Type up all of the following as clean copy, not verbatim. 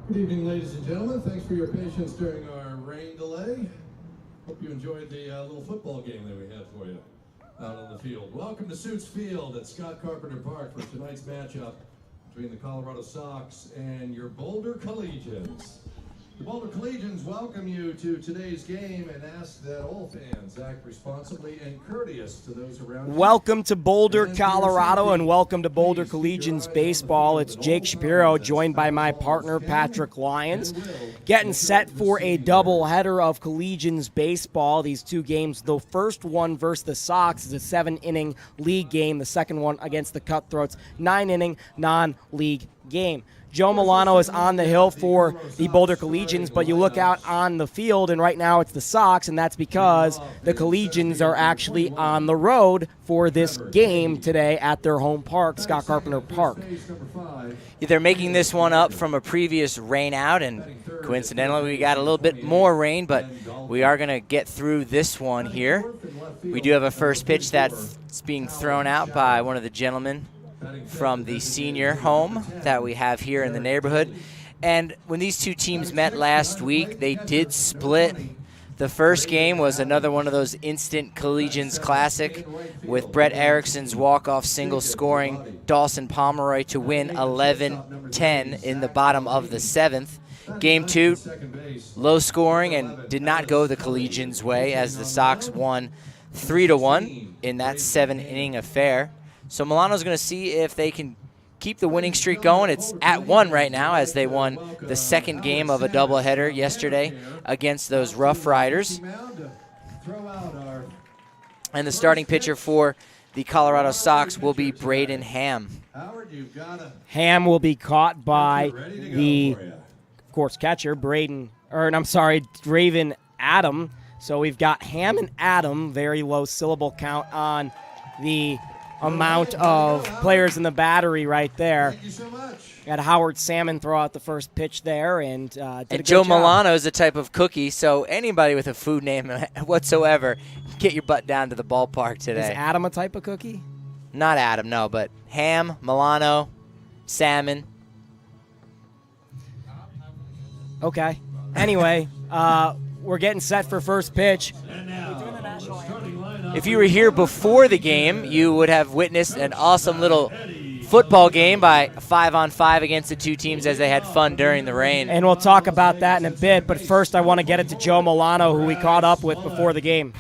Good evening, ladies and gentlemen. Thanks for your patience during our rain delay. Hope you enjoyed the little football game that we had for you out on the field. Welcome to Suits Field at Scott Carpenter Park for tonight's matchup between the Colorado Sox and your Boulder Collegians. The Boulder Collegians welcome you to today's game and ask that all fans act responsibly and courteous to those around you. Welcome to Boulder, Colorado, and welcome to Boulder Collegians Baseball. It's Jake Shapiro, joined by my partner, Patrick Lyons, getting set for a doubleheader of Collegians Baseball. These two games, the first one versus the Sox is a 7-inning league game. The second one against the Cutthroats, 9-inning non-league game. Joe Milano is on the hill for the Boulder Collegians, but you look out on the field, and right now it's the Sox, and that's because the Collegians are actually on the road for this game today at their home park, Scott Carpenter Park. They're making this one up from a previous rain out, and coincidentally we got a little bit more rain, but we are going to get through this one here. We do have a first pitch that's being thrown out by one of the gentlemen from the senior home that we have here in the neighborhood. And when these two teams met last week, they did split. The first game was another one of those instant Collegians classic with Brett Erickson's walk-off single scoring Dawson Pomeroy to win 11-10 in the bottom of the seventh. Game two, low scoring and did not go the Collegians' way as the Sox won 3-1 in that 7-inning affair. So Milano's going to see if they can keep the winning streak going. It's at 1 right now as they won the second game of a doubleheader yesterday against those Rough Riders. And the starting pitcher for the Colorado Sox will be Braden Ham. Ham will be caught by the, of course, catcher, Raven Adam. So we've got Ham and Adam, very low syllable count on the amount of players in the battery right there. Thank you so much. Got Howard Salmon throw out the first pitch there, and did a good Joe job. Milano is a type of cookie, so anybody with a food name whatsoever, get your butt down to the ballpark today. Is Adam a type of cookie? Not Adam, no, but Ham, Milano, Salmon. Okay. Anyway, we're getting set for first pitch. If you were here before the game, you would have witnessed an awesome little football game by 5-on-5 against the two teams as they had fun during the rain. And we'll talk about that in a bit, but first I want to get it to Joe Milano, who we caught up with before the game.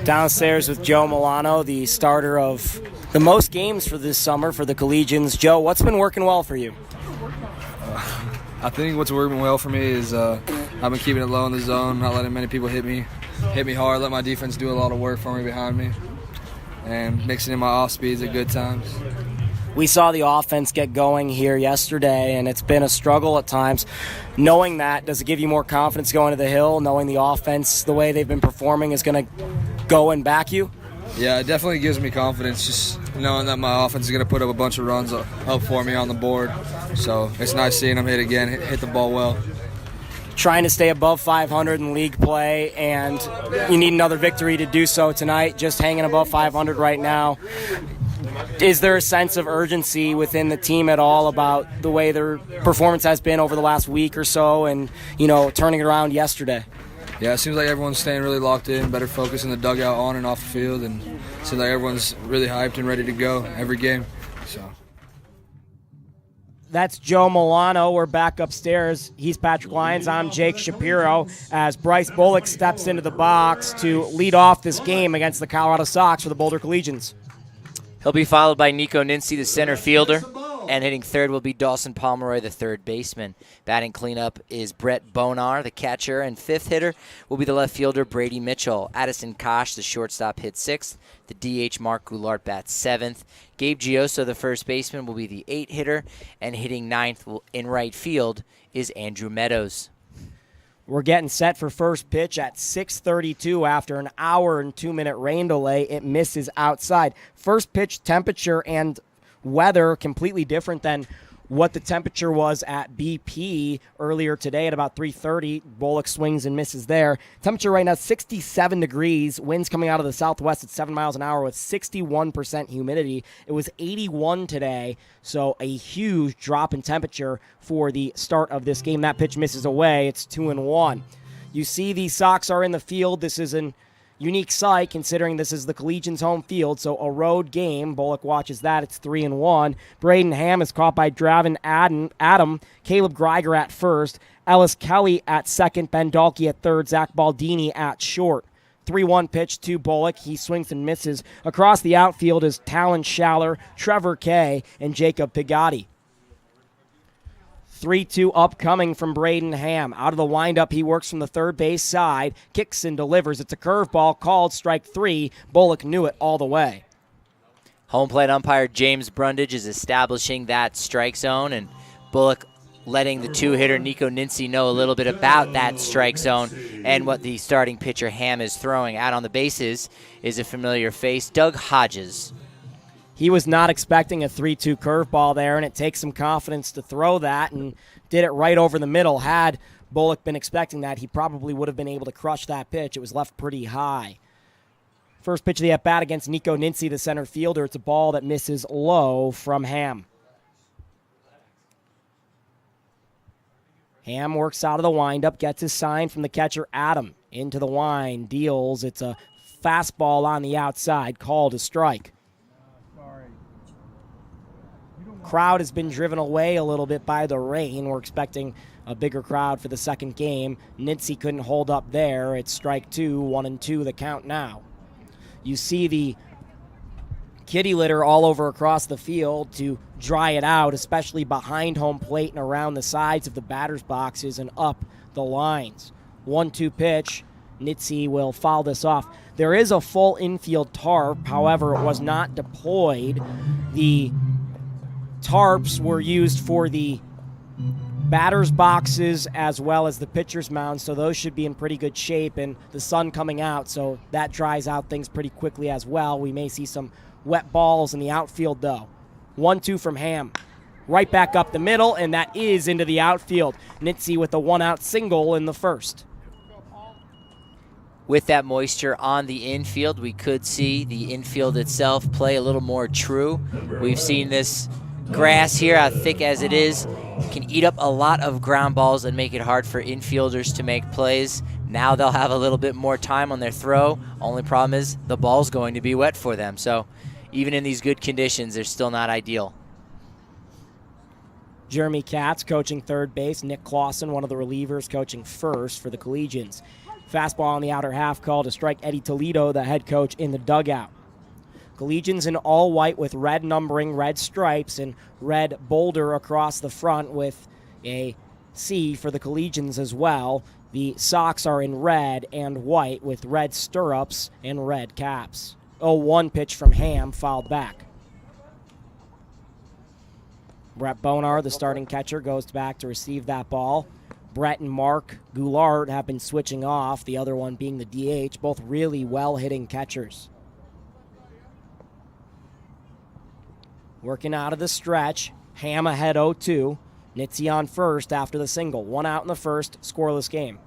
Downstairs with Joe Milano, the starter of the most games for this summer for the Collegians. Joe, what's been working well for you? I think what's working well for me is I've been keeping it low in the zone, not letting many people hit me hard, let my defense do a lot of work for me behind me, and mixing in my off speeds at good times. We saw the offense get going here yesterday, and it's been a struggle at times. Knowing that, does it give you more confidence going to the hill, knowing the offense, the way they've been performing, is going to go and back you? Yeah, it definitely gives me confidence, just knowing that my offense is going to put up a bunch of runs up for me on the board. So it's nice seeing them hit again, hit the ball well. Trying to stay above 500 in league play, and you need another victory to do so tonight, just hanging above 500 right now. Is there a sense of urgency within the team at all about the way their performance has been over the last week or so and, turning it around yesterday? Yeah, it seems like everyone's staying really locked in, better focus in the dugout on and off the field, and it seems like everyone's really hyped and ready to go every game. So. That's Joe Milano. We're back upstairs. He's Patrick Lyons. I'm Jake Shapiro as Bryce Bullock steps into the box to lead off this game against the Colorado Sox for the Boulder Collegians. He'll be followed by Nico Nincy, the center fielder, and hitting third will be Dawson Pomeroy, the third baseman. Batting cleanup is Brett Bonar, the catcher, and fifth hitter will be the left fielder Brady Mitchell. Addison Kosh, the shortstop, hits sixth. The DH Mark Goulart bats seventh. Gabe Gioso, the first baseman, will be the eighth hitter, and hitting ninth in right field is Andrew Meadows. We're getting set for first pitch at 6:32 after an hour and 2-minute rain delay. It misses outside. First pitch temperature and weather completely different than what the temperature was at BP earlier today at about 3:30. Bullock swings and misses there. Temperature right now 67 degrees. Winds coming out of the southwest at 7 miles an hour with 61% humidity. It was 81 today, so a huge drop in temperature for the start of this game. That pitch misses away. It's 2-1. You see these Sox are in the field. This is an unique sight considering this is the Collegians' home field, so a road game. Bullock watches that. It's 3-1. Braden Ham is caught by Draven Adam, Caleb Greiger at first, Ellis Kelly at second, Ben Dalkey at third, Zach Baldini at short. 3-1 pitch to Bullock. He swings and misses. Across the outfield is Talon Schaller, Trevor Kay, and Jacob Pigotti. 3-2 upcoming from Braden Ham. Out of the windup, he works from the third base side, kicks and delivers. It's a curveball called strike 3. Bullock knew it all the way. Home plate umpire James Brundage is establishing that strike zone, and Bullock letting the two-hitter Nico Nincy know a little bit about that strike zone and what the starting pitcher Ham is throwing. Out on the bases is a familiar face, Doug Hodges. He was not expecting a 3-2 curveball there, and it takes some confidence to throw that, and did it right over the middle. Had Bullock been expecting that, he probably would have been able to crush that pitch. It was left pretty high. First pitch of the at-bat against Nico Nincy, the center fielder. It's a ball that misses low from Ham. Ham works out of the windup, gets his sign from the catcher Adam. Into the wind, deals. It's a fastball on the outside, called a strike. Crowd has been driven away a little bit by the rain. We're expecting a bigger crowd for the second game. Nincy couldn't hold up there. It's strike 2, 1-2 the count now. You see the kitty litter all over across the field to dry it out, especially behind home plate and around the sides of the batter's boxes and up the lines. 1-2 pitch. Nincy will foul this off. There is a full infield tarp. However, it was not deployed. The tarps were used for the batter's boxes as well as the pitcher's mound, so those should be in pretty good shape, and the sun coming out, so that dries out things pretty quickly as well. We may see some wet balls in the outfield, though. 1-2 from Ham. Right back up the middle, and that is into the outfield. Nincy with a one-out single in the first. With that moisture on the infield, we could see the infield itself play a little more true. We've seen this grass here, how thick as it is, can eat up a lot of ground balls and make it hard for infielders to make plays. Now they'll have a little bit more time on their throw. Only problem is the ball's going to be wet for them. So even in these good conditions, they're still not ideal. Jeremy Katz coaching third base. Nick Clausen, one of the relievers, coaching first for the Collegians. Fastball on the outer half called a strike. Eddie Toledo, the head coach, in the dugout. Collegians in all white with red numbering, red stripes, and red Boulder across the front with a C for the Collegians as well. The Sox are in red and white with red stirrups and red caps. 0-1 pitch from Ham, fouled back. Brett Bonar, the starting catcher, goes back to receive that ball. Brett and Mark Goulart have been switching off, the other one being the DH, both really well-hitting catchers. Working out of the stretch, Ham ahead 0-2. Nincy on first after the single. 1 out in the first, scoreless game.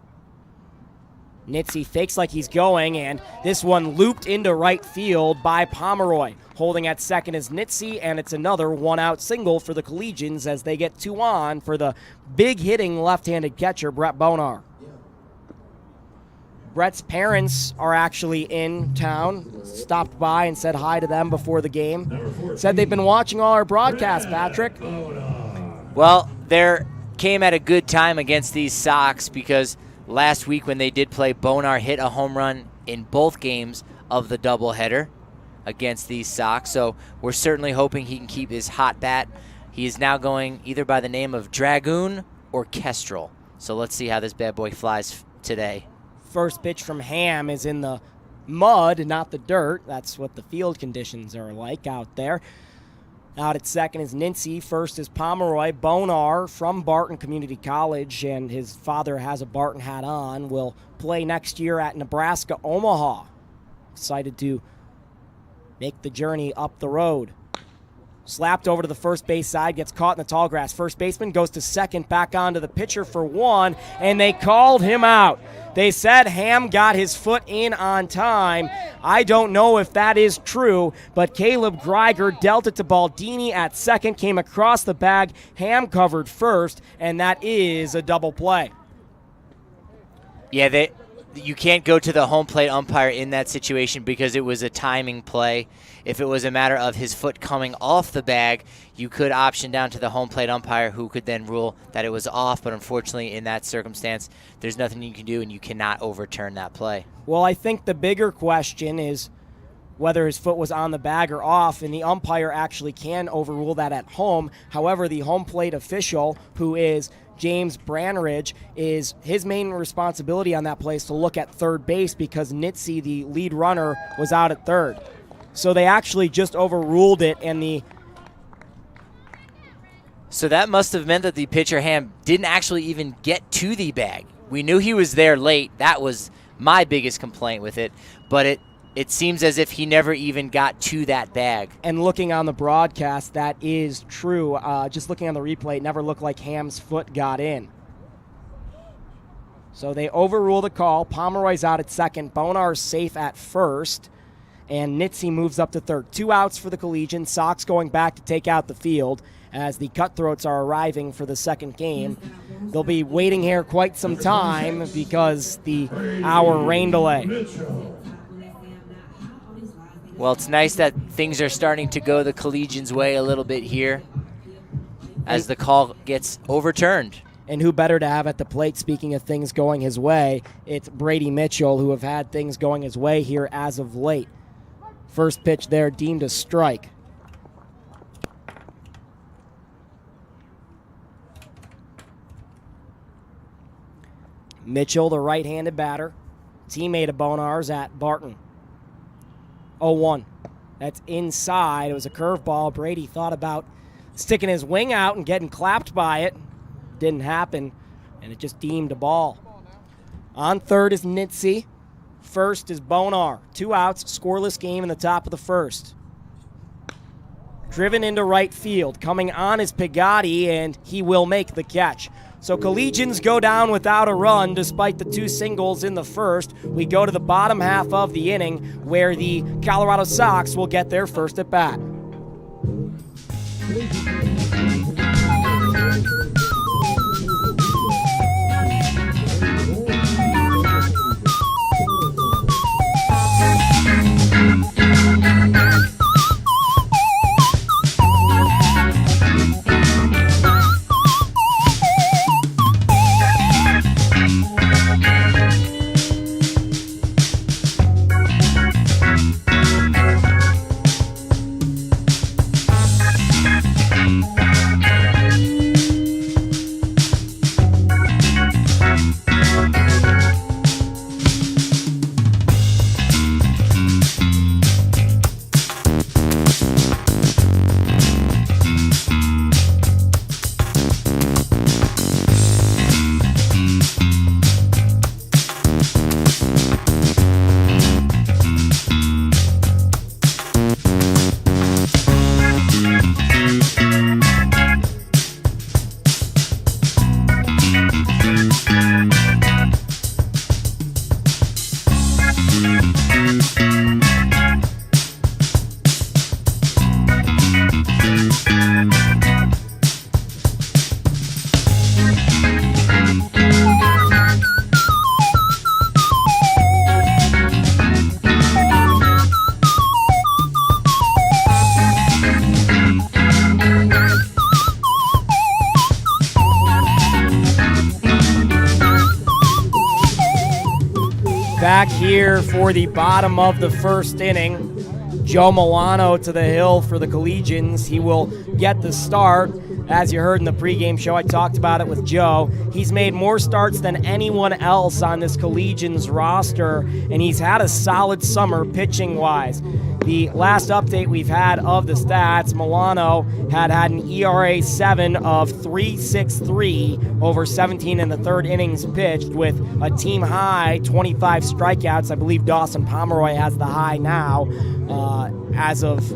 Nincy fakes like he's going, and this one looped into right field by Pomeroy. Holding at second is Nincy, and it's another 1-out single for the Collegians as they get 2 on for the big-hitting left-handed catcher, Brett Bonar. Brett's parents are actually in town, stopped by and said hi to them before the game. Said they've been watching all our broadcasts, Patrick. Well, there came at a good time against these Sox because last week when they did play, Bonar hit a home run in both games of the doubleheader against these Sox. So we're certainly hoping he can keep his hot bat. He is now going either by the name of Dragoon or Kestrel. So let's see how this bad boy flies today. First pitch from Ham is in the mud, not the dirt. That's what the field conditions are like out there. Out at second is Nincy. First is Pomeroy. Bonar from Barton Community College, and his father has a Barton hat on, will play next year at Nebraska Omaha. Excited to make the journey up the road. Slapped over to the first base side, gets caught in the tall grass. First baseman goes to second, back onto the pitcher for one, and they called him out. They said Ham got his foot in on time. I don't know if that is true, but Caleb Greiger dealt it to Baldini at second, came across the bag. Ham covered first, and that is a double play. Yeah, you can't go to the home plate umpire in that situation because it was a timing play. If it was a matter of his foot coming off the bag, you could option down to the home plate umpire, who could then rule that it was off. But unfortunately, in that circumstance, there's nothing you can do, and you cannot overturn that play. Well, I think the bigger question is whether his foot was on the bag or off, and the umpire actually can overrule that at home. However, the home plate official, who is James Branridge, is his main responsibility on that play is to look at third base because Nitze, the lead runner, was out at third. So they actually just overruled it, and So that must have meant that the pitcher Ham didn't actually even get to the bag. We knew he was there late. That was my biggest complaint with it. But it seems as if he never even got to that bag. And looking on the broadcast, that is true. Just looking on the replay, it never looked like Ham's foot got in. So they overrule the call. Pomeroy's out at second. Bonar's safe at first. And Nitze moves up to third. 2 outs for the Collegians. Sox going back to take out the field as the Cutthroats are arriving for the second game. They'll be waiting here quite some time because the hour rain delay. Well, it's nice that things are starting to go the Collegians' way a little bit here as the call gets overturned. And who better to have at the plate, speaking of things going his way? It's Brady Mitchell, who have had things going his way here as of late. First pitch there deemed a strike. Mitchell, the right-handed batter, teammate of Bonar's at Barton. 0-1. That's inside. It was a curveball. Brady thought about sticking his wing out and getting clapped by it. Didn't happen, and it just deemed a ball. On third is Nitze. First is Bonar. 2 outs, scoreless game in the top of the first. Driven into right field. Coming on is Pagatti, and he will make the catch. So Collegians go down without a run despite the 2 singles in the first. We go to the bottom half of the inning where the Colorado Sox will get their first at bat. Back here for the bottom of the first inning. Joe Milano to the hill for the Collegians. He will get the start. As you heard in the pregame show, I talked about it with Joe. He's made more starts than anyone else on this Collegians roster, and he's had a solid summer pitching-wise. The last update we've had of the stats, Milano had an ERA 7 of 3.63 over 17 in the third innings pitched with a team high 25 strikeouts. I believe Dawson Pomeroy has the high now as of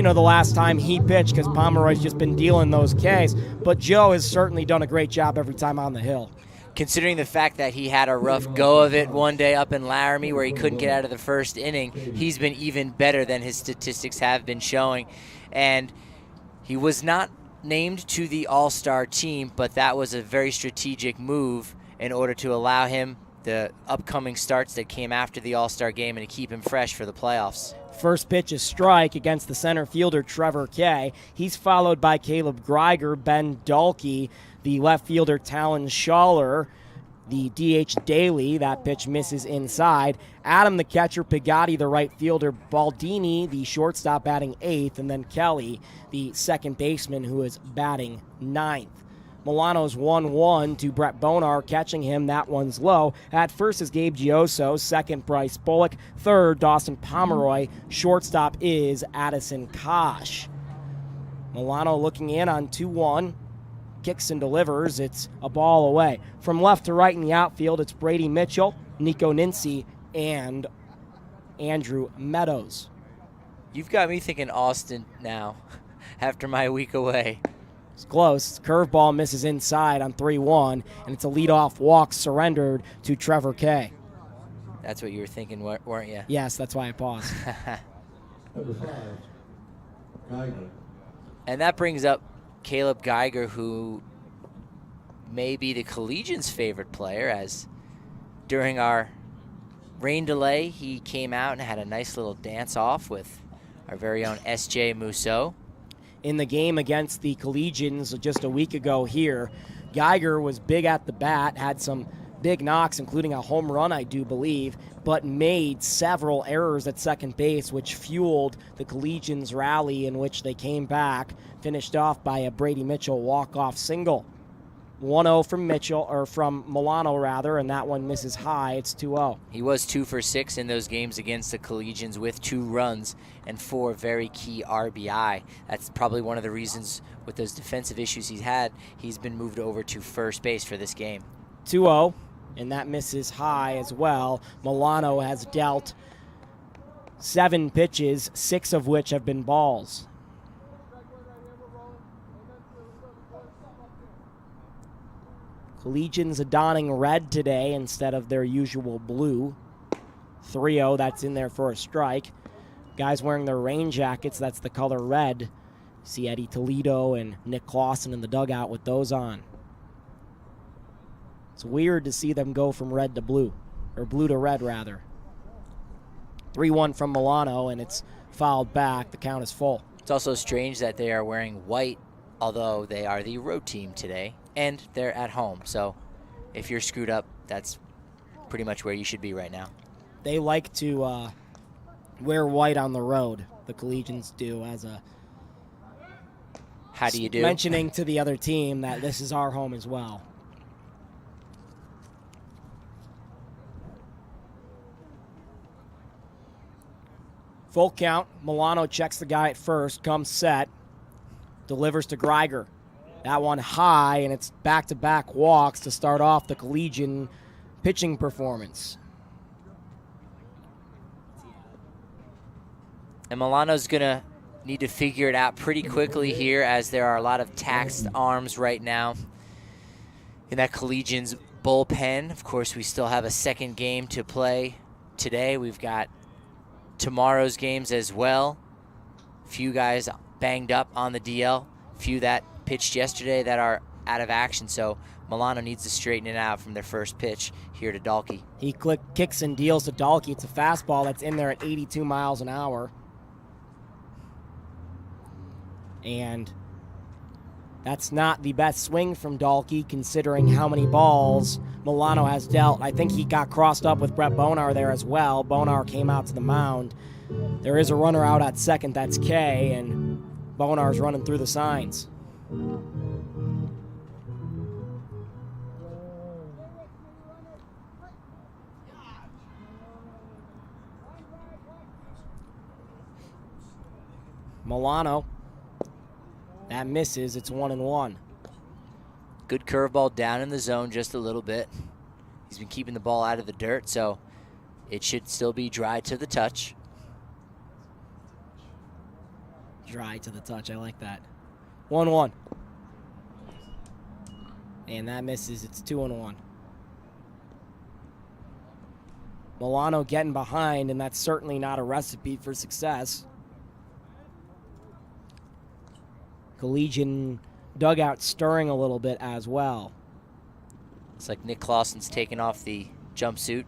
the last time he pitched because Pomeroy's just been dealing those Ks. But Joe has certainly done a great job every time on the hill. Considering the fact that he had a rough go of it one day up in Laramie where he couldn't get out of the first inning, he's been even better than his statistics have been showing. And he was not named to the All-Star team, but that was a very strategic move in order to allow him the upcoming starts that came after the All-Star game and to keep him fresh for the playoffs. First pitch is strike against the center fielder, Trevor Kay. He's followed by Caleb Greiger, Ben Dalkey, the left fielder, Talon Schaller, the DH Daly. That pitch misses inside. Adam, the catcher, Pagatti, the right fielder, Baldini, the shortstop, batting 8th, and then Kelly, the second baseman, who is batting 9th. Milano's 1-1 to Brett Bonar, catching him. That one's low. At first is Gabe Gioso. Second, Bryce Bullock. Third, Dawson Pomeroy. Shortstop is Addison Kosh. Milano looking in on 2-1. Kicks and delivers. It's a ball away. From left to right in the outfield, it's Brady Mitchell, Nico Nincy, and Andrew Meadows. You've got me thinking Austin now after my week away. It's close. Curveball misses inside on 3-1, and it's a leadoff walk surrendered to Trevor Kay. That's what you were thinking, weren't you? Yes, that's why I paused. Number 5, Geiger. And that brings up Caleb Geiger, who may be the Collegians' favorite player, as during our rain delay, he came out and had a nice little dance-off with our very own S.J. Mousseau. In the game against the Collegians just a week ago here, Geiger was big at the bat, had some big knocks, including a home run, I do believe, but made several errors at second base, which fueled the Collegians' rally, in which they came back, finished off by a Brady Mitchell walk-off single. 1-0 from Mitchell, or from Milano rather, and that one misses high. It's 2-0. He was 2 for 6 in those games against the Collegians with 2 runs and 4 very key RBI. That's probably one of the reasons with those defensive issues he's had, he's been moved over to first base for this game. 2-0, and that misses high as well. Milano has dealt 7 pitches, 6 of which have been balls. Collegians are donning red today instead of their usual blue. 3-0, that's in there for a strike. Guys wearing their rain jackets, that's the color red. See Eddie Toledo and Nick Clausen in the dugout with those on. It's weird to see them go from red to blue, or blue to red rather. 3-1 from Milano, and it's fouled back. The count is full. It's also strange that they are wearing white, although they are the road team today, and they're at home. So if you're screwed up, that's pretty much where you should be right now. They like to wear white on the road. The Collegians do, as a how do you do? Mentioning to the other team that this is our home as well. Full count. Milano checks the guy at first, comes set, delivers to Greiger. That one high, and it's back-to-back walks to start off the Collegian pitching performance. And Milano's going to need to figure it out pretty quickly here, as there are a lot of taxed arms right now in that Collegians bullpen. Of course, we still have a second game to play today. We've got tomorrow's games as well. A few guys banged up on the DL, a few that pitched yesterday that are out of action, so Milano needs to straighten it out from their first pitch here to Dalkey. He kicks and deals to Dalkey. It's a fastball that's in there at 82 miles an hour. And that's not the best swing from Dalkey, considering how many balls Milano has dealt. I think he got crossed up with Brett Bonar there as well. Bonar came out to the mound. There is a runner out at second. That's Kay, and Bonar's running through the signs. Milano. That misses. It's 1-1. Good curveball down in the zone just a little bit. He's been keeping the ball out of the dirt, so it should still be dry to the touch. Dry to the touch. I like that. 1-1. And that misses. It's 2-1. Milano getting behind, and that's certainly not a recipe for success. Collegian dugout stirring a little bit as well. It's like Nick Clausen's taking off the jumpsuit.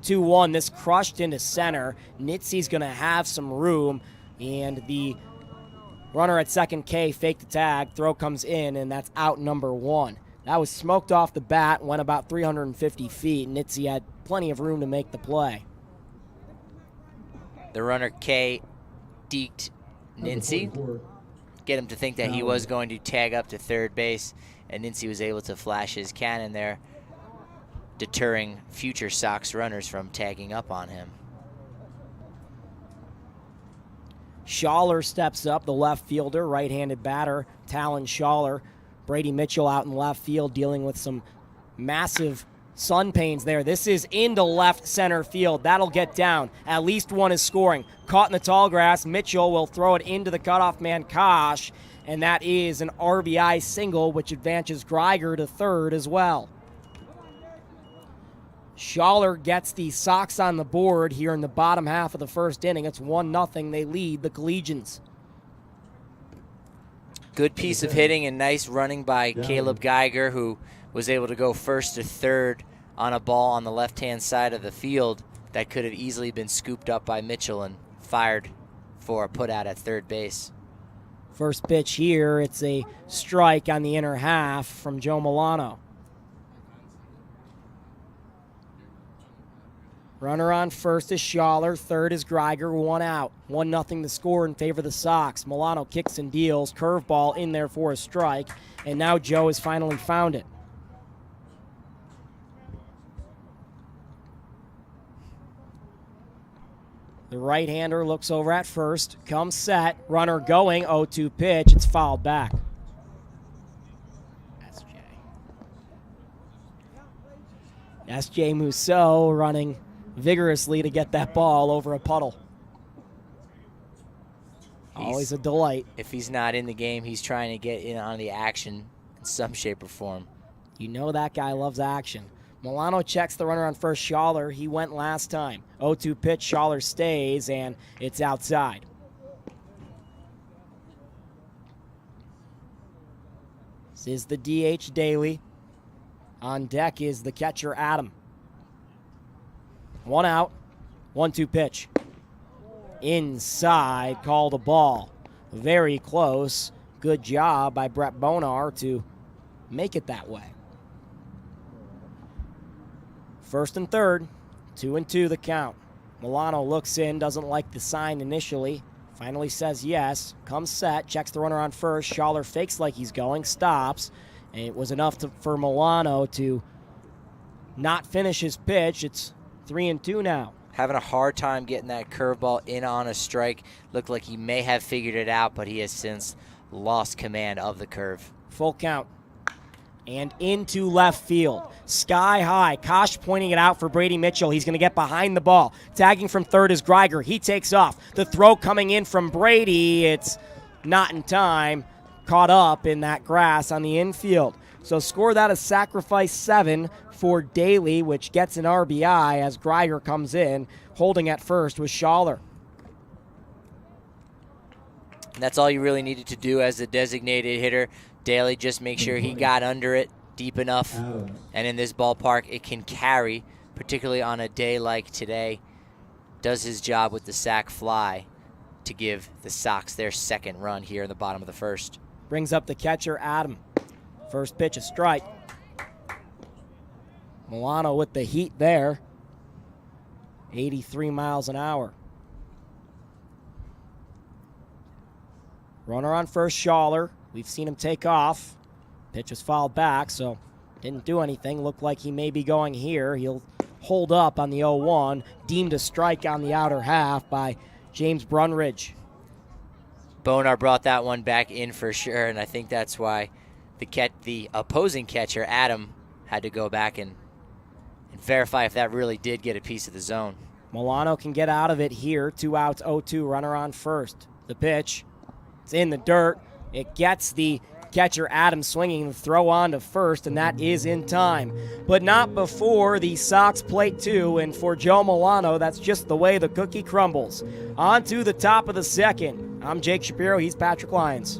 2-1. This crushed into center. Nitsy's going to have some room, and the runner at second K faked the tag. Throw comes in, and that's out number 1. That was smoked off the bat, went about 350 feet. Nitsy had plenty of room to make the play. The runner K deked Nincy. Get him to think that he was going to tag up to third base, and Nincy was able to flash his cannon there, deterring future Sox runners from tagging up on him. Schaller steps up, the left fielder, right-handed batter, Talon Schaller. Brady Mitchell out in left field dealing with some massive sun pains there. This is into left center field. That'll get down. At least one is scoring. Caught in the tall grass. Mitchell will throw it into the cutoff man, Kosh, and that is an RBI single, which advances Greiger to third as well. Schaller gets the Sox on the board here in the bottom half of the first inning. It's 1-0. They lead the Collegians. Good piece of hitting and nice running by Caleb Geiger, who was able to go first to third on a ball on the left-hand side of the field that could have easily been scooped up by Mitchell and fired for a put-out at third base. First pitch here, it's a strike on the inner half from Joe Milano. Runner on first is Schaller, third is Greiger, 1 out. 1-0 the score in favor of the Sox. Milano kicks and deals, curveball in there for a strike, and now Joe has finally found it. The right-hander looks over at first, comes set, runner going, 0-2 pitch, it's fouled back. S.J. Mousseau running vigorously to get that ball over a puddle. Always a delight. If he's not in the game, he's trying to get in on the action in some shape or form. You know that guy loves action. Milano checks the runner on first, Schaller. He went last time. 0-2 pitch, Schaller stays, and it's outside. This is the DH Daly. On deck is the catcher, Adam. 1 out, 1-2 pitch. Inside, called a ball. Very close. Good job by Brett Bonar to make it that way. First and third, 2-2 the count. Milano looks in, doesn't like the sign initially. Finally says yes, comes set, checks the runner on first. Schaller fakes like he's going, stops. And it was enough for Milano to not finish his pitch. It's 3-2 now. Having a hard time getting that curveball in on a strike. Looked like he may have figured it out, but he has since lost command of the curve. Full count. And into left field. Sky high. Kosh pointing it out for Brady Mitchell. He's going to get behind the ball. Tagging from third is Greiger. He takes off. The throw coming in from Brady. It's not in time. Caught up in that grass on the infield. So score that a sacrifice 7 for Daly, which gets an RBI as Greiger comes in. Holding at first was Schaller. And that's all you really needed to do as a designated hitter. Daly, just make sure he got under it deep enough. And in this ballpark, it can carry, particularly on a day like today. Does his job with the sac fly to give the Sox their second run here in the bottom of the first. Brings up the catcher, Adam. First pitch, a strike. Milano with the heat there. 83 miles an hour. Runner on first, Schaller. We've seen him take off. Pitch was fouled back, so didn't do anything. Looked like he may be going here. He'll hold up on the 0-1. Deemed a strike on the outer half by James Brunridge. Bonar brought that one back in for sure, and I think that's why the opposing catcher, Adam, had to go back and verify if that really did get a piece of the zone. Milano can get out of it here. 2 outs, 0-2, runner on first. The pitch It's in the dirt. It gets the catcher Adams swinging the throw on to first, and that is in time. But not before the Sox plate two, and for Joe Milano, that's just the way the cookie crumbles. On to the top of the second. I'm Jake Shapiro. He's Patrick Lyons.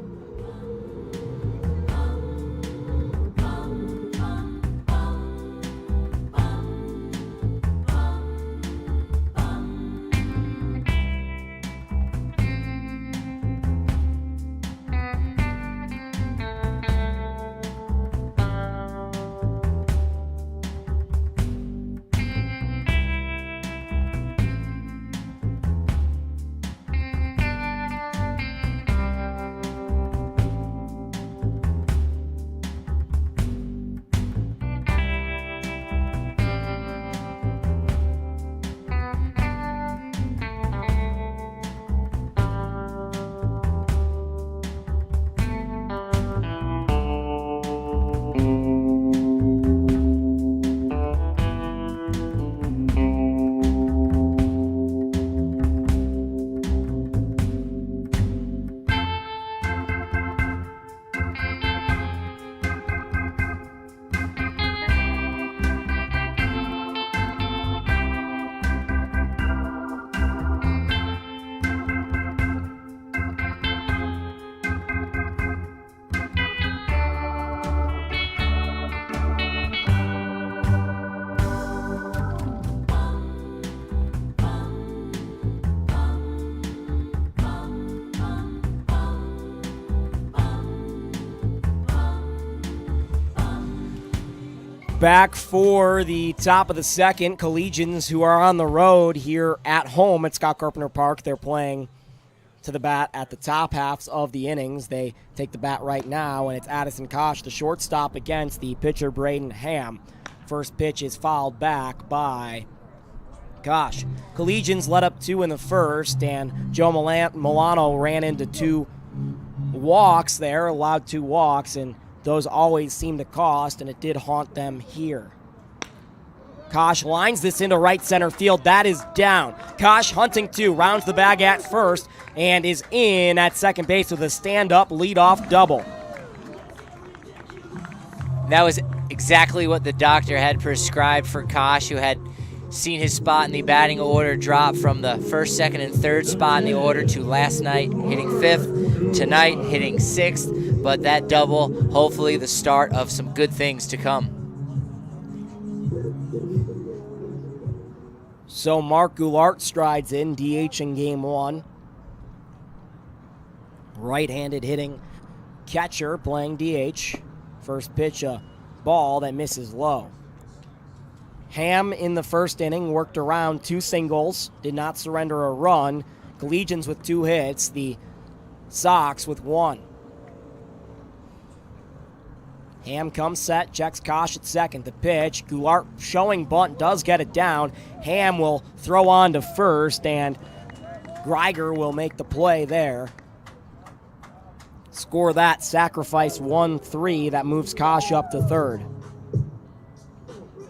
Back for the top of the second, Collegians, who are on the road here at home at Scott Carpenter Park. They're playing to the bat at the top halves of the innings. They take the bat right now, and it's Addison Kosh, the shortstop, against the pitcher Braden Ham. First pitch is fouled back by Kosh. Collegians led up 2 in the first, and Joe Milano ran into 2 walks there, allowed 2 walks, and those always seem to cost, and it did haunt them here. Kosh lines this into right center field. That is down. Kosh hunting 2, rounds the bag at first, and is in at second base with a stand-up leadoff double. That was exactly what the doctor had prescribed for Kosh, who had seen his spot in the batting order drop from the first, second, and third spot in the order to last night hitting 5th, tonight hitting 6th. But that double, hopefully the start of some good things to come. So Mark Goulart strides in, DH in game 1. Right-handed hitting catcher playing DH. First pitch, a ball that misses low. Ham in the first inning worked around 2 singles, did not surrender a run. Collegians with 2 hits, the Sox with 1. Ham comes set, checks Kosh at second. The pitch, Goulart showing bunt, does get it down. Ham will throw on to first, and Greiger will make the play there. Score that, sacrifice 1-3. That moves Kosh up to third.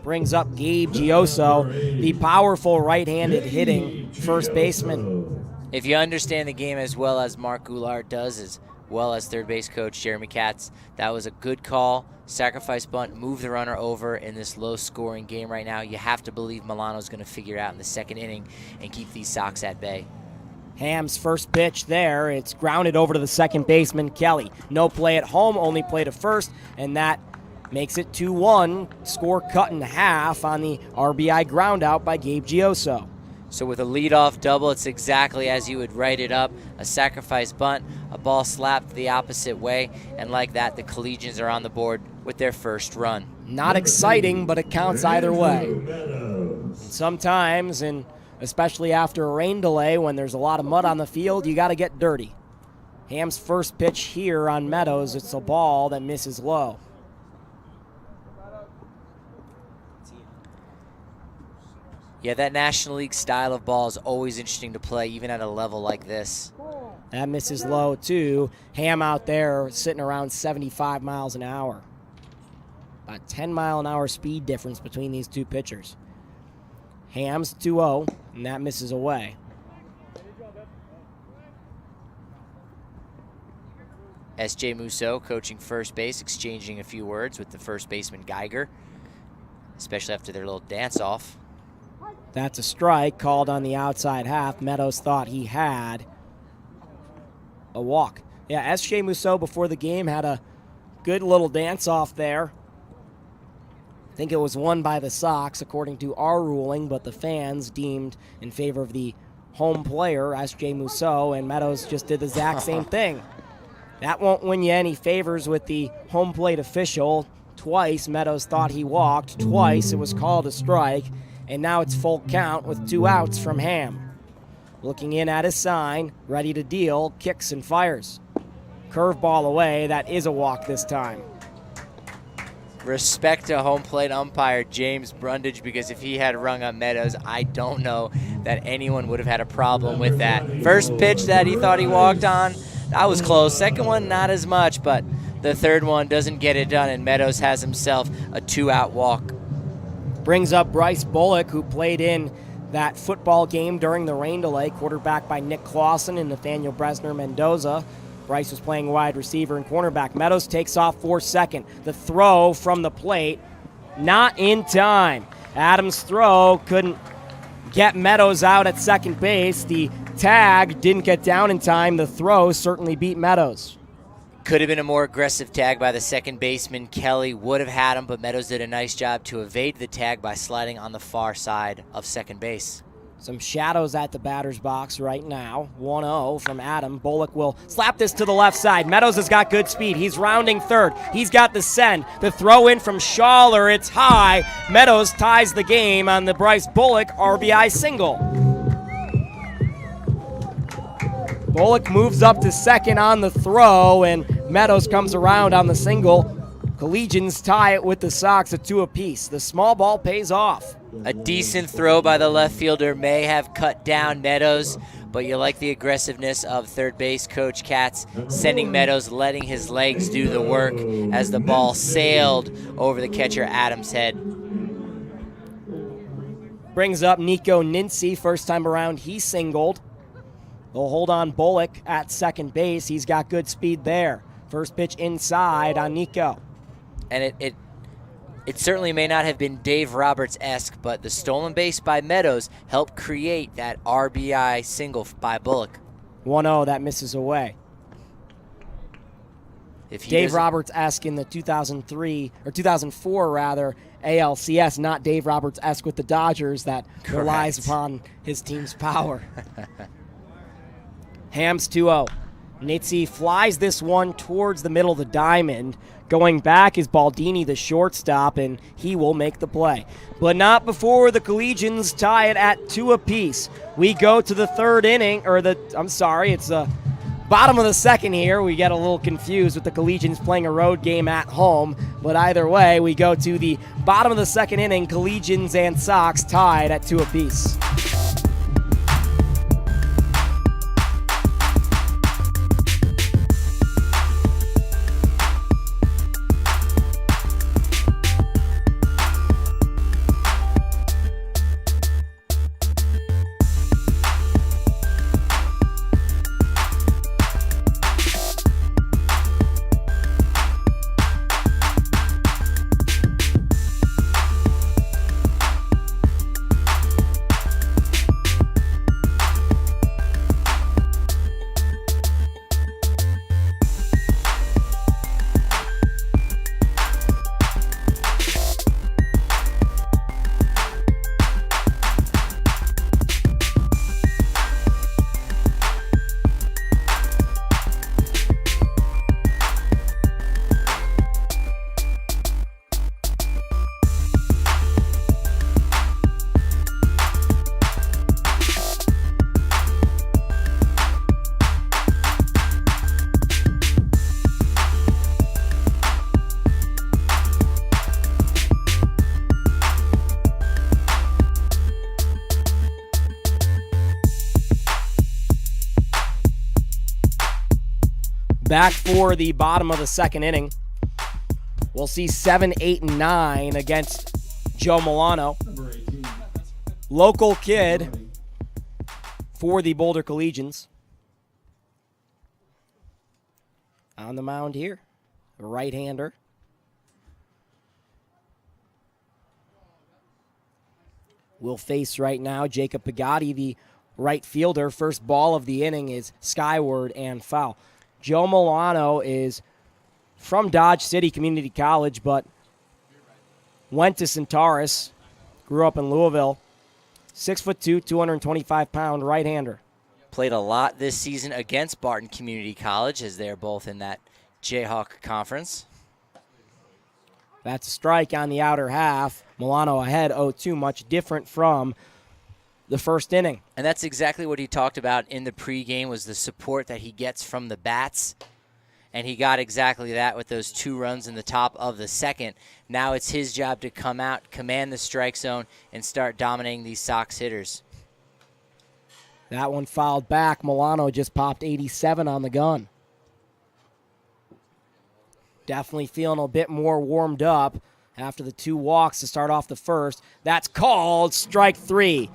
Brings up Gabe Gioso, the powerful right-handed hitting first baseman. If you understand the game as well as Mark Goulart does, as well as third base coach Jeremy Katz, that was a good call. Sacrifice bunt, move the runner over in this low-scoring game right now. You have to believe Milano's going to figure it out in the second inning and keep these Sox at bay. Ham's first pitch there. It's grounded over to the second baseman, Kelly. No play at home, only play to first, and that makes it 2-1. Score cut in half on the RBI ground out by Gabe Gioso. So with a leadoff double, it's exactly as you would write it up. A sacrifice bunt, a ball slapped the opposite way, and like that, the Collegians are on the board with their first run. Not exciting, but it counts either way. And sometimes, and especially after a rain delay, when there's a lot of mud on the field, you got to get dirty. Ham's first pitch here on Meadows, it's a ball that misses low. Yeah, that National League style of ball is always interesting to play, even at a level like this. That misses low, too. Ham out there sitting around 75 miles an hour. About 10-mile-an-hour speed difference between these two pitchers. Ham's 2-0, and that misses away. S.J. Musso coaching first base, exchanging a few words with the first baseman Geiger, especially after their little dance-off. That's a strike called on the outside half. Meadows thought he had a walk. Yeah, S.J. Musso before the game had a good little dance-off there. I think it was won by the Sox according to our ruling, but the fans deemed in favor of the home player, S.J. Musso, and Meadows just did the exact same thing. That won't win you any favors with the home plate official. Twice, Meadows thought he walked. Twice, it was called a strike, and now it's full count with 2 outs from Ham. Looking in at his sign, ready to deal, kicks and fires. Curveball away, that is a walk this time. Respect to home plate umpire James Brundage, because if he had rung up Meadows, I don't know that anyone would have had a problem with that. First pitch that he thought he walked on, that was close. Second one, not as much, but the third one doesn't get it done, and Meadows has himself a 2-out walk. Brings up Bryce Bullock, who played in that football game during the rain delay, quarterback by Nick Clausen and Nathaniel Bresner Mendoza. Bryce was playing wide receiver and cornerback. Meadows takes off for second. The throw from the plate, not in time. Adams' throw couldn't get Meadows out at second base. The tag didn't get down in time. The throw certainly beat Meadows. Could have been a more aggressive tag by the second baseman. Kelly would have had him, but Meadows did a nice job to evade the tag by sliding on the far side of second base. Some shadows at the batter's box right now. 1-0 from Adam. Bullock will slap this to the left side. Meadows has got good speed. He's rounding third. He's got the send. The throw in from Schaller. It's high. Meadows ties the game on the Bryce Bullock RBI single. Bullock moves up to second on the throw, and Meadows comes around on the single. Collegians tie it with the Sox at 2 apiece. The small ball pays off. A decent throw by the left fielder may have cut down Meadows, but you like the aggressiveness of third base coach Katz, sending Meadows, letting his legs do the work as the ball sailed over the catcher Adams' head. Brings up Nico Nincy. First time around, he singled. They'll hold on Bullock at second base. He's got good speed there. First pitch inside on Nico. And it certainly may not have been Dave Roberts-esque, but the stolen base by Meadows helped create that RBI single by Bullock. 1-0, that misses away. Dave Roberts-esque in the 2003, or 2004 rather, ALCS, not Dave Roberts-esque with the Dodgers that relies upon his team's power. Ham's 2-0. Nitzy flies this one towards the middle of the diamond. Going back is Baldini, the shortstop, and he will make the play. But not before the Collegians tie it at 2 apiece. We go to the third inning, it's the bottom of the second here. We get a little confused with the Collegians playing a road game at home. But either way, we go to the bottom of the second inning. Collegians and Sox tied at 2 apiece. Back for the bottom of the second inning. We'll see 7, 8, and 9 against Joe Milano. Local kid for the Boulder Collegians. on the mound here, a right-hander. Will face right now Jacob Pagatti, the right fielder. First ball of the inning is skyward and foul. Joe Milano is from Dodge City Community College, but went to Centaurus, grew up in Louisville. 6'2", 225-pound right-hander. Played a lot this season against Barton Community College as they're both in that Jayhawk conference. That's a strike on the outer half. Milano ahead 0-2, much different from the first inning. And that's exactly what he talked about in the pregame, was the support that he gets from the bats. And he got exactly that with those 2 runs in the top of the second. Now it's his job to come out, command the strike zone, and start dominating these Sox hitters. That one fouled back. Milano just popped 87 on the gun. Definitely feeling a bit more warmed up after the 2 walks to start off the first. That's called strike 3.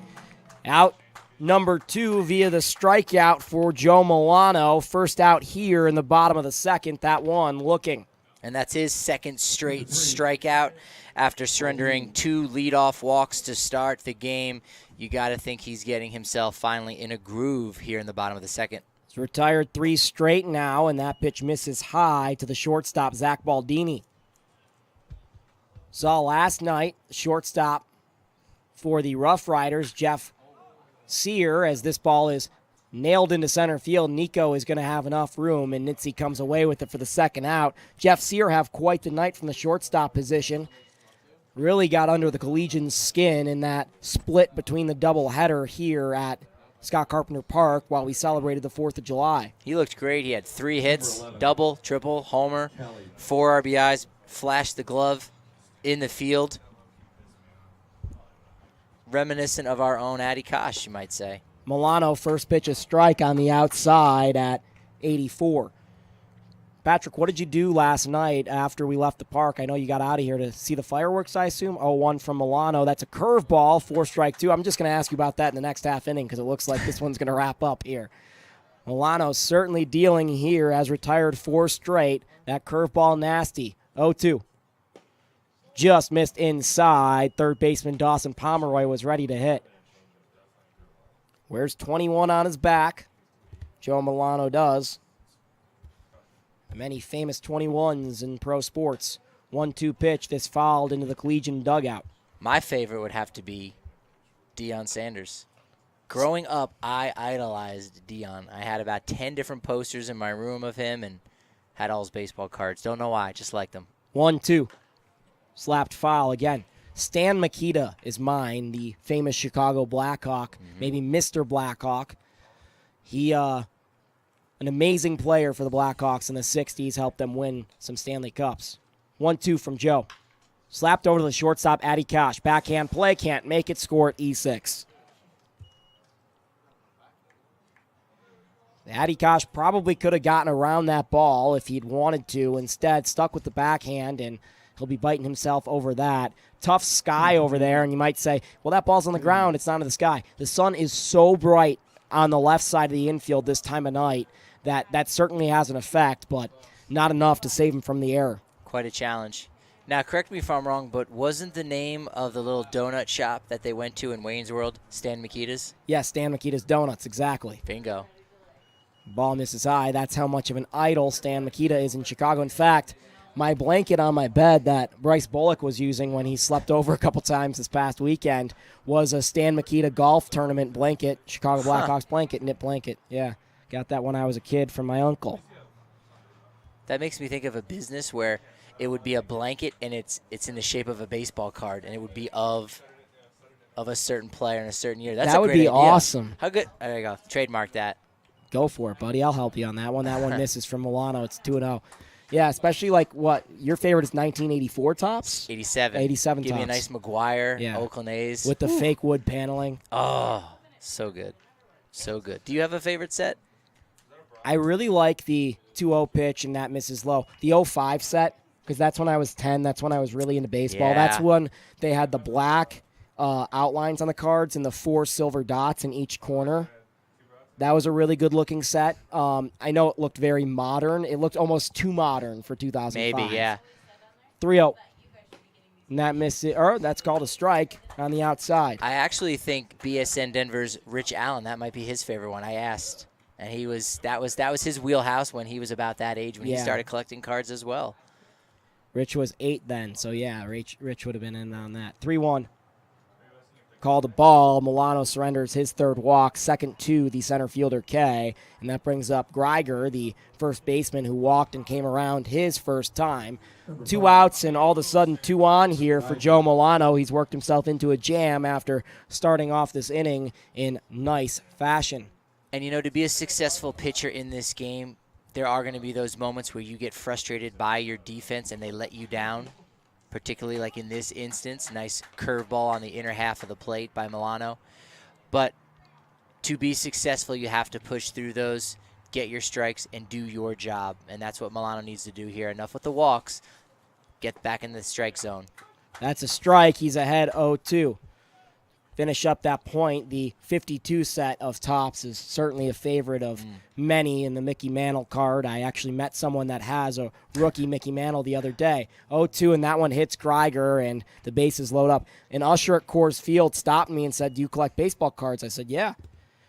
Out number 2 via the strikeout for Joe Milano. First out here in the bottom of the second. That one looking. And that's his second straight strikeout after surrendering 2 leadoff walks to start the game. You got to think he's getting himself finally in a groove here in the bottom of the second. He's retired 3 straight now, and that pitch misses high to the shortstop, Zach Baldini. Saw last night, shortstop for the Rough Riders, Jeff Sear, as this ball is nailed into center field. Nico is going to have enough room, and Nitzy comes away with it for the second out. Jeff Sear have quite the night from the shortstop position. Really got under the Collegians' skin in that split between the doubleheader here at Scott Carpenter Park while we celebrated the 4th of July. He looked great. He had 3 hits, double, triple, homer, 4 RBIs, flashed the glove in the field. Reminiscent of our own Addy Kosh, you might say. Milano, first pitch a strike on the outside at 84. Patrick, what did you do last night after we left the park? I know you got out of here to see the fireworks, I assume. 0-1 from Milano. That's a curveball, 4-strike 2. I'm just going to ask you about that in the next half inning because it looks like this one's going to wrap up here. Milano certainly dealing here, has retired 4 straight. That curveball nasty. 0-2. Just missed inside. Third baseman Dawson Pomeroy was ready to hit. Wears 21 on his back. Joe Milano does. Many famous 21s in pro sports. 1-2 pitch. This fouled into the Collegian dugout. My favorite would have to be Deion Sanders. Growing up, I idolized Deion. I had about 10 different posters in my room of him and had all his baseball cards. Don't know why, just liked them. 1-2. Slapped foul again. Stan Mikita is mine, the famous Chicago Blackhawk, maybe Mr. Blackhawk. He, an amazing player for the Blackhawks in the 60s, helped them win some Stanley Cups. 1-2 from Joe. Slapped over to the shortstop, Addy Kosh. Backhand play, can't make it, score at E6. Addy Kosh probably could have gotten around that ball if he'd wanted to. Instead, stuck with the backhand, and he'll be biting himself over that. Tough sky over there, and you might say, well, that ball's on the ground. It's not in the sky. The sun is so bright on the left side of the infield this time of night that certainly has an effect, but not enough to save him from the error. Quite a challenge. Now, correct me if I'm wrong, but wasn't the name of the little donut shop that they went to in Wayne's World Stan Mikita's? Yes, Stan Mikita's Donuts, exactly. Bingo. Ball misses high. That's how much of an idol Stan Mikita is in Chicago. In fact, my blanket on my bed that Bryce Bullock was using when he slept over a couple times this past weekend was a Stan Mikita golf tournament blanket, Chicago Blackhawks blanket, knit blanket. Yeah, got that when I was a kid from my uncle. That makes me think of a business where it would be a blanket and it's in the shape of a baseball card, and it would be of a certain player in a certain year. That's that a would great be idea. awesome. How good? There you go. Trademark that. Go for it, buddy. I'll help you on that one. That one misses from Milano. It's 2-0. Yeah, especially like what your favorite is 1984 tops? 87. 87 Give me a tops. nice McGuire, Yeah. Oakland A's. With the fake wood paneling. Oh, so good. So good. Do you have a favorite set? I really like the 2-0 pitch, and that misses low. The 05 set, because that's when I was 10. That's when I was really into baseball. Yeah. That's when they had the black outlines on the cards and the 4 silver dots in each corner. That was a really good-looking set. I know it looked very modern. It looked almost too modern for 2005. Maybe, yeah. 3-0. And that that's called a strike on the outside. I actually think BSN Denver's Rich Allen, that might be his favorite one. I asked, and that was his wheelhouse when he was about that age, when he started collecting cards as well. Rich was 8 then, so yeah, Rich would have been in on that. 3-1. Called a ball. Milano surrenders his third walk, second to the center fielder, K, and that brings up Greiger, the first baseman who walked and came around his first time. 2 outs, and all of a sudden 2 on here for Joe Milano. He's worked himself into a jam after starting off this inning in nice fashion. And, to be a successful pitcher in this game, there are going to be those moments where you get frustrated by your defense and they let you down, particularly like in this instance. Nice curveball on the inner half of the plate by Milano. But to be successful, you have to push through those, get your strikes, and do your job. And that's what Milano needs to do here. Enough with the walks. Get back in the strike zone. That's a strike. He's ahead 0-2. Finish up that point. The 52 set of tops is certainly a favorite of many in the Mickey Mantle card. I actually met someone that has a rookie Mickey Mantle the other day. 0-2, and that one hits Greiger, and the bases load up. An usher at Coors Field stopped me and said, "Do you collect baseball cards?" I said, "Yeah."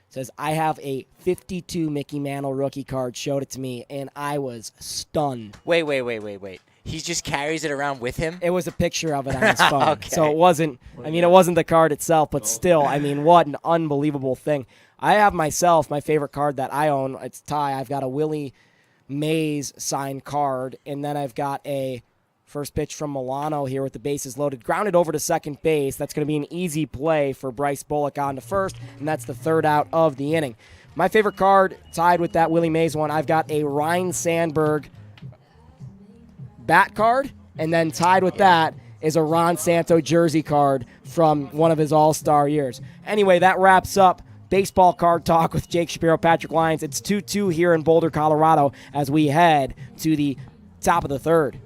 Says, "I have a 52 Mickey Mantle rookie card." Showed it to me, and I was stunned. Wait. He just carries it around with him? It was a picture of it on his phone. Okay. So it wasn't the card itself, but still, what an unbelievable thing. I have myself, my favorite card that I own, it's Ty. I've got a Willie Mays signed card, and then I've got a first pitch from Milano here with the bases loaded. Grounded over to second base. That's going to be an easy play for Bryce Bullock on to first, and that's the third out of the inning. My favorite card, tied with that Willie Mays one, I've got a Ryne Sandberg bat card, and then tied with that is a Ron Santo jersey card from one of his all-star years. Anyway, that wraps up baseball card talk with Jake Shapiro, Patrick Lyons. It's 2-2 here in Boulder, Colorado, as we head to the top of the third.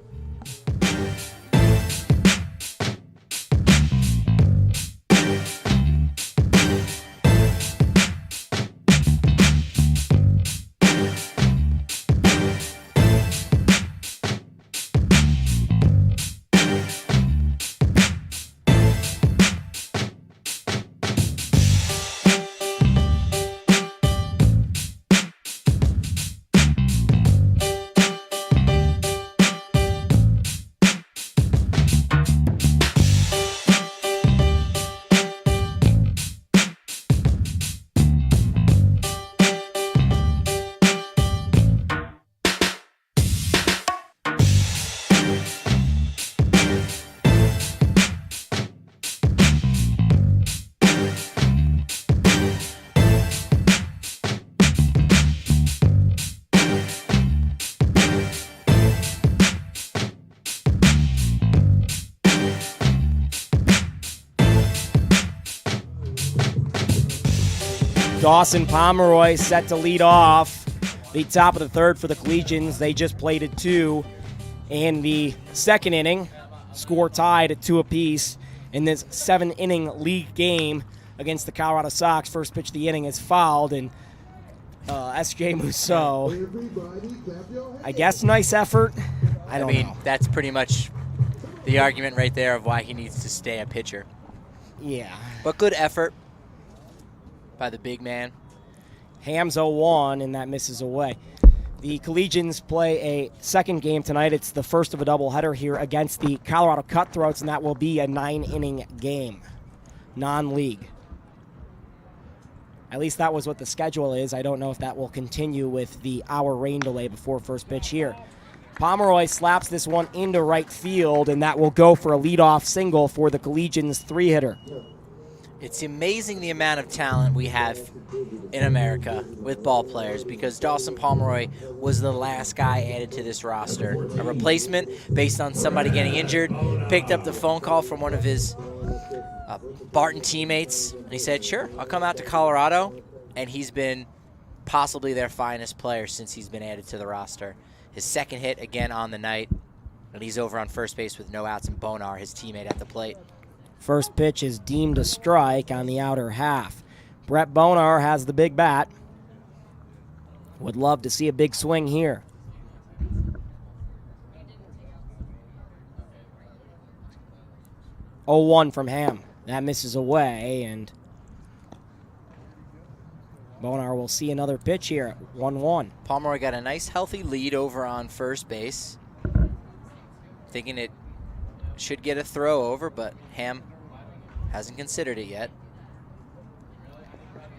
Dawson Pomeroy set to lead off the top of the third for the Collegians. They just played at 2 in the second inning. Score tied at 2 apiece in this 7-inning league game against the Colorado Sox. First pitch of the inning is fouled, and S.J. Mousseau, I guess nice effort. I mean, that's pretty much the argument right there of why he needs to stay a pitcher. Yeah. But good effort by the big man. Hams 0-1, and that misses away. The Collegians play a second game tonight. It's the first of a doubleheader here against the Colorado Cutthroats, and that will be a 9-inning game, non-league. At least that was what the schedule is. I don't know if that will continue with the hour rain delay before first pitch here. Pomeroy slaps this one into right field, and that will go for a leadoff single for the Collegians 3-hitter. It's amazing the amount of talent we have in America with ball players, because Dawson Pomeroy was the last guy added to this roster. A replacement based on somebody getting injured, picked up the phone call from one of his Barton teammates, and he said, sure, I'll come out to Colorado, and he's been possibly their finest player since he's been added to the roster. His second hit again on the night, and he's over on first base with no outs, and Bonar, his teammate, at the plate. First pitch is deemed a strike on the outer half. Brett Bonar has the big bat. Would love to see a big swing here. Oh, 1 from Ham. That misses away, and Bonar will see another pitch here at 1-1. Pomeroy got a nice healthy lead over on first base. Thinking it should get a throw over, but Ham hasn't considered it yet.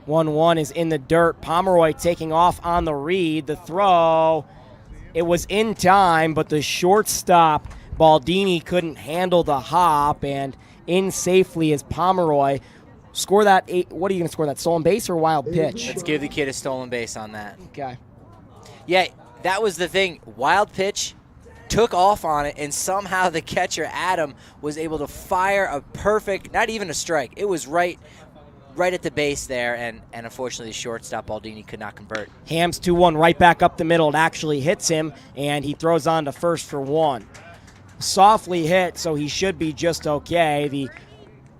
1-1 is in the dirt. Pomeroy taking off on the read. The throw, it was in time, but the shortstop, Baldini, couldn't handle the hop, and in safely as Pomeroy score that. What are you going to score, that stolen base or wild pitch? Let's give the kid a stolen base on that. Okay. Yeah, that was the thing. Wild pitch, took off on it, and somehow the catcher, Adam, was able to fire a perfect, not even a strike. It was right at the base there, and unfortunately the shortstop, Baldini, could not convert. Ham's 2-1 right back up the middle. It actually hits him, and he throws on to first for 1. Softly hit, so he should be just okay. The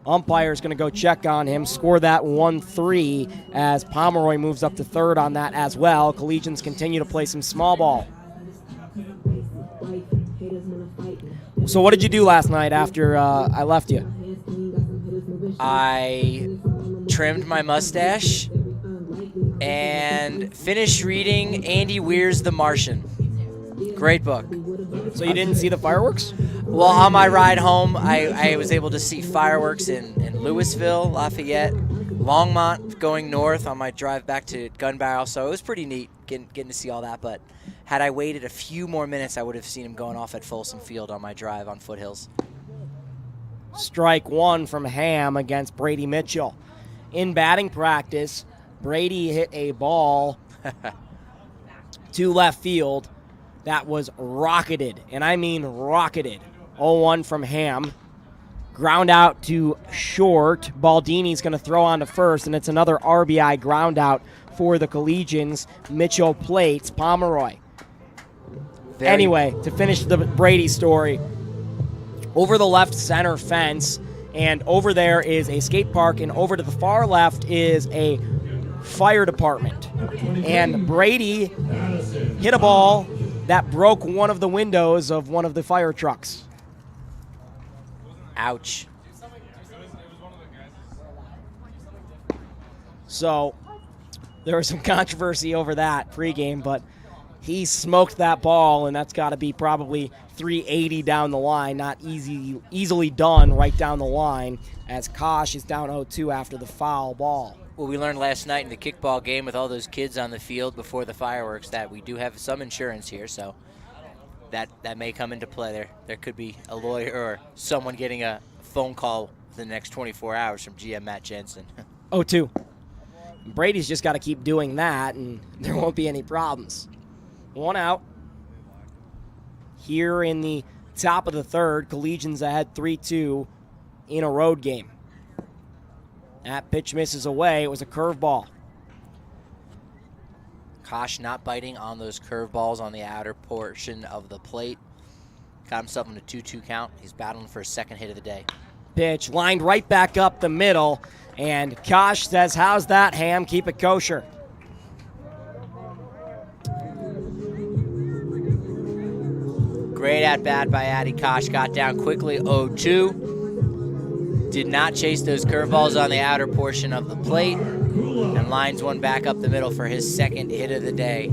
umpire's going to go check on him, score that 1-3 as Pomeroy moves up to third on that as well. Collegians continue to play some small ball. So what did you do last night after I left you? I trimmed my mustache and finished reading Andy Weir's The Martian. Great book. So you didn't see the fireworks? Well, on my ride home, I was able to see fireworks in Louisville, Lafayette, Longmont going north on my drive back to Gun Barrel. So it was pretty neat getting to see all that. But had I waited a few more minutes, I would have seen him going off at Folsom Field on my drive on Foothills. Strike 1 from Ham against Brady Mitchell. In batting practice, Brady hit a ball to left field that was rocketed, and I mean rocketed. 0-1 from Ham. Ground out to short. Baldini's going to throw on to first, and it's another RBI ground out for the Collegians. Mitchell plates Pomeroy. Anyway, to finish the Brady story, over the left center fence, and over there is a skate park, and over to the far left is a fire department. And Brady hit a ball that broke one of the windows of one of the fire trucks. Ouch. So there was some controversy over that pregame, but he smoked that ball, and that's got to be probably 380 down the line. Not easily done right down the line, as Kosh is down 0-2 after the foul ball. Well, we learned last night in the kickball game with all those kids on the field before the fireworks that we do have some insurance here, so that may come into play. There could be a lawyer or someone getting a phone call within the next 24 hours from GM Matt Jensen. 0-2. Brady's just got to keep doing that, and there won't be any problems. 1 out. Here in the top of the third, Collegians ahead 3-2 in a road game. That pitch misses away. It was a curveball. Kosh not biting on those curveballs on the outer portion of the plate. Got himself in a 2-2 count. He's battling for his second hit of the day. Pitch lined right back up the middle, and Kosh says, "How's that, Ham? Keep it kosher." Great at-bat by Addy Kosh. Got down quickly, 0-2. Did not chase those curveballs on the outer portion of the plate, and lines one back up the middle for his second hit of the day.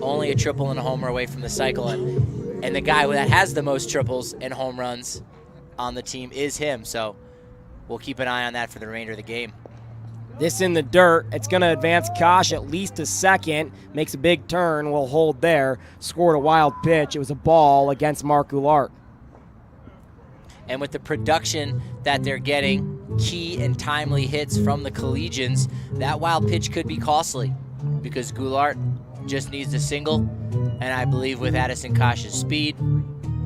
Only a triple and a homer away from the cycle, and the guy that has the most triples and home runs on the team is him, so we'll keep an eye on that for the remainder of the game. This in the dirt. It's going to advance Kosh at least to second. Makes a big turn. Will hold there. Scored a wild pitch. It was a ball against Mark Goulart. And with the production that they're getting, key and timely hits from the Collegians, that wild pitch could be costly because Goulart just needs a single, and I believe with Addison Kosh's speed,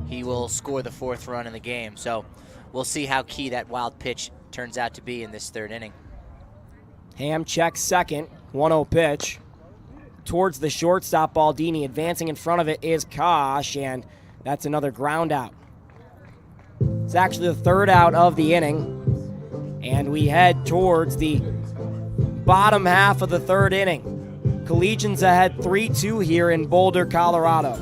he will score the 4th run in the game. So we'll see how key that wild pitch turns out to be in this third inning. Ham checks second. 1-0 pitch. Towards the shortstop, Baldini. Advancing in front of it is Kosh, and that's another ground out. It's actually the 3rd out of the inning, and we head towards the bottom half of the 3rd inning. Collegians ahead 3-2 here in Boulder, Colorado.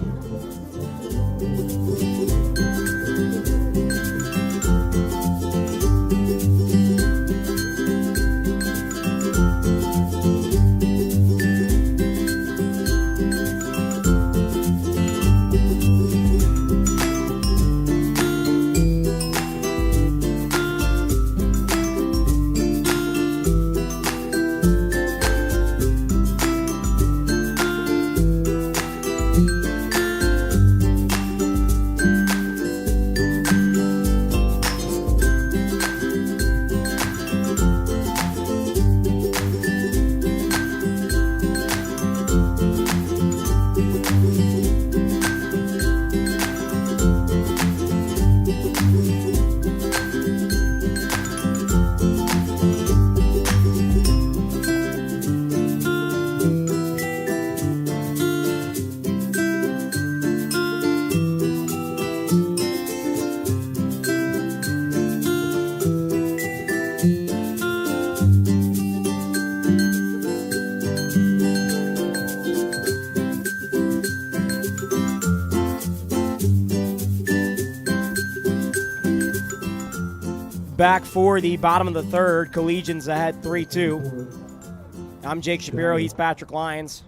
Back for the bottom of the third. Collegians ahead 3-2. I'm Jake Shapiro. He's Patrick Lyons.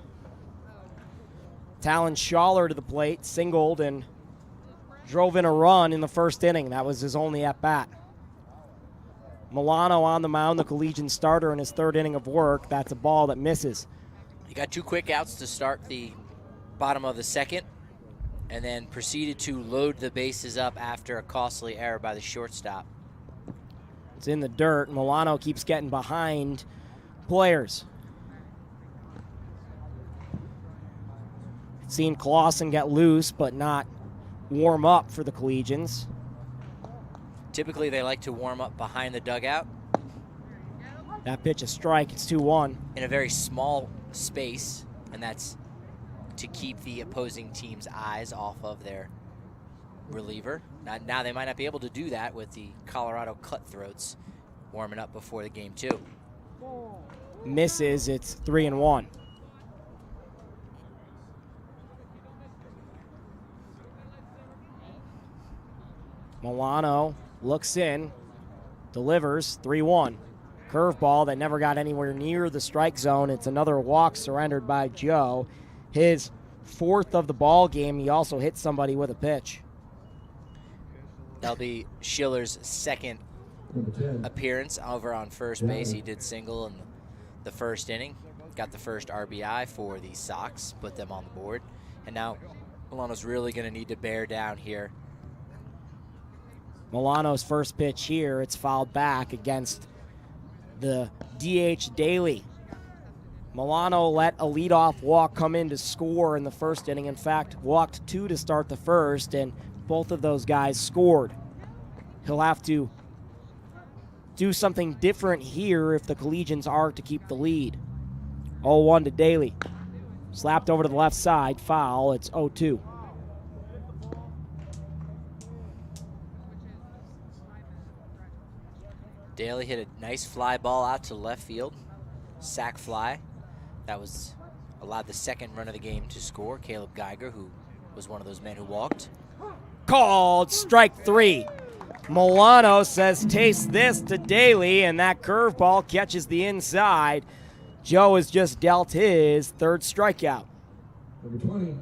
Talon Schaller to the plate, singled and drove in a run in the first inning. That was his only at-bat. Milano on the mound, the Collegian starter in his third inning of work. That's a ball that misses. He got 2 quick outs to start the bottom of the second and then proceeded to load the bases up after a costly error by the shortstop. It's in the dirt. Milano keeps getting behind players. Seen Clausen get loose, but not warm up for the Collegians. Typically, they like to warm up behind the dugout. That pitch a strike. It's 2-1. In a very small space, and that's to keep the opposing team's eyes off of their reliever. Now they might not be able to do that with the Colorado Cutthroats warming up before the game too. Misses. It's 3-1. Milano looks in, delivers 3-1. Curveball that never got anywhere near the strike zone. It's another walk surrendered by Joe. His 4th of the ball game. He also hit somebody with a pitch. That'll be Schiller's 2nd appearance over on first base. He did single in the first inning, got the first RBI for the Sox, put them on the board, and now Milano's really going to need to bear down here. Milano's first pitch here, it's fouled back against the DH Daly. Milano let a leadoff walk come in to score in the first inning. In fact, walked 2 to start the first, and both of those guys scored. He'll have to do something different here if the Collegians are to keep the lead. 0-1 to Daly. Slapped over to the left side, foul. It's 0-2. Daly hit a nice fly ball out to left field. Sac fly. That was allowed the 2nd run of the game to score. Caleb Geiger, who was one of those men who walked. Called strike 3. Milano says, taste this to Daly, and that curveball catches the inside. Joe has just dealt his 3rd strikeout. Number 20.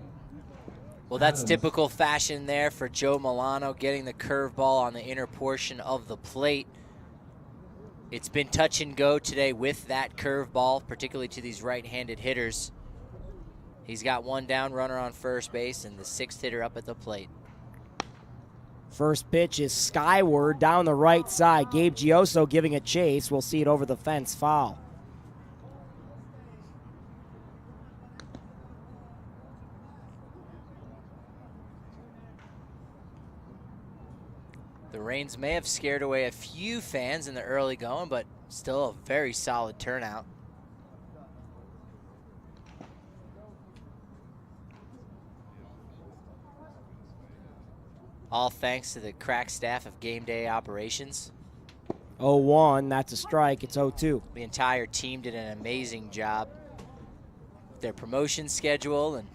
Well, that's typical fashion there for Joe Milano, getting the curveball on the inner portion of the plate. It's been touch and go today with that curveball, particularly to these right-handed hitters. He's got 1 down, runner on first base, and the 6th hitter up at the plate. First pitch is skyward down the right side. Gabe Gioso giving a chase. We'll see it over the fence, foul. The rains may have scared away a few fans in the early going, but still a very solid turnout. All thanks to the crack staff of Game Day Operations. 0-1, that's a strike. It's 0-2. The entire team did an amazing job their promotion schedule and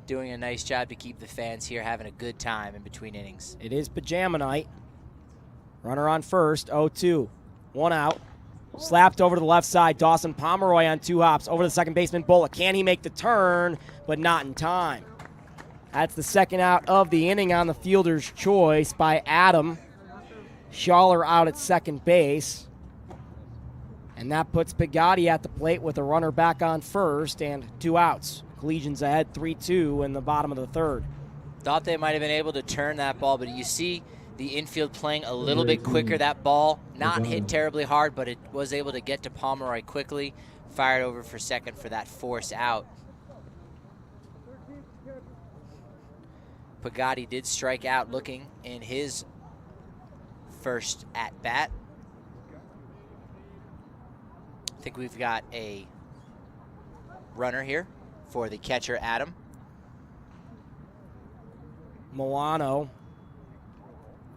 doing a nice job to keep the fans here having a good time in between innings. It is pajama night. Runner on first, 0-2. One out. Slapped over to the left side. Dawson Pomeroy on 2 hops. Over to the second baseman, Bullock. Can he make the turn? But not in time. That's the second out of the inning on the fielder's choice by Adam. Schaller out at second base. And that puts Pagatti at the plate with a runner back on first and 2 outs. Collegians ahead 3-2 in the bottom of the third. Thought they might have been able to turn that ball, but you see the infield playing a little bit quicker. That ball not hit terribly hard, but it was able to get to Pomeroy quickly. Fired over for second for that force out. Pagatti did strike out looking in his first at-bat. I think we've got a runner here for the catcher, Adam. Milano.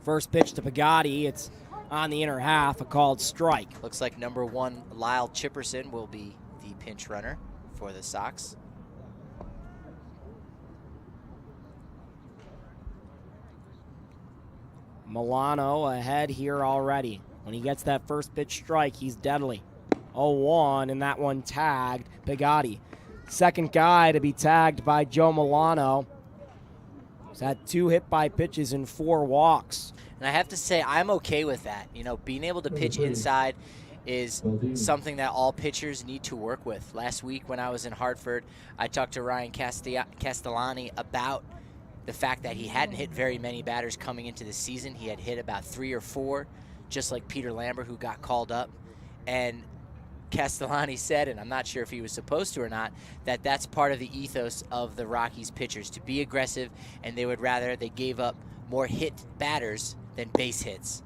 First pitch to Pagatti. It's on the inner half, a called strike. Looks like number 1, Lyle Chipperson, will be the pinch runner for the Sox. Milano ahead here already. When he gets that first pitch strike, he's deadly. 0-1, and that one tagged Pagatti. Second guy to be tagged by Joe Milano. He's had 2 hit by pitches and 4 walks. And I have to say, I'm okay with that. You know, being able to pitch inside is something that all pitchers need to work with. Last week when I was in Hartford, I talked to Ryan Castellani about the fact that he hadn't hit very many batters coming into the season. He had hit about 3 or 4, just like Peter Lambert, who got called up. And Castellani said, and I'm not sure if he was supposed to or not, that that's part of the ethos of the Rockies pitchers, to be aggressive, and they gave up more hit batters than base hits.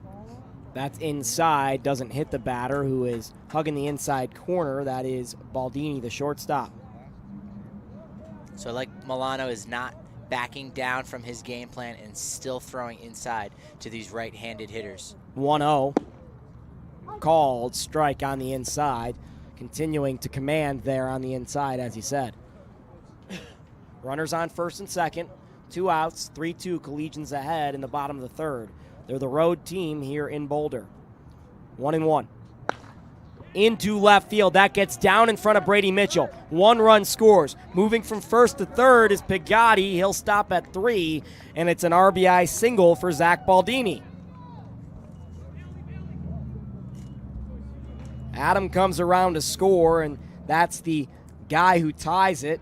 That's inside, doesn't hit the batter, who is hugging the inside corner. That is Baldini, the shortstop. So like Milano is not backing down from his game plan and still throwing inside to these right-handed hitters. 1-0. Called strike on the inside. Continuing to command there on the inside, as he said. Runners on first and second. 2 outs, 3-2 Collegians ahead in the bottom of the third. They're the road team here in Boulder. 1-1. Into left field. That gets down in front of Brady Mitchell. 1 run scores. Moving from first to third is Pagatti. He'll stop at 3, and it's an RBI single for Zach Baldini. Adam comes around to score, and that's the guy who ties it.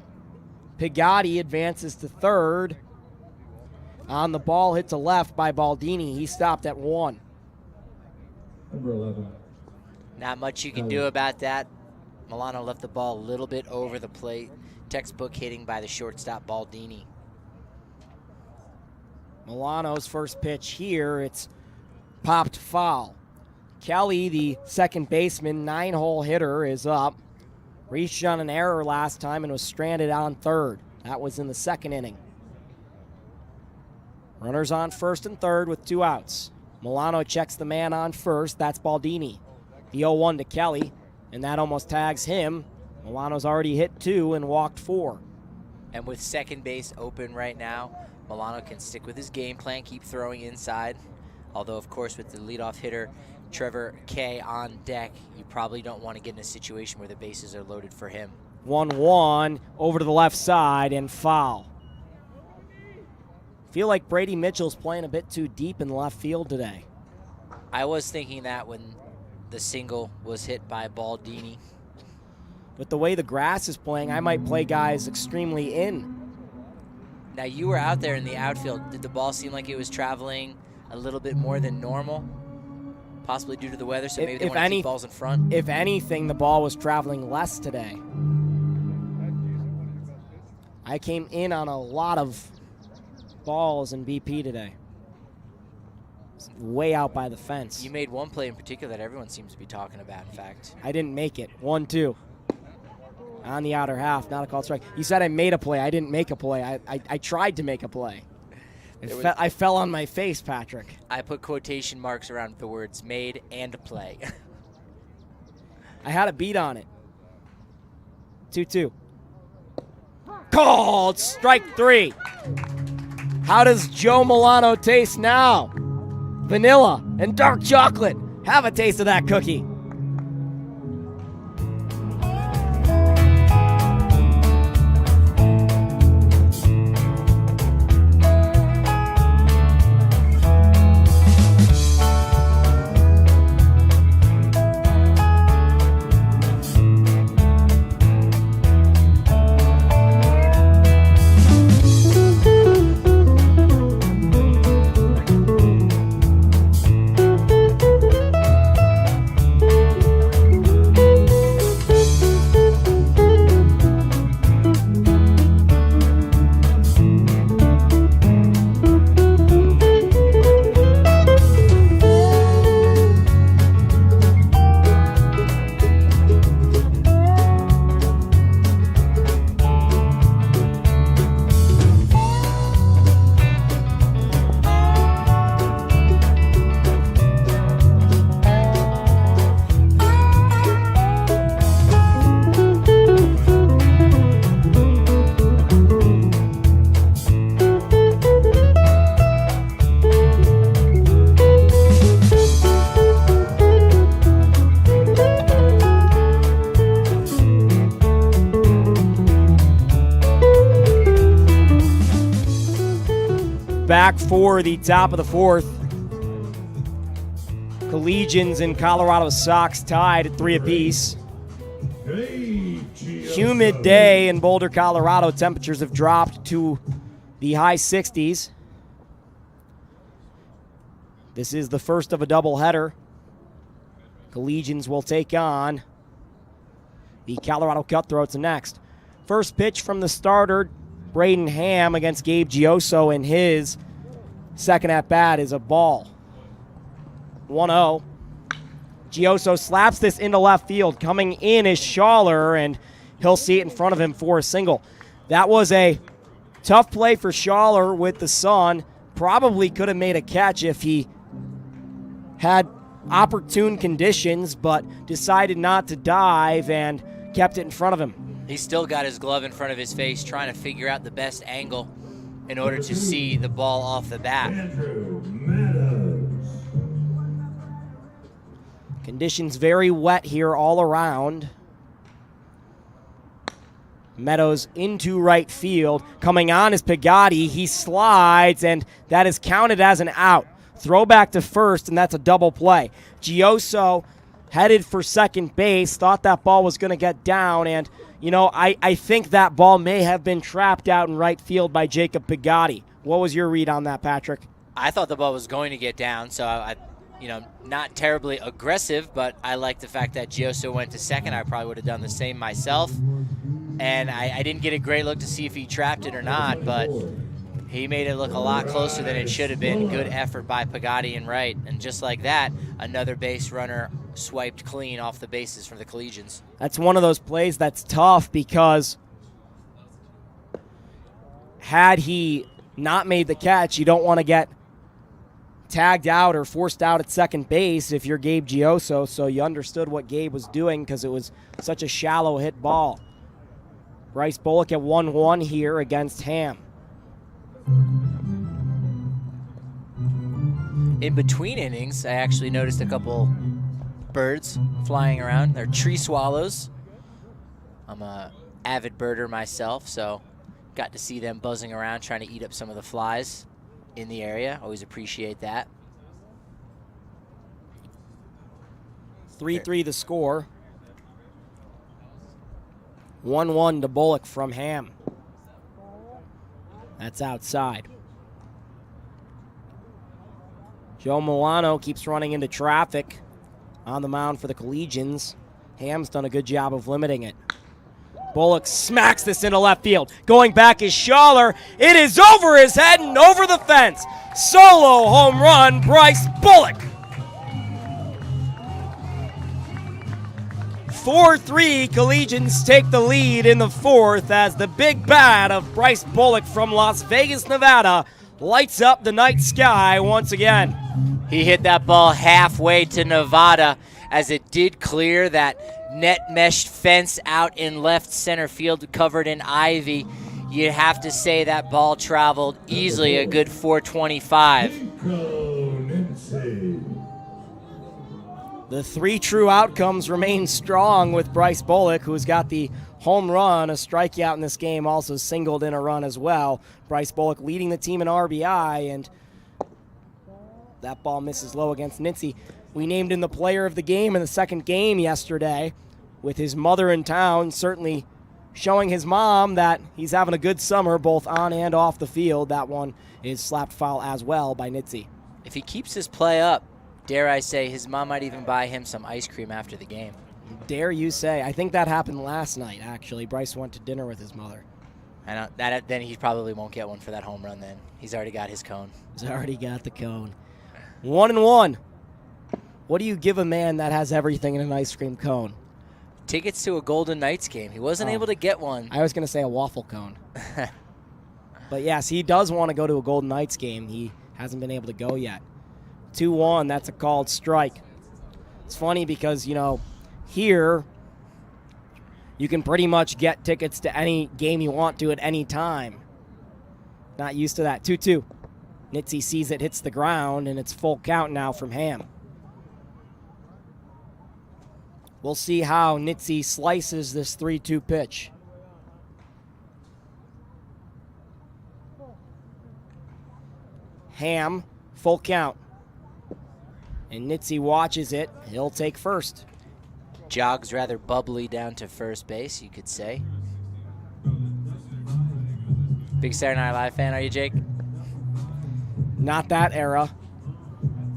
Pagatti advances to third. On the ball hit to left by Baldini. He stopped at 1. Number 11. Not much you can do about that. Milano left the ball a little bit over the plate. Textbook hitting by the shortstop, Baldini. Milano's first pitch here, it's popped foul. Kelly, the second baseman, 9-hole hitter, is up. Reached on an error last time and was stranded on third. That was in the second inning. Runners on first and third with 2 outs. Milano checks the man on first. That's Baldini. The 0-1 to Kelly, and that almost tags him. Milano's already hit 2 and walked 4. And with second base open right now, Milano can stick with his game plan, keep throwing inside. Although, of course, with the leadoff hitter, Trevor Kay, on deck, you probably don't want to get in a situation where the bases are loaded for him. 1-1 over to the left side and foul. Feel like Brady Mitchell's playing a bit too deep in left field today. I was thinking that when the single was hit by Baldini. With the way the grass is playing, I might play guys extremely in. Now, you were out there in the outfield. Did the ball seem like it was traveling a little bit more than normal? Possibly due to the weather, so maybe they want to keep balls in front? If anything, the ball was traveling less today. I came in on a lot of balls in BP today. Way out by the fence. You made one play in particular that everyone seems to be talking about, in fact. I didn't make it. 1-2. On the outer half, not a called strike. You said I made a play. I didn't make a play. I tried to make a play. I fell on my face, Patrick. I put quotation marks around the words made and play. I had a beat on it. 2-2. Called strike 3. How does Joe Milano taste now? Vanilla and dark chocolate. Have a taste of that cookie. Back for the top of the fourth. Collegians and Colorado Sox tied at 3 apiece. Humid day in Boulder, Colorado. Temperatures have dropped to the high 60s. This is the first of a doubleheader. Collegians will take on the Colorado Cutthroats next. First pitch from the starter, Braden Ham, against Gabe Gioso, in his second at-bat is a ball. 1-0. Gioso slaps this into left field. Coming in is Schaller, and he'll see it in front of him for a single. That was a tough play for Schaller with the sun. Probably could have made a catch if he had opportune conditions, but decided not to dive and kept it in front of him. He's still got his glove in front of his face, trying to figure out the best angle in order to see the ball off the bat. Conditions very wet here all around. Meadows into right field. Coming on is Pagatti. He slides, and that is counted as an out. Throw back to first, and that's a double play. Gioso headed for second base, thought that ball was going to get down, and you know, I think that ball may have been trapped out in right field by Jacob Pagatti. What was your read on that, Patrick? I thought the ball was going to get down, so I not terribly aggressive, but I like the fact that Gioso went to second. I probably would have done the same myself. And I didn't get a great look to see if he trapped it or not, but he made it look a lot closer than it should have been. Good effort by Pagatti in right. And just like that, another base runner swiped clean off the bases for the Collegians. That's one of those plays that's tough, because had he not made the catch, you don't want to get tagged out or forced out at second base if you're Gabe Gioso, so you understood what Gabe was doing because it was such a shallow hit ball. Bryce Bullock at 1-1 here against Ham. In between innings, I actually noticed a couple birds flying around. They're tree swallows. I'm a avid birder myself, so got to see them buzzing around trying to eat up some of the flies in the area. Always appreciate that. 3-3 the score. 1-1 to Bullock from Ham. That's outside. Joe Milano keeps running into traffic on the mound for the Collegians. Ham's done a good job of limiting it. Bullock smacks this into left field. Going back is Schaller. It is over his head and over the fence. Solo home run, Bryce Bullock. 4-3, Collegians take the lead in the fourth as the big bat of Bryce Bullock from Las Vegas, Nevada lights up the night sky once again. He hit that ball halfway to Nevada as it did clear that net mesh fence out in left center field covered in ivy. you'd have to say that ball traveled easily a good 425. The 3 true outcomes remain strong with Bryce Bullock, who's got the home run, a strikeout in this game, also singled in a run as well. Bryce Bullock leading the team in RBI, and that ball misses low against Nitze. We named him the player of the game in the second game yesterday, with his mother in town certainly showing his mom that he's having a good summer both on and off the field. That one is slapped foul as well by Nitze. If he keeps his play up, dare I say, his mom might even buy him some ice cream after the game. Dare you say. I think that happened last night, actually. Bryce went to dinner with his mother. Then he probably won't get one for that home run then. He's already got his cone. He's already got the cone. 1-1. What do you give a man that has everything in an ice cream cone? Tickets to a Golden Knights game. He wasn't able to get one. I was going to say a waffle cone. But yes, he does want to go to a Golden Knights game. He hasn't been able to go yet. 2-1, that's a called strike. It's funny because, here you can pretty much get tickets to any game you want to at any time. Not used to that. 2-2. Nitze sees it, hits the ground, and it's full count now from Ham. We'll see how Nitze slices this 3-2 pitch. Ham, full count. And Nitze watches it. He'll take first. Jogs rather bubbly down to first base, you could say. Big Saturday Night Live fan, are you, Jake? Not that era.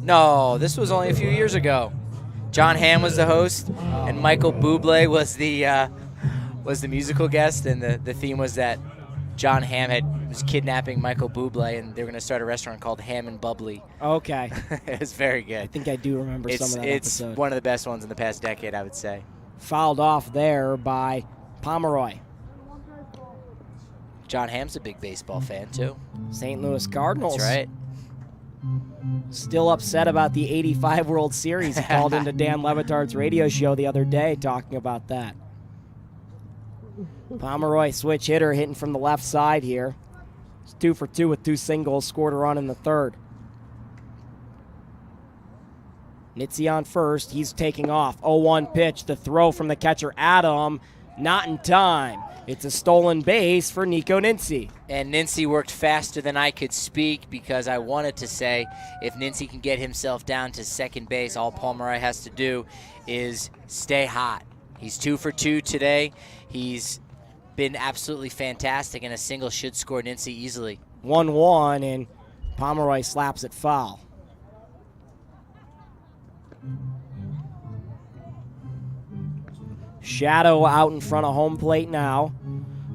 No, this was only a few years ago. John Hamm was the host, and Michael Bublé was the musical guest, and the theme was that John Hamm was kidnapping Michael Bublé, and they were going to start a restaurant called Ham and Bubbly. Okay. It was very good. I think I do remember some of that episode. It's one of the best ones in the past decade, I would say. Fouled off there by Pomeroy. John Hamm's a big baseball fan, too. St. Louis Cardinals. That's right. Still upset about the 85 World Series. He called into Dan Levitart's radio show the other day talking about that. Pomeroy, switch hitter, hitting from the left side here. He's 2 for 2 with 2 singles, scored a run in the third. Nitze on first, he's taking off. 0-1 pitch, the throw from the catcher Adam, not in time. It's a stolen base for Nico Nitze. And Nitze worked faster than I could speak because I wanted to say if Nitze can get himself down to second base, all Pomeroy has to do is stay hot. He's 2 for 2 today. He's been absolutely fantastic, and a single should score Nitze easily. 1-1, and Pomeroy slaps it foul. Shadow out in front of home plate now.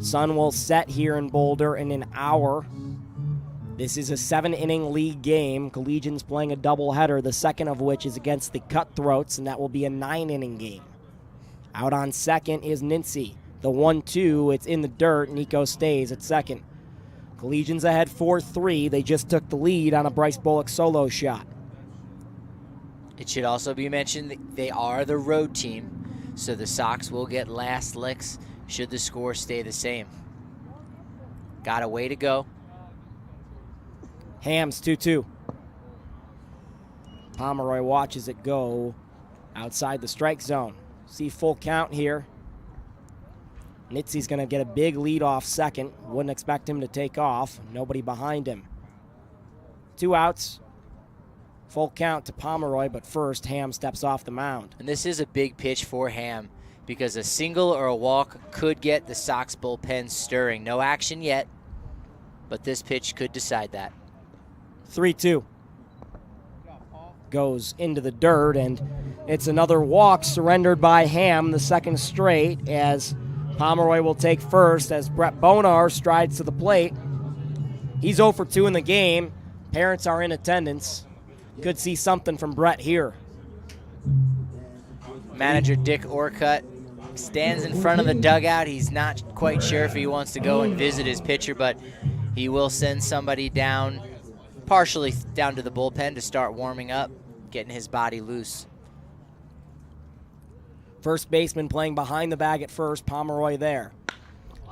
Sun will set here in Boulder in an hour. This is a 7-inning league game. Collegians playing a doubleheader, the second of which is against the Cutthroats, and that will be a 9-inning game. Out on second is Nitze. The 1-2, it's in the dirt. Nico stays at second. Collegians ahead 4-3. They just took the lead on a Bryce Bullock solo shot. It should also be mentioned that they are the road team, so the Sox will get last licks should the score stay the same. Got a way to go. Ham's 2-2. Pomeroy watches it go outside the strike zone. See full count here. Nitze's going to get a big lead off second. Wouldn't expect him to take off. Nobody behind him. 2 outs. Full count to Pomeroy, but first Ham steps off the mound. And this is a big pitch for Ham because a single or a walk could get the Sox bullpen stirring. No action yet, but this pitch could decide that. 3-2. Goes into the dirt, and it's another walk surrendered by Ham, the second straight, as Pomeroy will take first as Brett Bonar strides to the plate. He's 0 for 2 in the game. Parents are in attendance. Could see something from Brett here. Manager Dick Orcutt stands in front of the dugout. He's not quite sure if he wants to go and visit his pitcher, but he will send somebody down, partially down to the bullpen to start warming up, getting his body loose. First baseman playing behind the bag at first, Pomeroy there.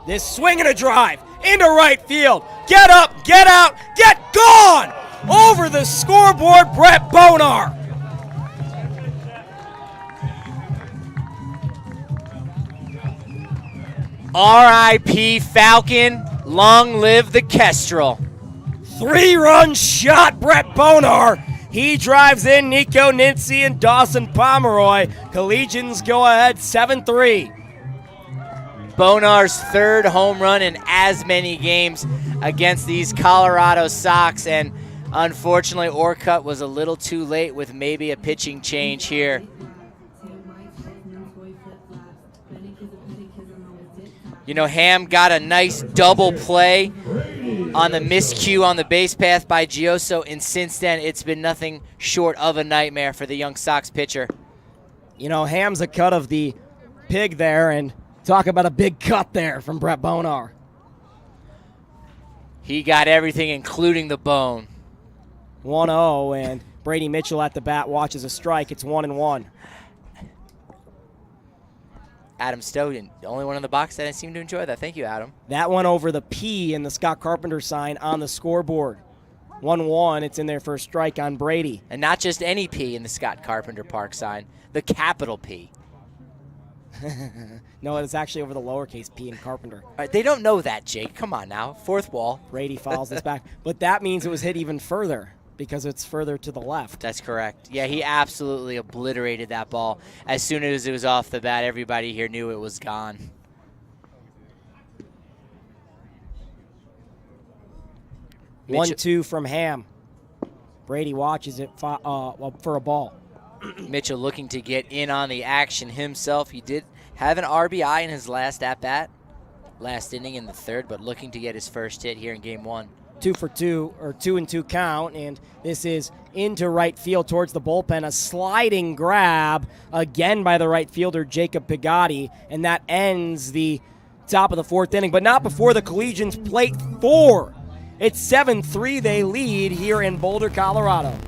This swing and a drive into right field. Get up, get out, get gone! Over the scoreboard, Brett Bonar. R.I.P. Falcon, long live the Kestrel. 3-run shot, Brett Bonar. He drives in Nico Nitze and Dawson Pomeroy. Collegians go ahead 7-3. Bonar's third home run in as many games against these Colorado Sox, and unfortunately Orcutt was a little too late with maybe a pitching change here. You know, Ham got a nice double play on the miscue on the base path by Gioso, and since then it's been nothing short of a nightmare for the young Sox pitcher. You know, Ham's a cut of the pig there, and talk about a big cut there from Brett Bonar. He got everything, including the bone. 1-0, and Brady Mitchell at the bat watches a strike. It's 1-1. Adam Stowe, the only one in the box that I seem to enjoy that. Thank you, Adam. That went over the P in the Scott Carpenter sign on the scoreboard. 1-1, it's in there for a strike on Brady. And not just any P in the Scott Carpenter Park sign, the capital P. No, it's actually over the lowercase P in Carpenter. They don't know that, Jake. Come on now. Fourth wall. Brady fouls this back. But that means it was hit even further because it's further to the left. That's correct. Yeah, he absolutely obliterated that ball. As soon as it was off the bat, everybody here knew it was gone. Mitchell. 1-2 from Ham. Brady watches it for a ball. Mitchell looking to get in on the action himself. He did have an RBI in his last at-bat, last inning in the third, but looking to get his first hit here in game one. 2 for 2, or 2-2 count, and this is into right field towards the bullpen. A sliding grab again by the right fielder, Jacob Pigotti, and that ends the top of the fourth inning, but not before the Collegians plate 4. It's 7-3, they lead here in Boulder, Colorado.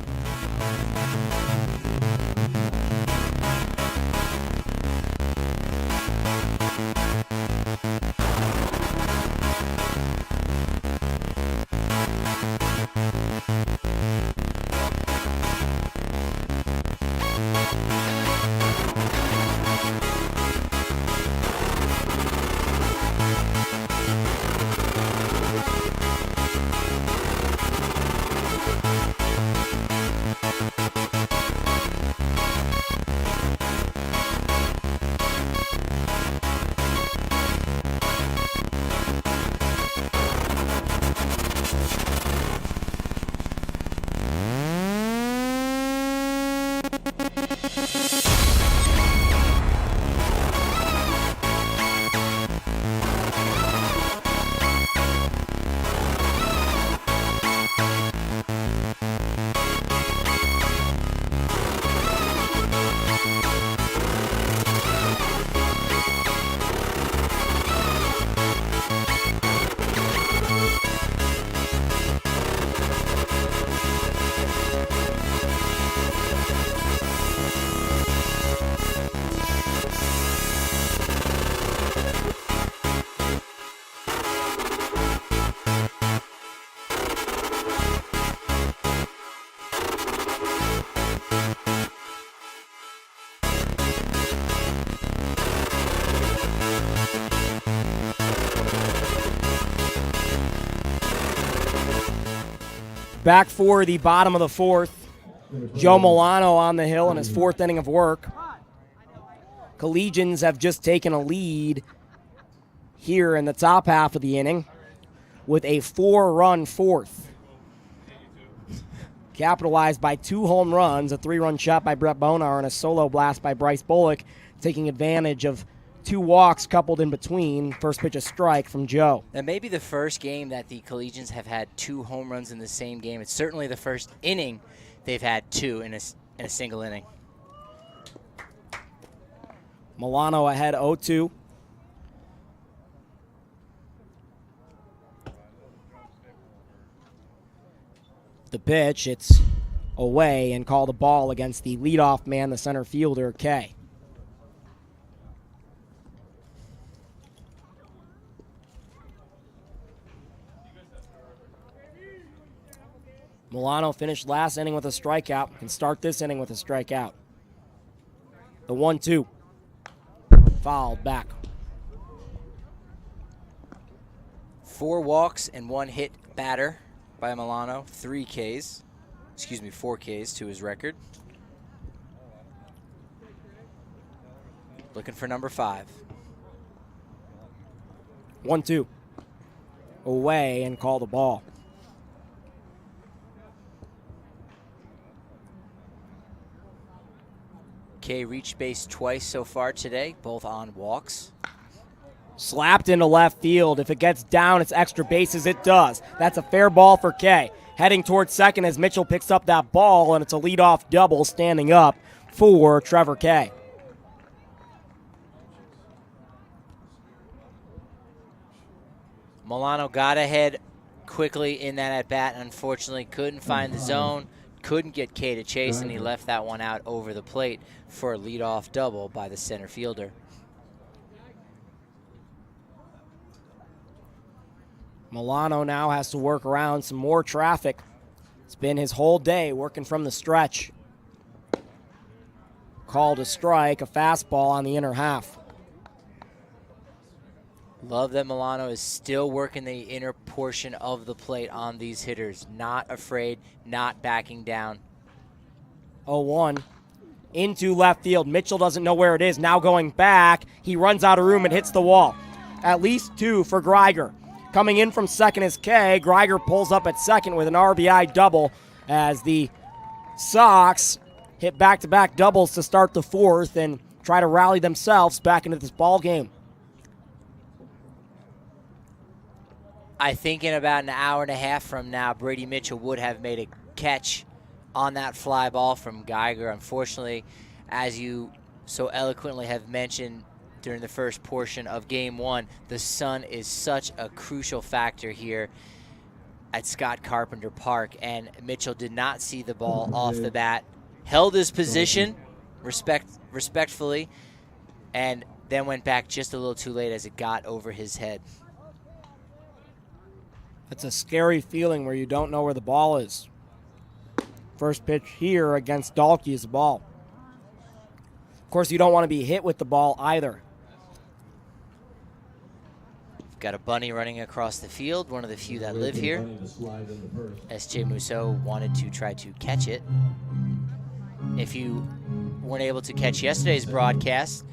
Back for the bottom of the fourth. Joe Milano on the hill in his fourth inning of work. Collegians have just taken a lead here in the top half of the inning with a 4-run fourth. Capitalized by 2 home runs, a 3-run shot by Brett Bonar and a solo blast by Bryce Bullock, taking advantage of 2 walks coupled in between. First pitch a strike from Joe. That may be the first game that the Collegians have had 2 home runs in the same game. It's certainly the first inning they've had 2 in a single inning. Milano ahead 0-2. The pitch, it's away and called a ball against the leadoff man, the center fielder, Kay. Milano finished last inning with a strikeout and start this inning with a strikeout. The 1-2. Fouled back. 4 walks and 1 hit batter by Milano. 4 Ks to his record. Looking for number 5. 1-2. Away and call the ball. K reached base twice so far today, both on walks. Slapped into left field. If it gets down, it's extra bases. It does. That's a fair ball for K. Heading towards second as Mitchell picks up that ball, and it's a leadoff double standing up for Trevor K. Milano got ahead quickly in that at-bat. Unfortunately, couldn't find the zone, couldn't get K to chase, and he left that one out over the plate for a leadoff double by the center fielder. Milano now has to work around some more traffic. It's been his whole day working from the stretch. Called a strike, a fastball on the inner half. Love that Milano is still working the inner portion of the plate on these hitters. Not afraid, not backing down. 0-1. Into left field. Mitchell doesn't know where it is. Now going back. He runs out of room and hits the wall. At least 2 for Greiger. Coming in from second is K. Greiger pulls up at second with an RBI double as the Sox hit back-to-back doubles to start the 4th and try to rally themselves back into this ball game. I think in about an hour and a half from now, Brady Mitchell would have made a catch on that fly ball from Geiger. Unfortunately, as you so eloquently have mentioned during the first portion of Game 1, the sun is such a crucial factor here at Scott Carpenter Park, and Mitchell did not see the ball off the bat, held his position respectfully, and then went back just a little too late as it got over his head. It's a scary feeling where you don't know where the ball is. First pitch here against Dahlke is the ball. Of course, you don't want to be hit with the ball either. Got a bunny running across the field, one of the few that live here. S.J. Musso wanted to try to catch it. If you weren't able to catch yesterday's broadcast,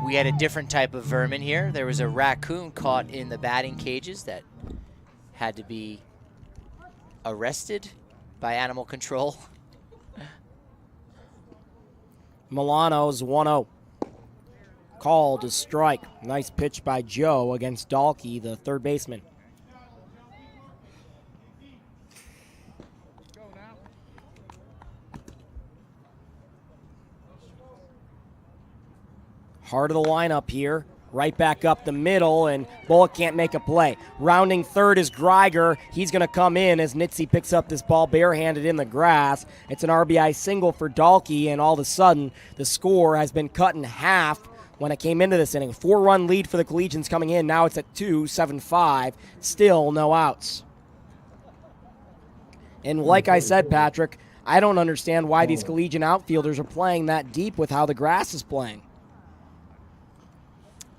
we had a different type of vermin here. There was a raccoon caught in the batting cages that had to be arrested by animal control. Milano's 1-0. Called a strike. Nice pitch by Joe against Dahlke, the third baseman. Heart of the lineup here. Right back up the middle, and Bullock can't make a play. Rounding third is Greiger. He's going to come in as Nitze picks up this ball barehanded in the grass. It's an RBI single for Dahlke, and all of a sudden, the score has been cut in half when it came into this inning. 4-run lead for the Collegians coming in. Now it's at 2, 7-5. Still no outs. And like I said, Patrick, I don't understand why these Collegian outfielders are playing that deep with how the grass is playing.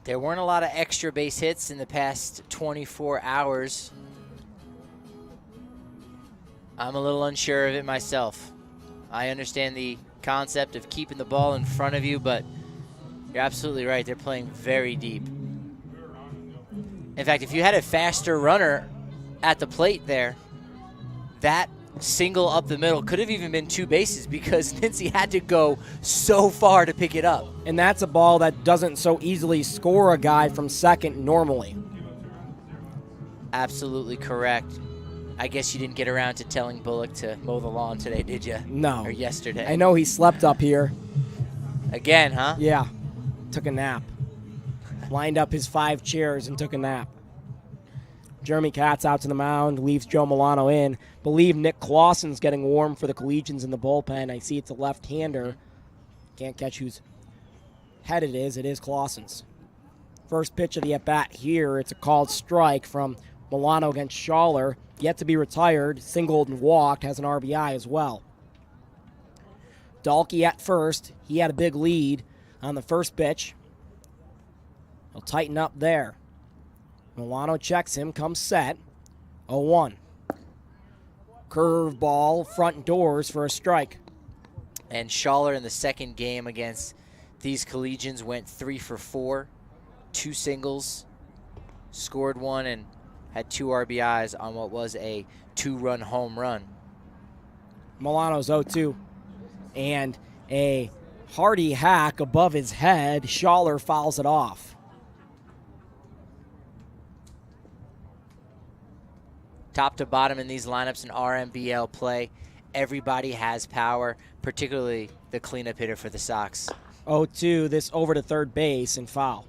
There weren't a lot of extra base hits in the past 24 hours. I'm a little unsure of it myself. I understand the concept of keeping the ball in front of you, but you're absolutely right. They're playing very deep. In fact, if you had a faster runner at the plate there, that single up the middle could have even been 2 bases because Nitze had to go so far to pick it up. And that's a ball that doesn't so easily score a guy from second normally. Absolutely correct. I guess you didn't get around to telling Bullock to mow the lawn today, did you? No. Or yesterday? I know he slept up here. Again, huh? Yeah. Took a nap. Lined up his 5 chairs and took a nap. Jeremy Katz out to the mound, leaves Joe Milano in. Believe Nick Clausen's getting warm for the Collegians in the bullpen. I see it's a left-hander. Can't catch whose head it is. It is Clausen's. First pitch of the at-bat here. It's a called strike from Milano against Schaller. yet to be retired, singled and walked, has an RBI as well. Dalkey at first. He had a big lead on the first pitch. He'll tighten up there. Milano checks him, comes set. 0-1. Curveball, front doors for a strike. And Schaller in the second game against these Collegians went 3 for 4, 2 singles, scored 1, and had 2 RBIs on what was a 2-run home run. Milano's 0-2. And a hearty hack above his head. Schaller fouls it off. Top to bottom in these lineups in RMBL play, everybody has power, particularly the cleanup hitter for the Sox. 0-2, this over to third base and foul.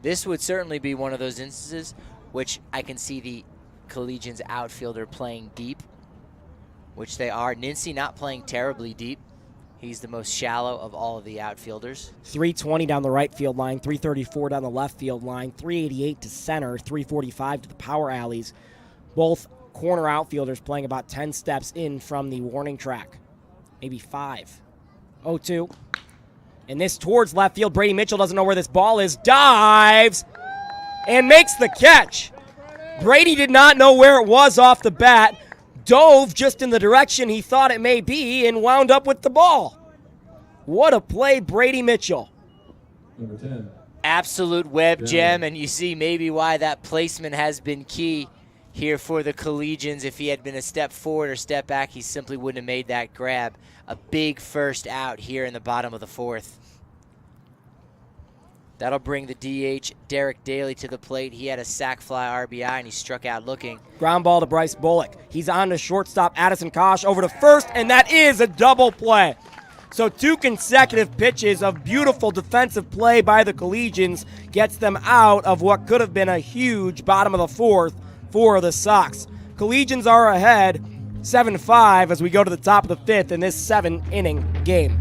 This would certainly be one of those instances which I can see the Collegians outfielder playing deep, which they are. Nincy not playing terribly deep. He's the most shallow of all of the outfielders. 320 down the right field line, 334 down the left field line, 388 to center, 345 to the power alleys. Both corner outfielders playing about 10 steps in from the warning track, maybe 5. 0-2. And this towards left field. Brady Mitchell doesn't know where this ball is. Dives and makes the catch. Brady did not know where it was off the bat. Dove just in the direction he thought it may be and wound up with the ball. What a play, Brady Mitchell. Number 10. Absolute web gem, and you see maybe why that placement has been key here for the Collegians. If he had been a step forward or step back, he simply wouldn't have made that grab. A big first out here in the bottom of the 4th. That'll bring the DH, Derek Daly, to the plate. He had a sac fly RBI, and he struck out looking. Ground ball to Bryce Bullock. He's on to shortstop Addison Kosh over to first, and that is a double play. So 2 consecutive pitches of beautiful defensive play by the Collegians gets them out of what could have been a huge bottom of the 4th for the Sox. Collegians are ahead 7-5 as we go to the top of the 5th in this 7-inning game.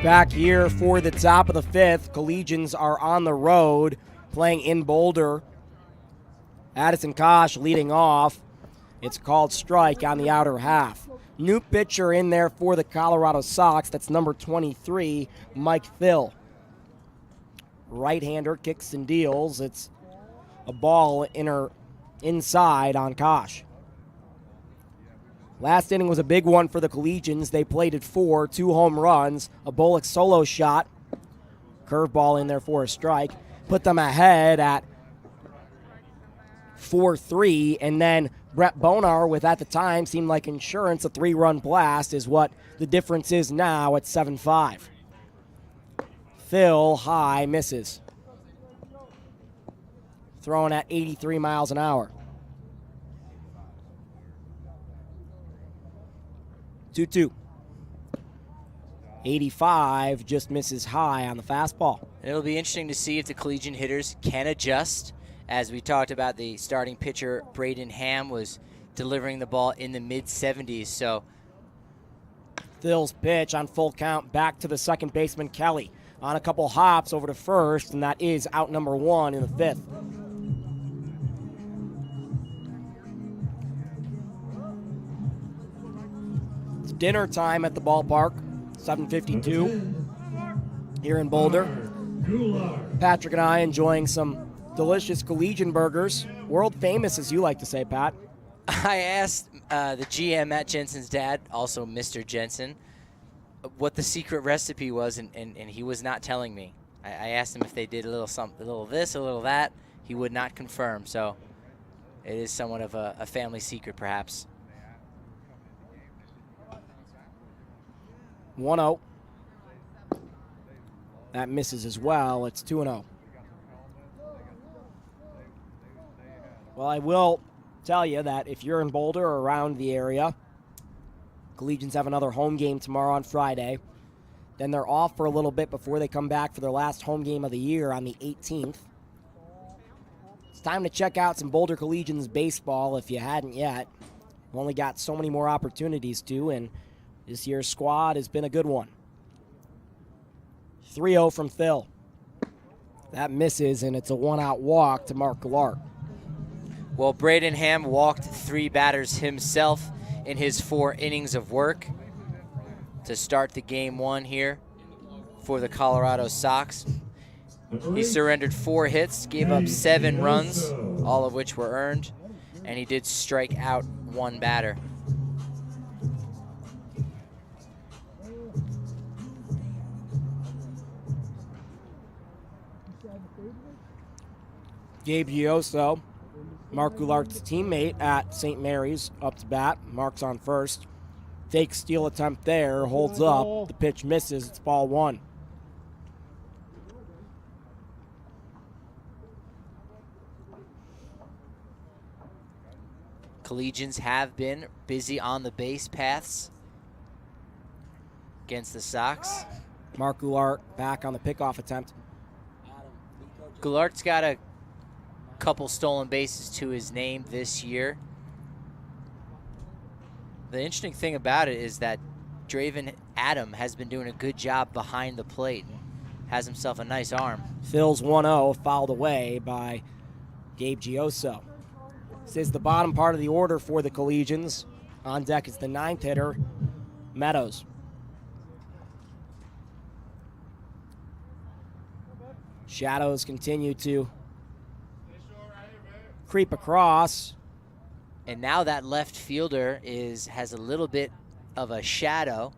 Back here for the top of the 5th. Collegians are on the road playing in Boulder. Addison Kosh leading off. It's called strike on the outer half. New pitcher in there for the Colorado Sox. That's number 23, Mike Thill. Right-hander kicks and deals. It's a ball inside on Kosh. Last inning was a big one for the Collegians. They played it 4, 2 home runs, a Bullock solo shot, curveball in there for a strike, put them ahead at 4-3, and then Brett Bonar, with at the time seemed like insurance, a 3-run blast is what the difference is now at 7-5. Phil high misses. Throwing at 83 miles an hour. 2-2. 85 just misses high on the fastball. It'll be interesting to see if the Collegian hitters can adjust. As we talked about, the starting pitcher, Braden Ham, was delivering the ball in the mid-70s. So Phil's pitch on full count back to the second baseman, Kelly. On a couple hops over to first, and that is out number 1 in the 5th. It's dinner time at the ballpark, 7:52 here in Boulder. Patrick and I enjoying some delicious Collegian burgers, world famous, as you like to say, Pat. I asked the GM, Matt Jensen's dad, also Mr. Jensen, what the secret recipe was, and he was not telling me. I asked him if they did a little something, a little this, a little that. He would not confirm, so it is somewhat of a family secret, perhaps. 1-0. That misses as well. It's 2-0. Well, I will tell you that if you're in Boulder or around the area, Collegians have another home game tomorrow on Friday. Then they're off for a little bit before they come back for their last home game of the year on the 18th. It's time to check out some Boulder Collegians baseball if you hadn't yet. We've only got so many more opportunities to, and this year's squad has been a good one. 3-0 from Phil. That misses, and it's a one-out walk to Mark Gallart. Well, Braden Ham walked 3 batters himself in his 4 innings of work to start the game 1 here for the Colorado Sox. He surrendered 4 hits, gave up 7 runs, all of which were earned, and he did strike out 1 batter. Gabe Gioso, Mark Goulart's teammate at St. Mary's, up to bat. Mark's on first. Fake steal attempt there, holds up. The pitch misses. It's ball 1. Collegians have been busy on the base paths against the Sox. Mark Goulart back on the pickoff attempt. Goulart's got a couple stolen bases to his name this year. The interesting thing about it is that Draven Adam has been doing a good job behind the plate. Has himself a nice arm. Phil's 1-0, fouled away by Gabe Gioso. This is the bottom part of the order for the Collegians. On deck is the 9th hitter, Meadows. Shadows continue to creep across. And now that left fielder has a little bit of a shadow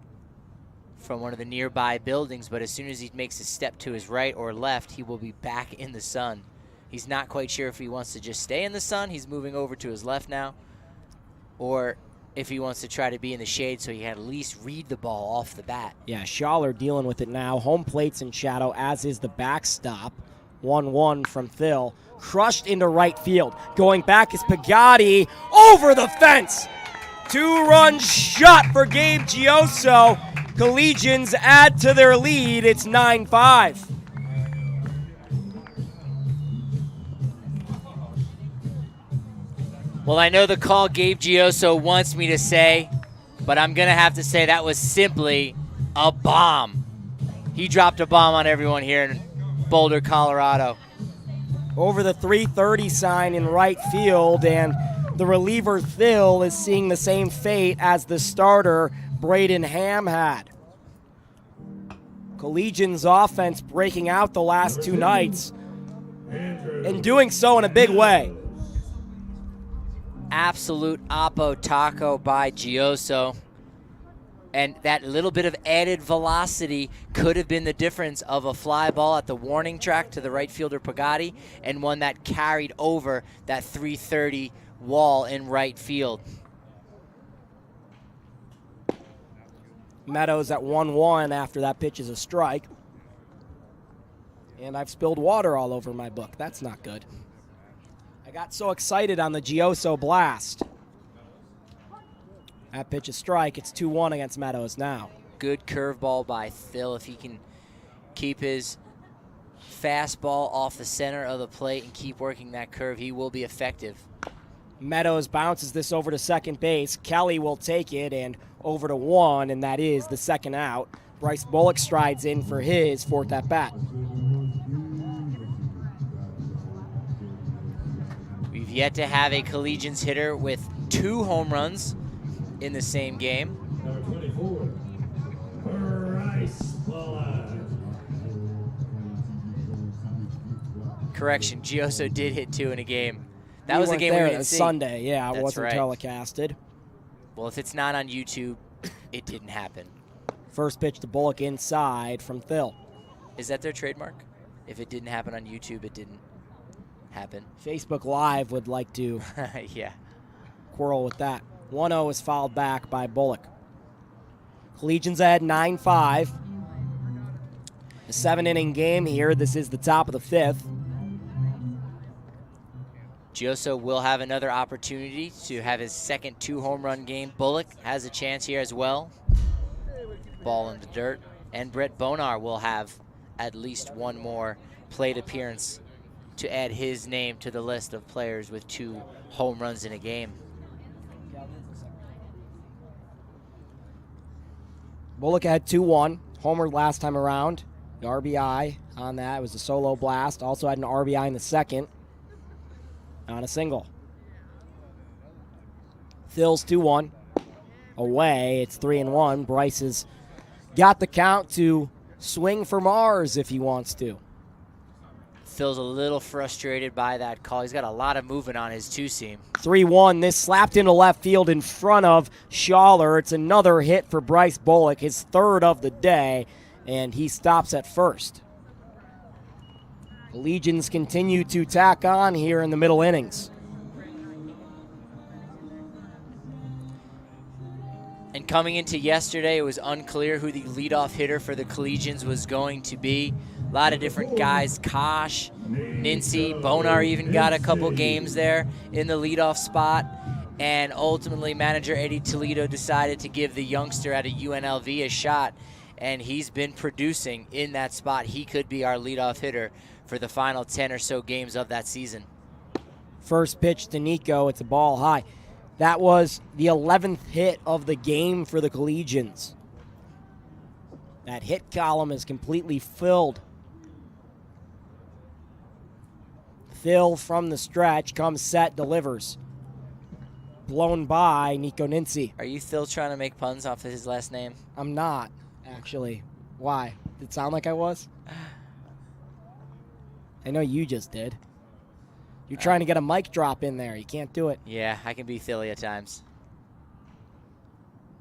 from one of the nearby buildings, but as soon as he makes a step to his right or left, he will be back in the sun. He's not quite sure if he wants to just stay in the sun. He's moving over to his left now, or if he wants to try to be in the shade so he can at least read the ball off the bat. Yeah, Schaller dealing with it now. Home plate's in shadow, as is the backstop. 1-1 from Phil. Crushed into right field. Going back is Pagatti over the fence. 2-run shot for Gabe Gioso. Collegians add to their lead. It's 9-5. Well, I know the call Gabe Gioso wants me to say, but I'm going to have to say that was simply a bomb. He dropped a bomb on everyone here in Boulder, Colorado. Over the 330 sign in right field, and the reliever Phil is seeing the same fate as the starter Braden Ham had. Collegians offense breaking out the last 2 nights and doing so in a big way. Absolute oppo taco by Gioso. And that little bit of added velocity could have been the difference of a fly ball at the warning track to the right fielder Pagatti and one that carried over that 330 wall in right field. Meadows at 1-1 after that pitch is a strike. And I've spilled water all over my book. That's not good. I got so excited on the Gioso blast. That pitch is strike. It's 2-1 against Meadows now. good curveball by Phil. If he can keep his fastball off the center of the plate and keep working that curve, he will be effective. Meadows bounces this over to second base. Kelly will take it and over to 1, and that is the second out. Bryce Bullock strides in for his 4th at bat. We've yet to have a Collegians hitter with 2 home runs in the same game. Number 24, Bryce Bullock. Correction, Gioso did hit 2 in a game. That was a game we didn't see. Sunday, yeah, it That's wasn't right. telecasted. Well, if it's not on YouTube, it didn't happen. First pitch to Bullock inside from Phil. Is that their trademark? If it didn't happen on YouTube, it didn't happen. Facebook Live would like to Yeah. quarrel with that. 1-0 is fouled back by Bullock. Collegians ahead 9-5. A 7-inning game here. This is the top of the 5th. Gioso will have another opportunity to have his second 2-home-run game. Bullock has a chance here as well. Ball in the dirt. And Brett Bonar will have at least one more plate appearance to add his name to the list of players with 2 home runs in a game. Bullock had 2-1. Homer last time around. The RBI on that. It was a solo blast. Also had an RBI in the second on a single. Phil's 2-1. Away, it's 3-1. Bryce has got the count to swing for Mars if he wants to. Phil's a little frustrated by that call. He's got a lot of movement on his 2-seam. 3-1. This slapped into left field in front of Schaller. It's another hit for Bryce Bullock, his 3rd of the day, and he stops at first. The Legions continue to tack on here in the middle innings. And coming into yesterday, it was unclear who the leadoff hitter for the Collegians was going to be. A lot of different guys, Kosh, Nincy, Bonar even got a couple games there in the leadoff spot. And ultimately, manager Eddie Toledo decided to give the youngster out of UNLV a shot. And he's been producing in that spot. He could be our leadoff hitter for the final 10 or so games of that season. First pitch to Nico, it's a ball high. That was the 11th hit of the game for the Collegians. That hit column is completely filled. Phil from the stretch comes set, delivers. Blown by Nico Nincy. Are you still trying to make puns off of his last name? I'm not, actually. Why? Did it sound like I was? I know you just did. You're trying to get a mic drop in there. You can't do it. Yeah, I can be silly at times.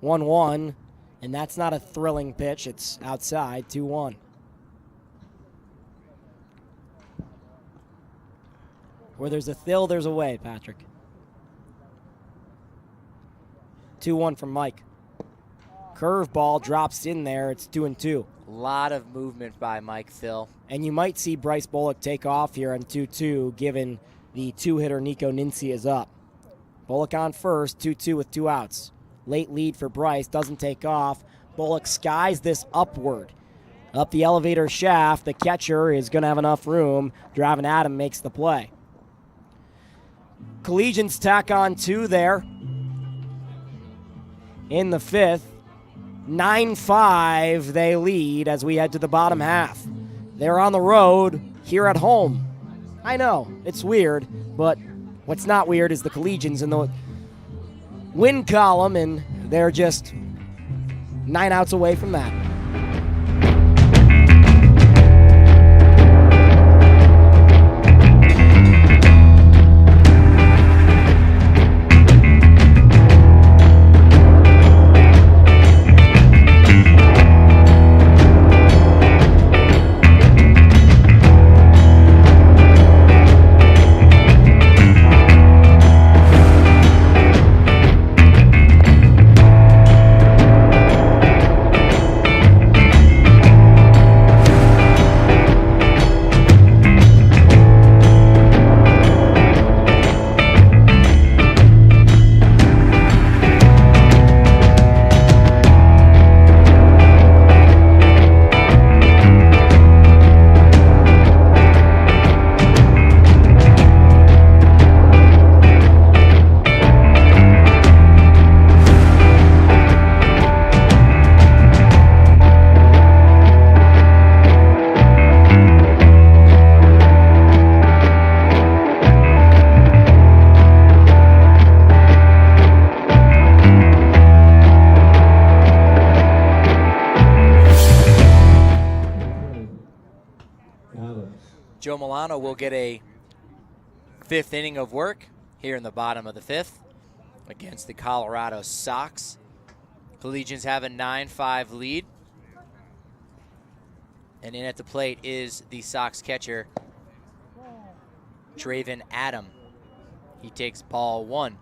1-1, and that's not a thrilling pitch. It's outside, 2-1. Where there's a Phil, there's a way, Patrick. 2-1 from Mike. Curveball drops in there. It's 2-2. A lot of movement by Mike Phil. And you might see Bryce Bullock take off here on 2-2, given the 2-hitter Nico Nincy is up. Bullock on first, 2-2 with 2 outs. Late lead for Bryce, doesn't take off. Bullock skies this upward. Up the elevator shaft, the catcher is going to have enough room. Driving Adam makes the play. Collegians tack on 2 there in the 5th. 9-5 they lead as we head to the bottom half. They're on the road here at home. I know, it's weird, but what's not weird is the Collegians in the win column, and they're just 9 outs away from that. Joe Milano will get a 5th inning of work here in the bottom of the 5th against the Colorado Sox. Collegians have a 9-5 lead. And in at the plate is the Sox catcher, Draven Adam. He takes ball 1.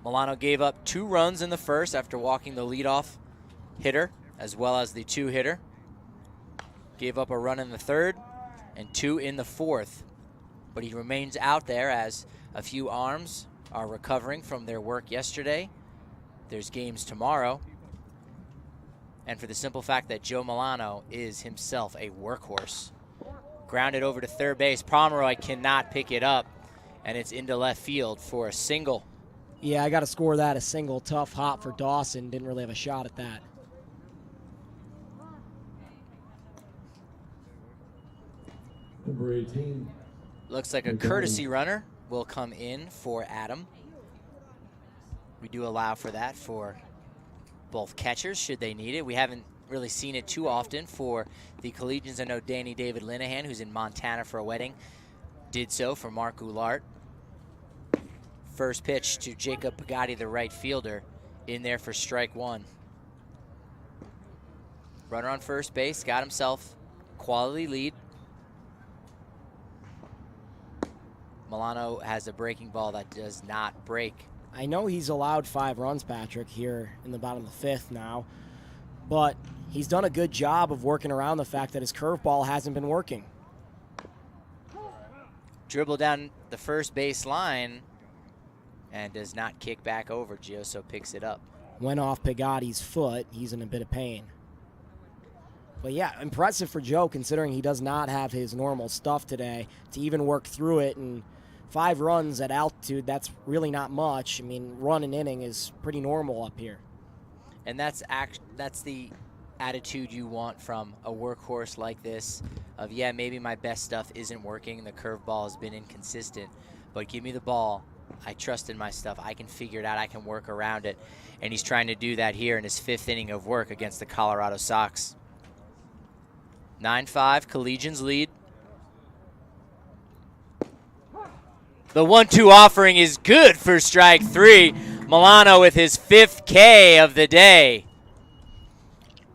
Milano gave up 2 runs in the first after walking the leadoff hitter as well as the 2-hitter. Gave up a run in the 3rd and 2 in the 4th. But he remains out there as a few arms are recovering from their work yesterday. There's games tomorrow. And for the simple fact that Joe Milano is himself a workhorse. Grounded over to third base. Pomeroy cannot pick it up, and it's into left field for a single. Yeah, I got to score that a single. Tough hop for Dawson. Didn't really have a shot at that. Number 18. Looks like a courtesy runner will come in for Adam. We do allow for that for both catchers should they need it. We haven't really seen it too often for the Collegians. I know Danny David Linehan, who's in Montana for a wedding, did so for Mark Goulart. First pitch to Jacob Pagatti, the right fielder, in there for strike 1. Runner on first base, got himself quality lead. Milano has a breaking ball that does not break. I know he's allowed 5 runs, Patrick, here in the bottom of the 5th now, but he's done a good job of working around the fact that his curveball hasn't been working. Dribble down the first base line and does not kick back over. Gioso picks it up. Went off Pagatti's foot. He's in a bit of pain. But yeah, impressive for Joe considering he does not have his normal stuff today to even work through it. And 5 runs at altitude, that's really not much. I mean, run an inning is pretty normal up here. And that's the attitude you want from a workhorse like this of, yeah, maybe my best stuff isn't working. The curveball has been inconsistent, but give me the ball. I trust in my stuff. I can figure it out. I can work around it. And he's trying to do that here in his 5th inning of work against the Colorado Sox. 9-5, Collegians lead. The 1-2 offering is good for strike 3. Milano with his 5th K of the day.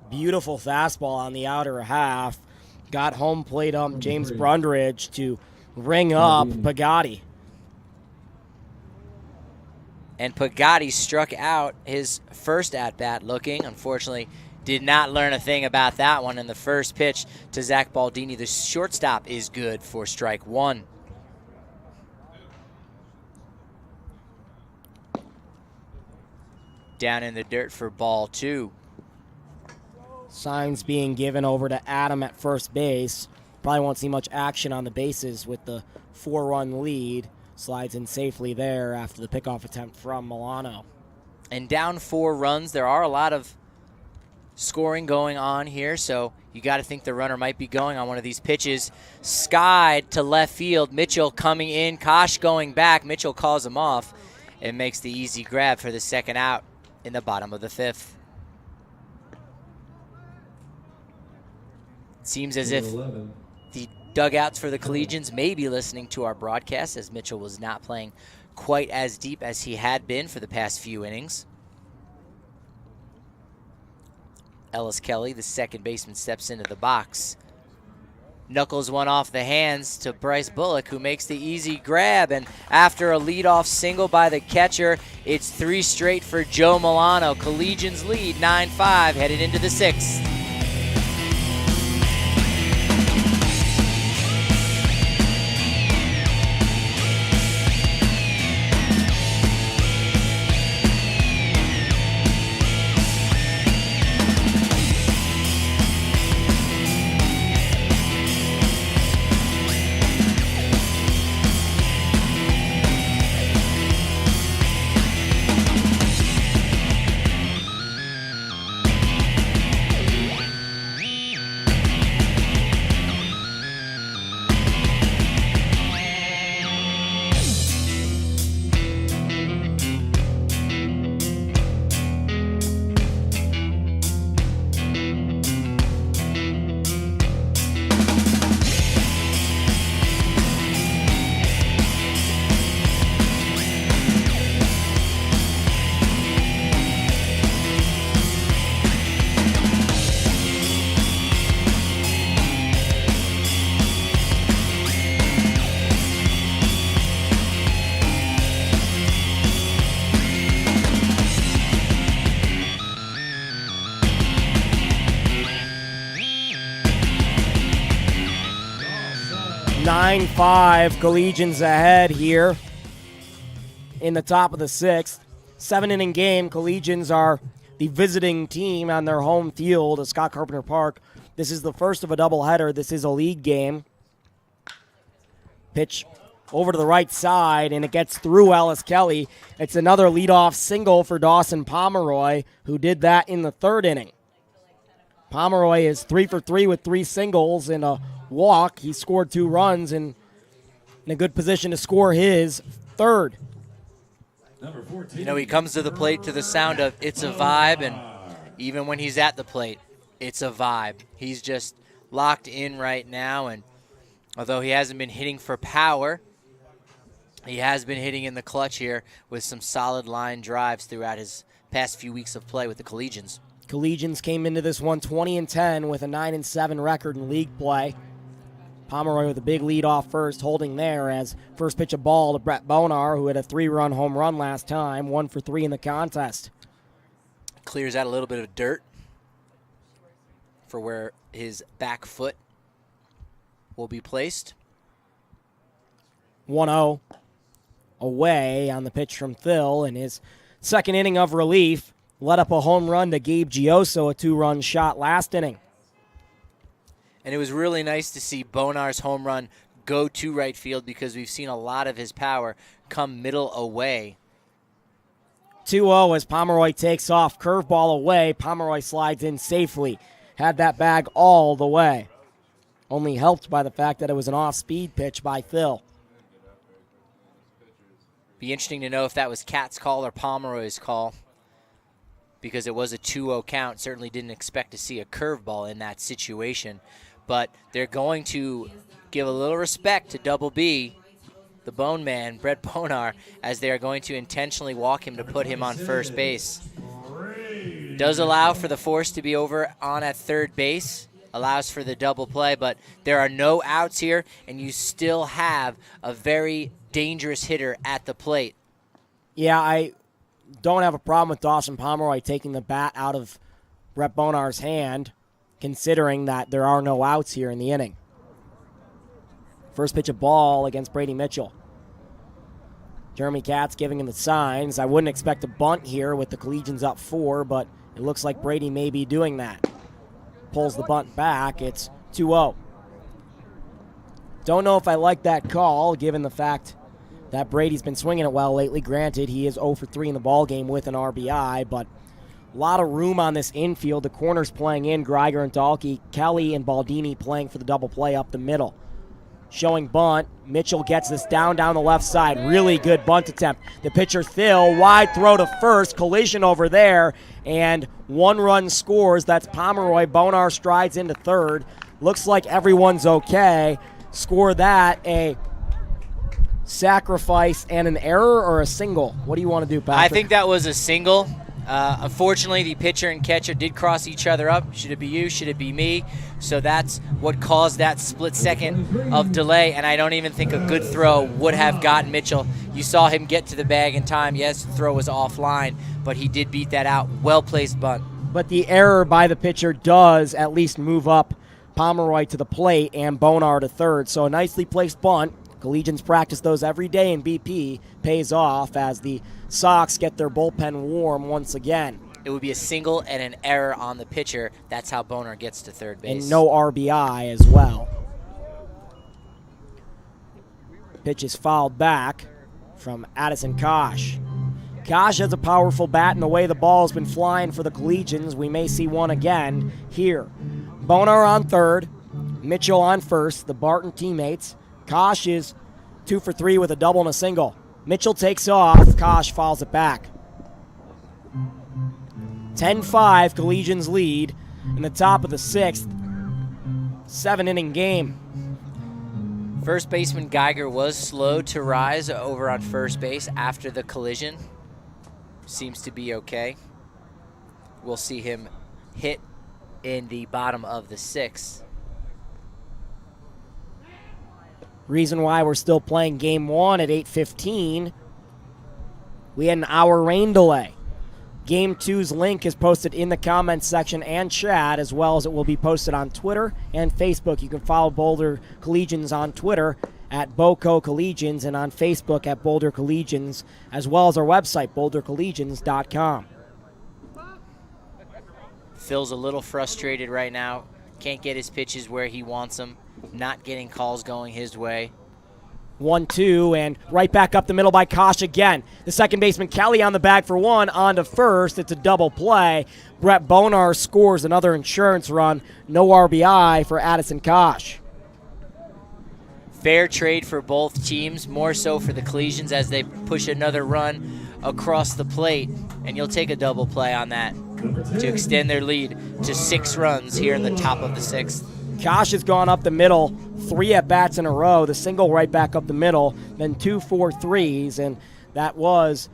Beautiful fastball on the outer half. Got home plate James Brundridge to ring up Pagatti. And Pagatti struck out his first at-bat looking. Unfortunately, did not learn a thing about that one in the first pitch to Zach Baldini. The shortstop is good for strike 1. Down in the dirt for ball 2. Signs being given over to Adam at first base. Probably won't see much action on the bases with the 4-run lead. Slides in safely there after the pickoff attempt from Milano. And down 4 runs, there are a lot of scoring going on here, so you got to think the runner might be going on one of these pitches. Skied to left field. Mitchell coming in. Kosh going back. Mitchell calls him off and makes the easy grab for the second out in the bottom of the 5th. It seems as if the dugouts for the Collegians may be listening to our broadcast, as Mitchell was not playing quite as deep as he had been for the past few innings. Ellis Kelly, the second baseman, steps into the box. Knuckles one off the hands to Bryce Bullock, who makes the easy grab. And after a leadoff single by the catcher, it's 3 straight for Joe Milano. Collegians lead 9-5, headed into the 6th. 9-5, Collegians ahead here in the top of the 6th. 7-inning game. Collegians are the visiting team on their home field at Scott Carpenter Park. This is the first of a doubleheader. This is a league game. Pitch over to the right side, and it gets through Ellis Kelly. It's another leadoff single for Dawson Pomeroy, who did that in the 3rd inning. Pomeroy is 3 for 3 with 3 singles and a walk. He scored 2 runs and in a good position to score his 3rd. You know, he comes to the plate to the sound of "It's a Vibe," and even when he's at the plate, it's a vibe. He's just locked in right now, and although he hasn't been hitting for power, he has been hitting in the clutch here with some solid line drives throughout his past few weeks of play with the Collegians. Collegians came into this one 20-10 with a 9-7 record in league play. Pomeroy with a big lead off first, holding there as first pitch a ball to Brett Bonar, who had a 3-run home run last time, 1 for 3 in the contest. Clears out a little bit of dirt for where his back foot will be placed. 1-0 away on the pitch from Phil in his 2nd inning of relief. Let up a home run to Gabe Gioso, a 2-run shot last inning. And it was really nice to see Bonar's home run go to right field because we've seen a lot of his power come middle away. 2-0 as Pomeroy takes off. Curveball away. Pomeroy slides in safely. Had that bag all the way. Only helped by the fact that it was an off-speed pitch by Phil. Be interesting to know if that was Cat's call or Pomeroy's call, because it was a 2-0 count. Certainly didn't expect to see a curveball in that situation. But they're going to give a little respect to Double B, the Bone Man, Brett Bonar, as they are going to intentionally walk him to put him on first base. Does allow for the force to be over on at third base, allows for the double play, but there are no outs here, and you still have a very dangerous hitter at the plate. Yeah, I don't have a problem with Dawson Pomeroy taking the bat out of Brett Bonar's hand, considering that there are no outs here in the inning. First pitch of ball against Brady Mitchell. Jeremy Katz giving him the signs. I wouldn't expect a bunt here with the Collegians up 4, but it looks like Brady may be doing that. Pulls the bunt back. It's 2-0. Don't know if I like that call, given the fact that Brady's been swinging it well lately. Granted, he is 0 for 3 in the ballgame with an RBI, but a lot of room on this infield. The corners playing in, Greiger and Dahlke, Kelly and Baldini playing for the double play up the middle. Showing bunt. Mitchell gets this down the left side. Really good bunt attempt. The pitcher, Phil, wide throw to first. Collision over there, and 1 run scores. That's Pomeroy. Bonar strides into third. Looks like everyone's okay. Score that, a sacrifice and an error or a single? What do you want to do, Patrick? I think that was a single. Unfortunately, the pitcher and catcher did cross each other up. Should it be you? Should it be me? So that's what caused that split second of delay, and I don't even think a good throw would have gotten Mitchell. You saw him get to the bag in time. Yes, the throw was offline, but he did beat that out. Well-placed bunt. But the error by the pitcher does at least move up Pomeroy to the plate and Bonar to third. So a nicely placed bunt. Collegians practice those every day in BP. Pays off as the Sox get their bullpen warm once again. It would be a single and an error on the pitcher. That's how Bonar gets to third base. And no RBI as well. Pitch is fouled back from Addison Kosh. Kosh has a powerful bat, and the way the ball's been flying for the Collegians, we may see one again here. Bonar on third, Mitchell on first, the Barton teammates. Kosh is 2 for 3 with a double and a single. Mitchell takes off. Kosh fouls it back. 10-5, Collegians lead in the top of the 6th. 7-inning game. First baseman Geiger was slow to rise over on first base after the collision. Seems to be okay. We'll see him hit in the bottom of the 6th. Reason why we're still playing game 1 at 8:15. We had an hour rain delay. Game 2's link is posted in the comments section and chat, as well as it will be posted on Twitter and Facebook. You can follow Boulder Collegians on Twitter at Boco Collegians and on Facebook at Boulder Collegians, as well as our website, bouldercollegians.com. Phil's a little frustrated right now. Can't get his pitches where he wants them. Not getting calls going his way. 1-2, and right back up the middle by Kosh again. The second baseman Kelly on the bag for one, on to first. It's a double play. Brett Bonar scores another insurance run. No RBI for Addison Kosh. Fair trade for both teams, more so for the Collegians as they push another run across the plate, and you'll take a double play on that to extend their lead to 6 runs here in the top of the 6th. Kosh has gone up the middle 3 at-bats in a row, the single right back up the middle, then 2 4-3s, and that was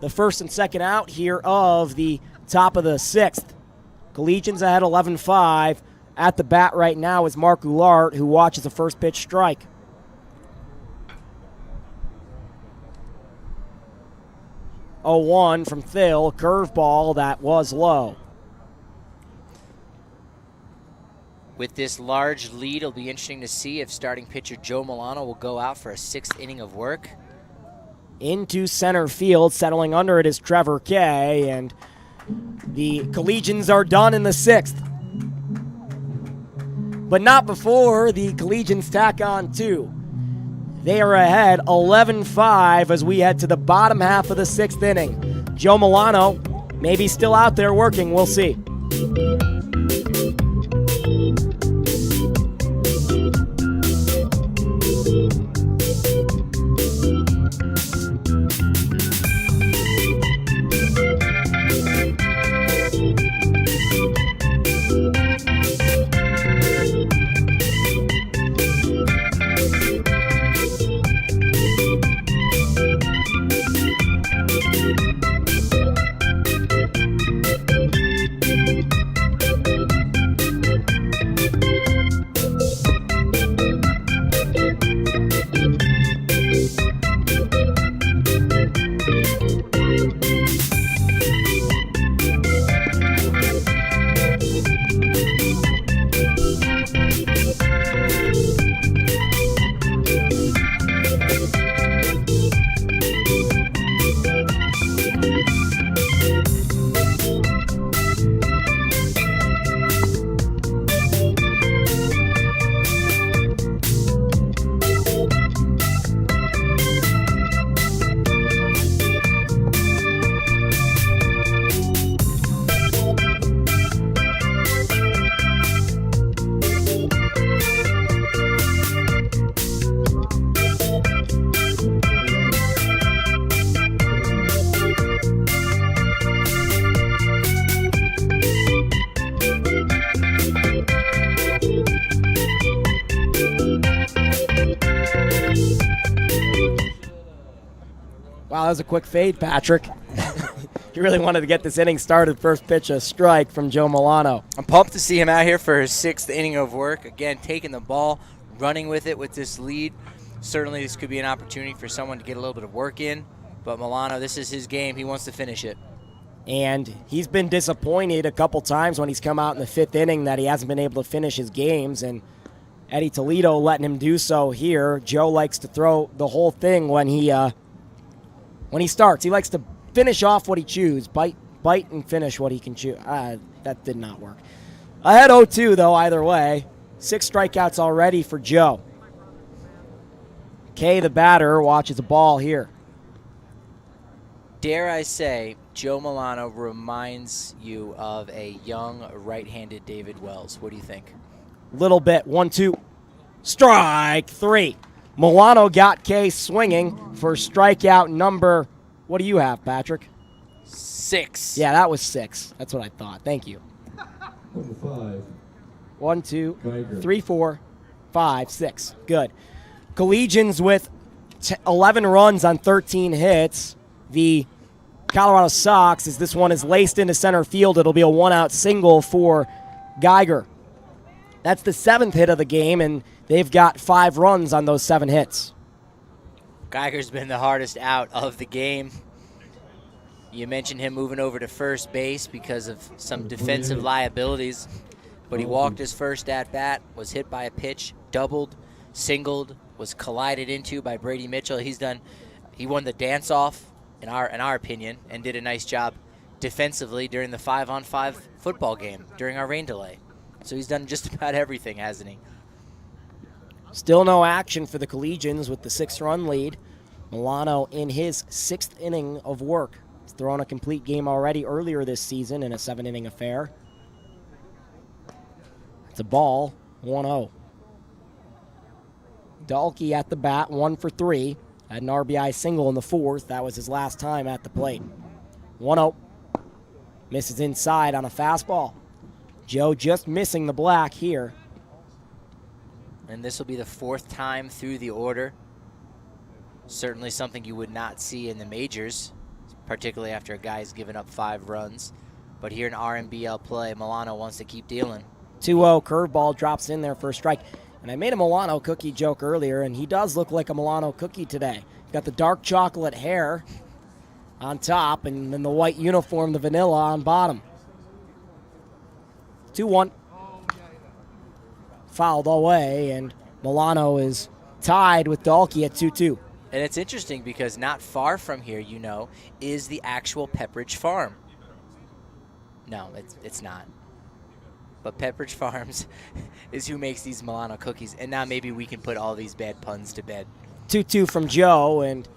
the first and second out here of the top of the 6th. Collegians ahead 11-5. At the bat right now is Mark Goulart, who watches the first pitch strike. Oh, 1 from Phil, curveball that was low. With this large lead, it'll be interesting to see if starting pitcher Joe Milano will go out for a 6th inning of work. Into center field, settling under it is Trevor Kay, and the Collegians are done in the 6th. But not before the Collegians tack on 2. They are ahead 11-5 as we head to the bottom half of the 6th inning. Joe Milano maybe still out there working, we'll see. Wow, that was a quick fade, Patrick. You really wanted to get this inning started. First pitch, a strike from Joe Milano. I'm pumped to see him out here for his 6th inning of work. Again, taking the ball, running with it with this lead. Certainly this could be an opportunity for someone to get a little bit of work in. But Milano, this is his game. He wants to finish it. And he's been disappointed a couple times when he's come out in the 5th inning that he hasn't been able to finish his games. And Eddie Toledo letting him do so here. Joe likes to throw the whole thing when he starts. He likes to finish off what he chews, bite and finish what he can chew. That did not work. Ahead 0-2, though, either way. 6 strikeouts already for Joe. Kay, the batter, watches a ball here. Dare I say, Joe Milano reminds you of a young right-handed David Wells. What do you think? Little bit. 1-2. Strike 3. Milano got Kay swinging for strikeout number, what do you have, Patrick? 6. Yeah, that was 6. That's what I thought. Thank you. Number 5. 1, 2, Geiger. 3, 4, 5, 6. Good. Collegians with 11 runs on 13 hits. The Colorado Sox, as this one is laced into center field, it'll be a 1-out single for Geiger. That's the 7th hit of the game, and they've got 5 runs on those 7 hits. Geiger's been the hardest out of the game. You mentioned him moving over to first base because of some defensive liabilities, but he walked his first at-bat, was hit by a pitch, doubled, singled, was collided into by Brady Mitchell. He won the dance-off, in our opinion, and did a nice job defensively during the 5-on-5 football game during our rain delay. So he's done just about everything, hasn't he? Still no action for the Collegians with the 6-run lead. Milano in his 6th inning of work. He's thrown a complete game already earlier this season in a 7-inning affair. It's a ball, 1-0. Dahlke at the bat, 1 for 3. Had an RBI single in the 4th. That was his last time at the plate. 1-0. Misses inside on a fastball. Joe just missing the black here. And this will be the 4th time through the order. Certainly something you would not see in the majors, particularly after a guy's given up 5 runs. But here in RMBL play, Milano wants to keep dealing. 2-0, curveball drops in there for a strike. And I made a Milano cookie joke earlier, and he does look like a Milano cookie today. Got the dark chocolate hair on top, and then the white uniform, the vanilla on bottom. 2-1. Fouled away, and Milano is tied with Dahlke at 2-2. And it's interesting because not far from here, you know, is the actual Pepperidge Farm. No, it's not. But Pepperidge Farms is who makes these Milano cookies. And now maybe we can put all these bad puns to bed. 2-2 from Joe, and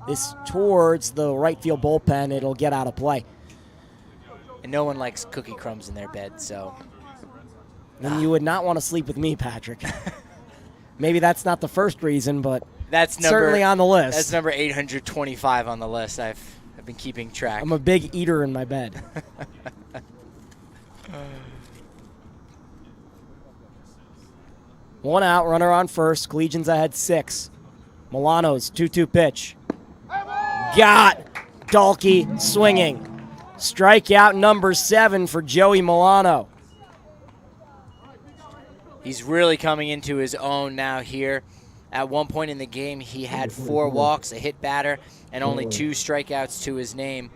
this towards the right field bullpen. It'll get out of play. And no one likes cookie crumbs in their bed, so. And you would not want to sleep with me, Patrick. Maybe that's not the first reason, but that's certainly on the list. That's number 825 on the list. I've been keeping track. I'm a big eater in my bed. One out, runner on first. Collegians ahead 6. Milano's 2-2 pitch. Got Dahlke swinging. Strikeout number 7 for Joey Milano. He's really coming into his own now here. At one point in the game, he had 4 walks, a hit batter, and only 2 strikeouts to his name.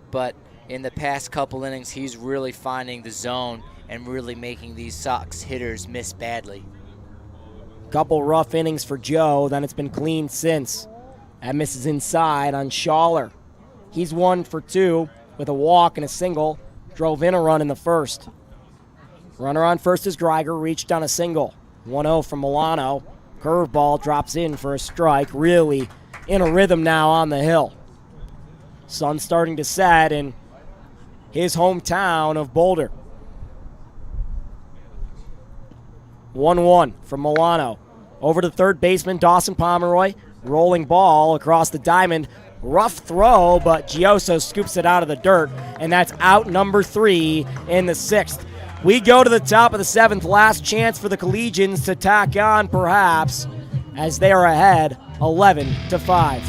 But in the past couple innings, he's really finding the zone and really making these Sox hitters miss badly. Couple rough innings for Joe, then it's been clean since. That misses inside on Schaller. He's 1 for 2 with a walk and a single. Drove in a run in the first. Runner on first is Greiger, reached on a single. 1-0 from Milano. Curveball drops in for a strike. Really in a rhythm now on the hill. Sun's starting to set in his hometown of Boulder. 1-1 from Milano. Over to third baseman Dawson Pomeroy. Rolling ball across the diamond. Rough throw, but Gioso scoops it out of the dirt, and that's out number 3 in the 6th. We go to the top of the 7th. Last chance for the Collegians to tack on, perhaps, as they are ahead 11-5.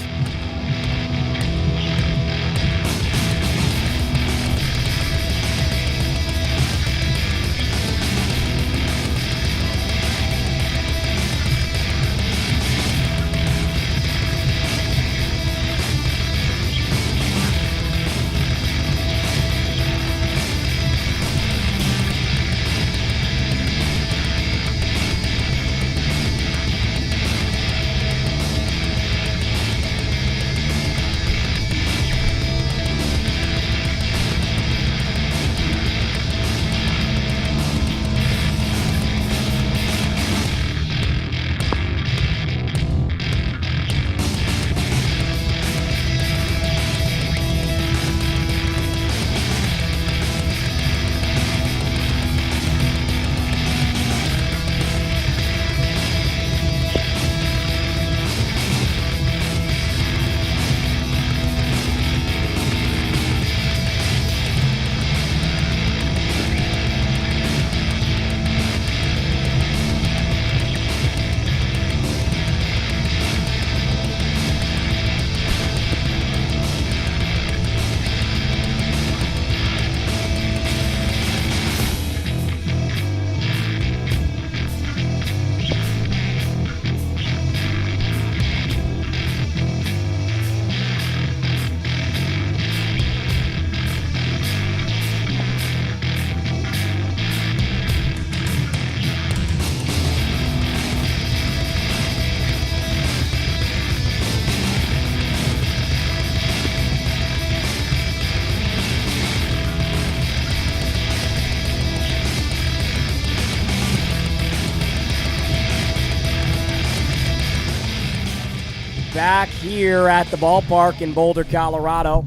back here at the ballpark in Boulder, Colorado.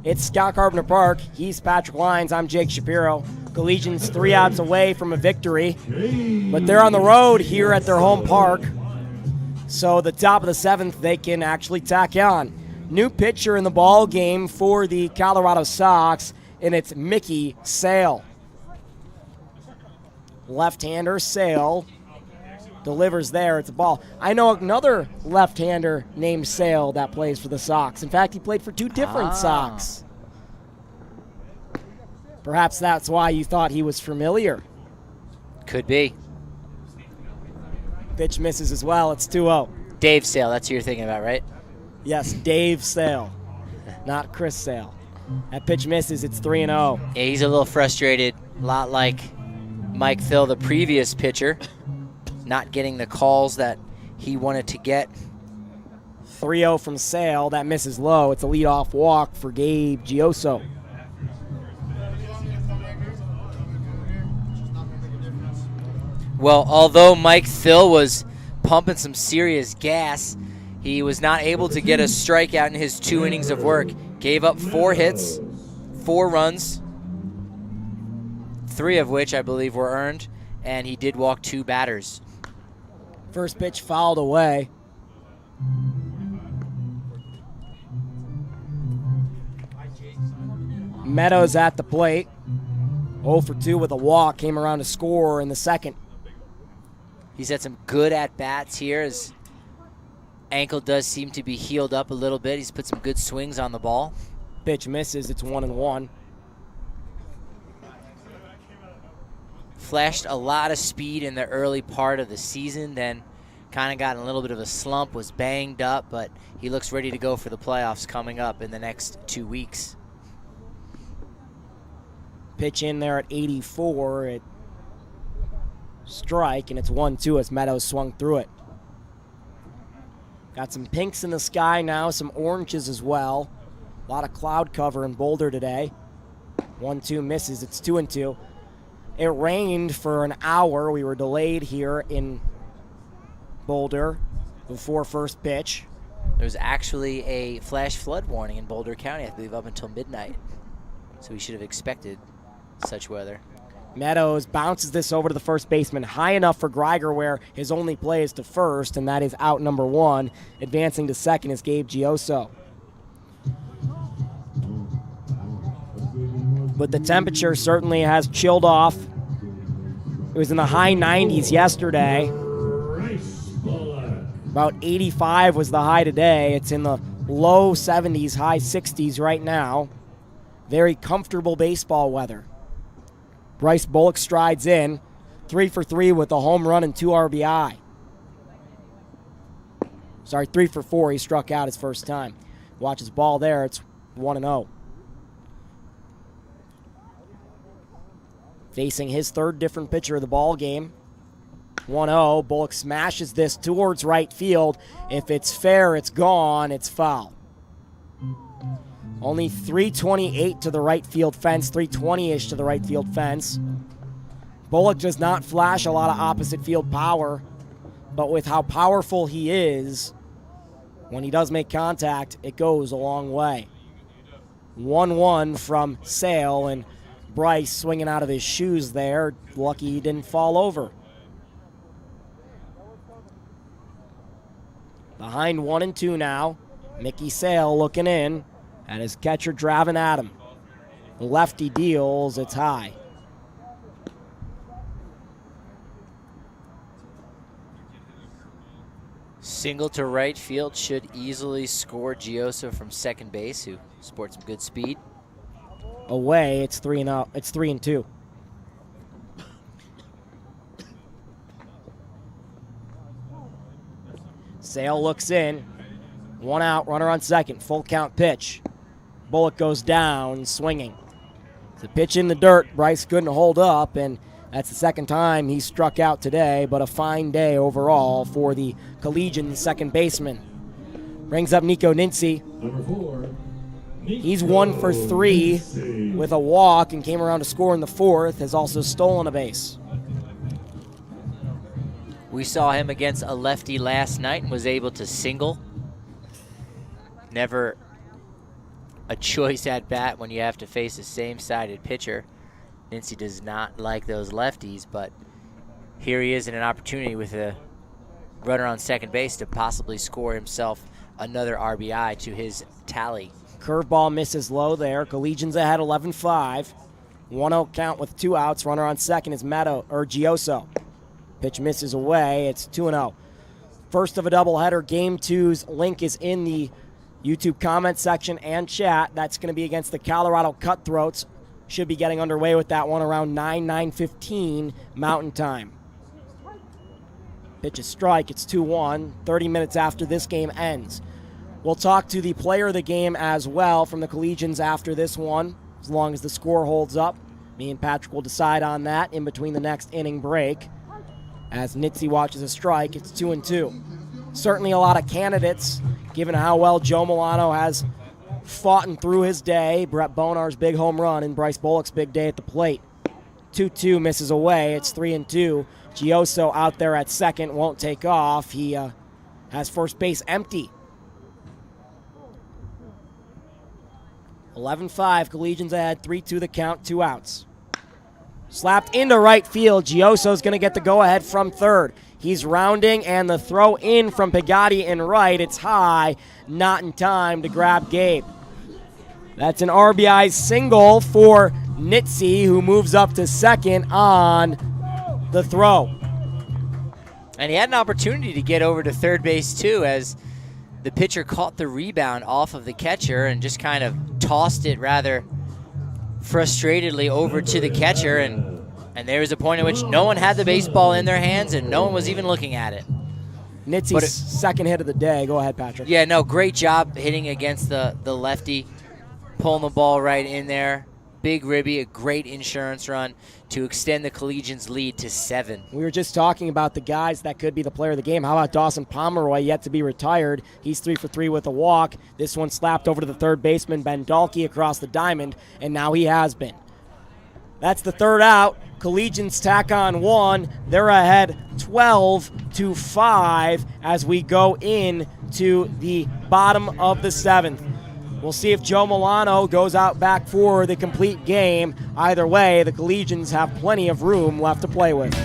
It's Scott Carpenter Park. He's Patrick Lyons. I'm Jake Shapiro. Collegians 3 outs away from a victory, but they're on the road here at their home park. So the top of the 7th, they can actually tack on. New pitcher in the ball game for the Colorado Sox, and it's Mickey Sale. Left-hander Sale delivers there. It's a ball. I know another left-hander named Sale that plays for the Sox. In fact, he played for 2 different Sox. Perhaps that's why you thought he was familiar. Could be. Pitch misses as well. It's 2-0. Dave Sale, that's who you're thinking about, right? Yes, Dave Sale, not Chris Sale. That pitch misses. It's 3-0. Yeah, he's a little frustrated, a lot like Mike Thill, the previous pitcher, not getting the calls that he wanted to get. 3-0 from Sale. That misses low. It's a leadoff walk for Gabe Gioso. Well, although Mike Thill was pumping some serious gas, he was not able to get a strikeout in his 2 innings of work. Gave up 4 hits, 4 runs, 3 of which I believe were earned, and he did walk 2 batters. First pitch fouled away. Meadows at the plate. 0 for 2 with a walk. Came around to score in the second. He's had some good at-bats here. His ankle does seem to be healed up a little bit. He's put some good swings on the ball. Pitch misses. It's 1-1. Flashed a lot of speed in the early part of the season, then kind of got in a little bit of a slump, was banged up, but he looks ready to go for the playoffs coming up in the next 2 weeks. Pitch in there at 84. It strike, and it's 1-2 as Meadows swung through it. Got some pinks in the sky now, some oranges as well. A lot of cloud cover in Boulder today. 1-2 misses. It's 2-2. It rained for an hour. We were delayed here in Boulder before first pitch. There was actually a flash flood warning in Boulder County, I believe, up until midnight. So we should have expected such weather. Meadows bounces this over to the first baseman, high enough for Greiger, where his only play is to first, and that is out number 1. Advancing to second is Gabe Gioso. But the temperature certainly has chilled off. It was in the high 90s yesterday. About 85 was the high today. It's in the low 70s, high 60s right now. Very comfortable baseball weather. Bryce Bullock strides in, 3 for 3 with a home run and 2 RBI. Sorry, 3 for 4. He struck out his first time. Watch his ball there. It's 1-0. Facing his 3rd different pitcher of the ball game. 1-0. Bullock smashes this towards right field. If it's fair, it's gone. It's foul. Only 328 to the right field fence, 320-ish to the right field fence. Bullock does not flash a lot of opposite field power, but with how powerful he is, when he does make contact, it goes a long way. 1-1 from Sale, and Bryce swinging out of his shoes there. Lucky he didn't fall over. Behind 1-2 now. Mickey Sale looking in. And his catcher driving at him. Lefty deals, it's high. Single to right field should easily score Gioso from second base, who sports some good speed. Away, it's 3-0. It's 3-2. Sale looks in. 1 out, runner on second. Full count pitch. Bullock goes down, swinging. It's a pitch in the dirt. Bryce couldn't hold up, and that's the second time he struck out today, but a fine day overall for the Collegian second baseman. Brings up Nico Nincy. Number 4. He's 1 for 3 with a walk and came around to score in the 4th. Has also stolen a base. We saw him against a lefty last night and was able to single Never a choice at bat when you have to face a same-sided pitcher. Nincy does not like those lefties, but here he is in an opportunity with a runner on second base to possibly score himself another RBI to his tally. Curveball misses low there. Collegians ahead 11-5. 1-0 count with 2 outs. Runner on second is Gioso. Pitch misses away. It's 2-0. First of a doubleheader. Game 2's link is in the YouTube comment section and chat. That's going to be against the Colorado Cutthroats. Should be getting underway with that one around 9:15 Mountain Time. Pitch is strike. It's 2-1. 30 minutes after this game ends. We'll talk to the player of the game as well from the Collegians after this one, as long as the score holds up. Me and Patrick will decide on that in between the next inning break. As Nitzy watches a strike, it's 2-2. Certainly a lot of candidates, given how well Joe Milano has fought through his day. Brett Bonar's big home run and Bryce Bullock's big day at the plate. 2-2 misses away. It's 3-2. Gioso out there at second, won't take off. He has first base empty. 11-5, Collegians ahead, 3-2 the count, 2 outs. Slapped into right field. Gioso's going to get the go-ahead from third. He's rounding, and the throw in from Pagatti in right. It's high, not in time to grab Gabe. That's an RBI single for Nitzy, who moves up to second on the throw. And he had an opportunity to get over to third base, too, as the pitcher caught the rebound off of the catcher and just kind of tossed it rather frustratedly over to the catcher. And there was a point in which no one had the baseball in their hands and no one was even looking at it. Nitzy's second hit of the day. Go ahead, Patrick. Yeah, no, great job hitting against the lefty, pulling the ball right in there. Big ribby, a great insurance run to extend the Collegians' lead to 7. We were just talking about the guys that could be the player of the game. How about Dawson Pomeroy, yet to be retired? He's 3 for 3 with a walk. This one slapped over to the third baseman, Ben Dahlke, across the diamond, and now he has been. That's the third out. Collegians tack on 1. They're ahead 12-5 as we go into the bottom of the 7th. We'll see if Joe Milano goes out back for the complete game. Either way, the Collegians have plenty of room left to play with.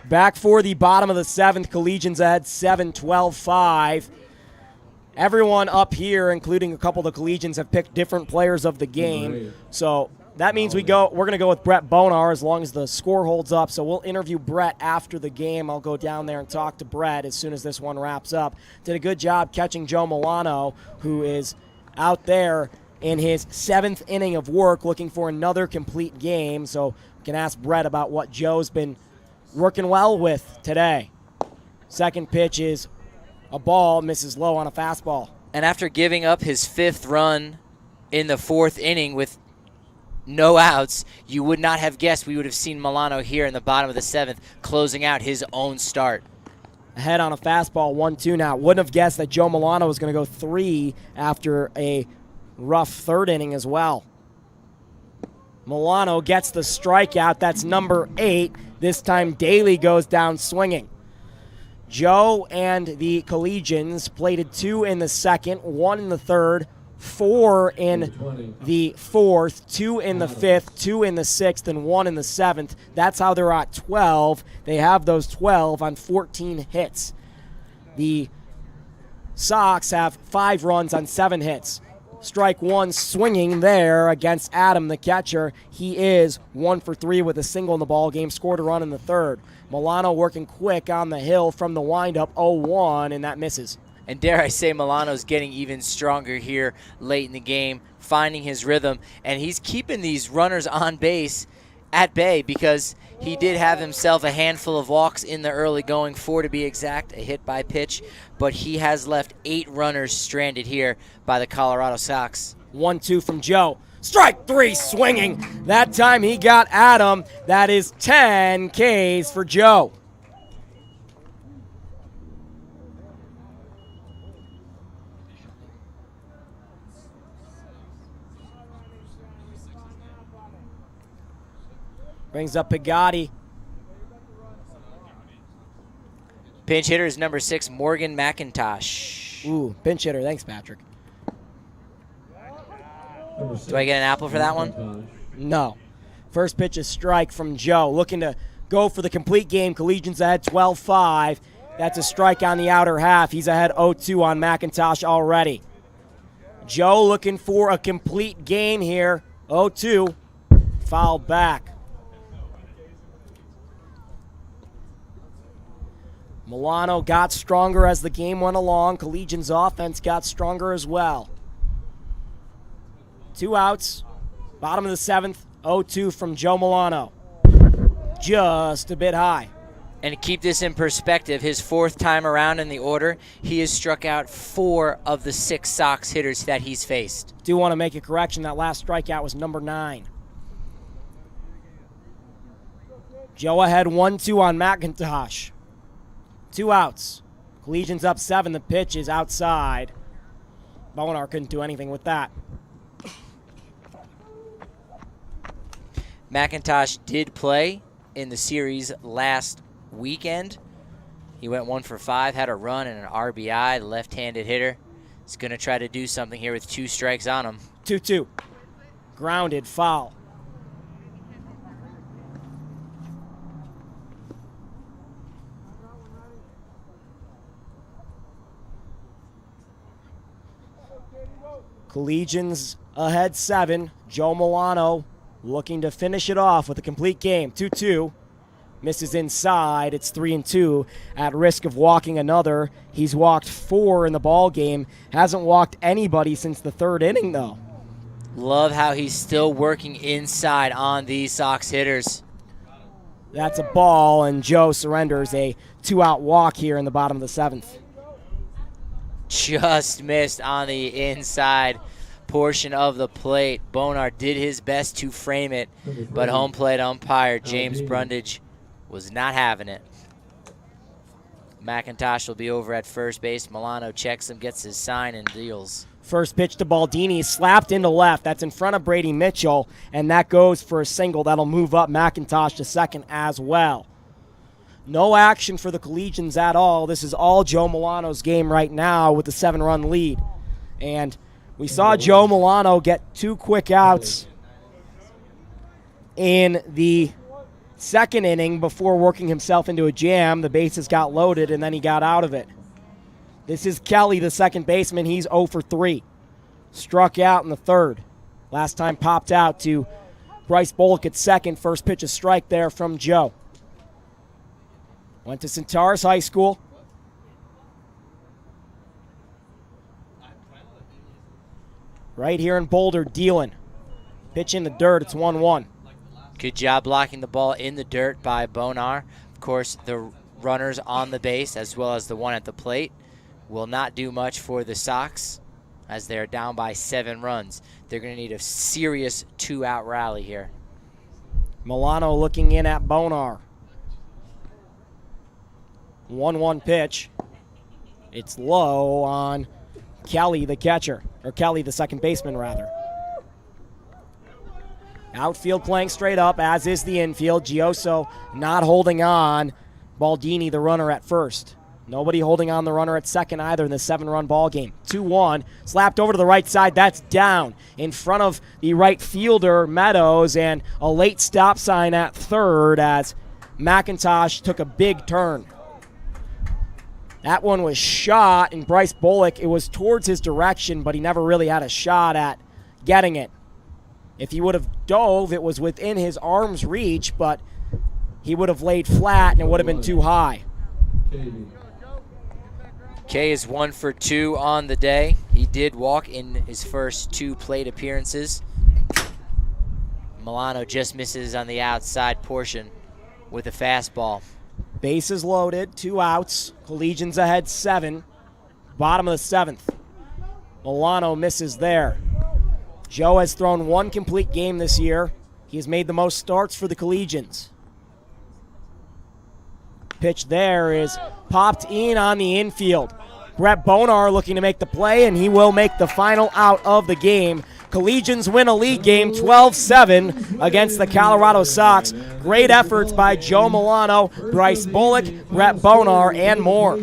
Back for the bottom of the 7th, Collegians ahead 7-12-5. Everyone up here, including a couple of the Collegians, have picked different players of the game. So that means we're going to go with Brett Bonar as long as the score holds up. So we'll interview Brett after the game. I'll go down there and talk to Brett as soon as this one wraps up. Did a good job catching Joe Milano, who is out there in his 7th inning of work looking for another complete game. So we can ask Brett about what Joe's been working well with today. Second pitch is a ball, misses low on a fastball. And after giving up his 5th run in the 4th inning with no outs, you would not have guessed we would have seen Milano here in the bottom of the 7th closing out his own start. ahead on a fastball, 1-2 now. Wouldn't have guessed that Joe Milano was going to go 3 after a rough third inning as well. Milano gets the strikeout. That's number 8. This time Daly goes down swinging. Joe and the Collegians plated 2 in the second, 1 in the third, 4 in the fourth, 2 in the fifth, 2 in the sixth, and 1 in the seventh. That's how they're at 12. They have those 12 on 14 hits. The Sox have 5 runs on 7 hits. Strike 1 swinging there against Adam, the catcher. He is 1 for 3 with a single in the ball game, scored a run in the third. Milano working quick on the hill from the windup, 0-1, and that misses. And dare I say, Milano's getting even stronger here late in the game, finding his rhythm, and he's keeping these runners on base at bay because he did have himself a handful of walks in the early going, 4 to be exact, a hit by pitch, but he has left 8 runners stranded here by the Colorado Sox. 1-2 from Joe. Strike 3 swinging. That time he got Adam. That is 10 Ks for Joe. Brings up Pagatti. Pinch hitter is number 6, Morgan McIntosh. Ooh, pinch hitter. Thanks, Patrick. Do I get an apple for that one? No. First pitch is strike from Joe. Looking to go for the complete game. Collegians ahead 12-5. That's a strike on the outer half. He's ahead 0-2 on McIntosh already. Joe looking for a complete game here. 0-2. Foul back. Milano got stronger as the game went along. Collegians offense got stronger as well. 2 outs. Bottom of the 7th. 0-2 from Joe Milano. Just a bit high. And to keep this in perspective, his 4th time around in the order, he has struck out 4 of the 6 Sox hitters that he's faced. Do want to make a correction. That last strikeout was number 9. Joe ahead 1-2 on McIntosh. 2 outs. Collegians up 7. The pitch is outside. Bonar couldn't do anything with that. McIntosh did play in the series last weekend. He went 1 for 5, had a run and an RBI. The left-handed hitter is going to try to do something here with 2 strikes on him. 2-2. Grounded, foul. Collegians ahead 7. Joe Milano looking to finish it off with a complete game. 2-2. Misses inside. It's 3-2. At risk of walking another. He's walked 4 in the ball game. Hasn't walked anybody since the 3rd inning, though. Love how he's still working inside on these Sox hitters. That's a ball, and Joe surrenders a 2-out walk here in the bottom of the 7th. Just missed on the inside portion of the plate. Bonar did his best to frame it, but home plate umpire James Brundage was not having it. McIntosh will be over at first base. Milano checks him, gets his sign, and deals. First pitch to Baldini, slapped into left. That's in front of Brady Mitchell, and that goes for a single. That'll move up McIntosh to second as well. No action for the Collegians at all. This is all Joe Milano's game right now with the 7-run lead. And we saw Joe Milano get 2 quick outs in the 2nd inning before working himself into a jam. The bases got loaded, and then he got out of it. This is Kelly, the second baseman. He's 0 for 3. Struck out in the 3rd. Last time popped out to Bryce Bullock at second. First pitch, a strike there from Joe. Went to Centaurus High School. Right here in Boulder, dealing. Pitch in the dirt, it's 1-1. Good job blocking the ball in the dirt by Bonar. Of course, the runners on the base as well as the one at the plate will not do much for the Sox as they're down by 7 runs. They're going to need a serious 2-out rally here. Milano looking in at Bonar. 1-1 pitch. It's low on Kelly, the catcher, or Kelly, the second baseman, rather. Outfield playing straight up, as is the infield. Gioso not holding on. Baldini, the runner, at first. Nobody holding on the runner at second either in the 7-run ball game. 2-1, slapped over to the right side. That's down in front of the right fielder, Meadows, and a late stop sign at third as McIntosh took a big turn. That one was shot, and Bryce Bullock, it was towards his direction, but he never really had a shot at getting it. If he would have dove, it was within his arm's reach, but he would have laid flat, and it would have been too high. Kay is 1 for 2 on the day. He did walk in his first 2 plate appearances. Milano just misses on the outside portion with a fastball. Bases loaded, 2 outs. Collegians ahead 7. Bottom of the 7th. Milano misses there. Joe has thrown 1 complete game this year. He has made the most starts for the Collegians. Pitch there is popped in on the infield. Brett Bonar looking to make the play, and he will make the final out of the game. Collegians win a league game 12-7 against the Colorado Sox. Great efforts by Joe Milano, Bryce Bullock, Brett Bonar, and more.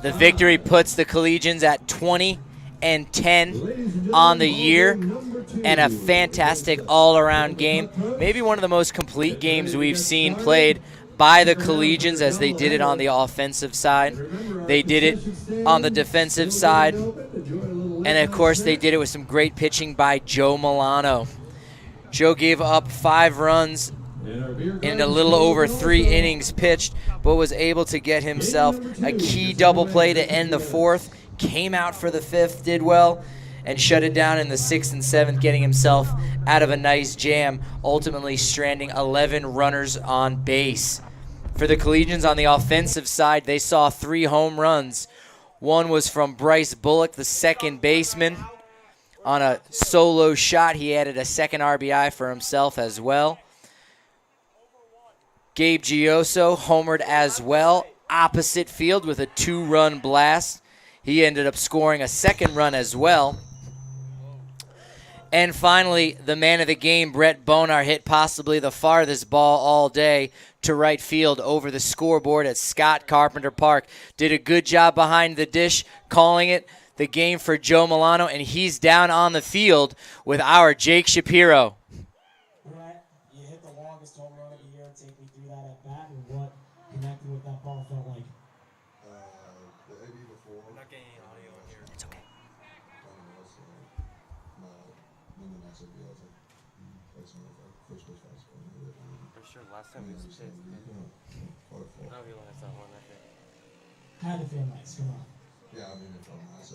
The victory puts the Collegians at 20-10 on the year, and a fantastic all-around game. Maybe one of the most complete games we've seen played by the Collegians, as they did it on the offensive side. They did it on the defensive side. And, of course, they did it with some great pitching by Joe Milano. Joe gave up 5 runs in a little over 3 innings pitched, but was able to get himself a key double play to end the 4th. Came out for the 5th, did well, and shut it down in the 6th and 7th, getting himself out of a nice jam, ultimately stranding 11 runners on base. For the Collegians on the offensive side, they saw 3 home runs. One was from Bryce Bullock, the second baseman. On a solo shot, he added a second RBI for himself as well. Gabe Gioso homered as well, opposite field with a 2-run blast. He ended up scoring a second run as well. And finally, the man of the game, Brett Bonar, hit possibly the farthest ball all day to right field over the scoreboard at Scott Carpenter Park. Did a good job behind the dish, calling it the game for Joe Milano, and he's down on the field with our Jake Shapiro. Brett, you hit the longest home run of the year. Take me through that at bat and what connecting with that ball felt like. The AB before. I'm not getting any audio in here. It's okay. For sure, last time we was pissed. No, he last that one, I think. Had to feel nice. Come on. Yeah, I mean, it felt nice.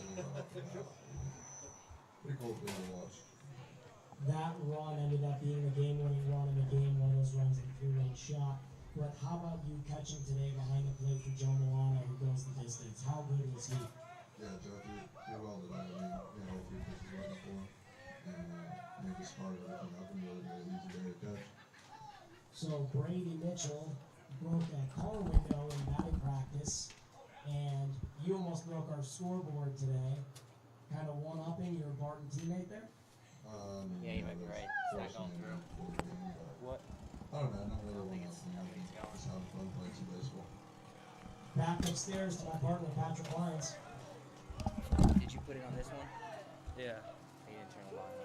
Pretty cool thing to watch. That run ended up being a game-winning run in the game. One of those runs in a 3-run shot. But how about you catching today behind the plate for Joe Milano, who goes the distance? How good was he? Yeah, Joe, did well today. I mean, 3 pitches right before. And make it smart everything up and really made it easy there to catch. So Brady Mitchell broke that car window in batting practice, and you almost broke our scoreboard today. Kind of one-upping your Barton teammate there? Yeah, you might be right. It's not going through. What? I don't know. Not really one-upping. I think it's how fun playing some baseball. Back upstairs to my partner, Patrick Lyons. Did you put it on this one? Yeah. He didn't turn the line on.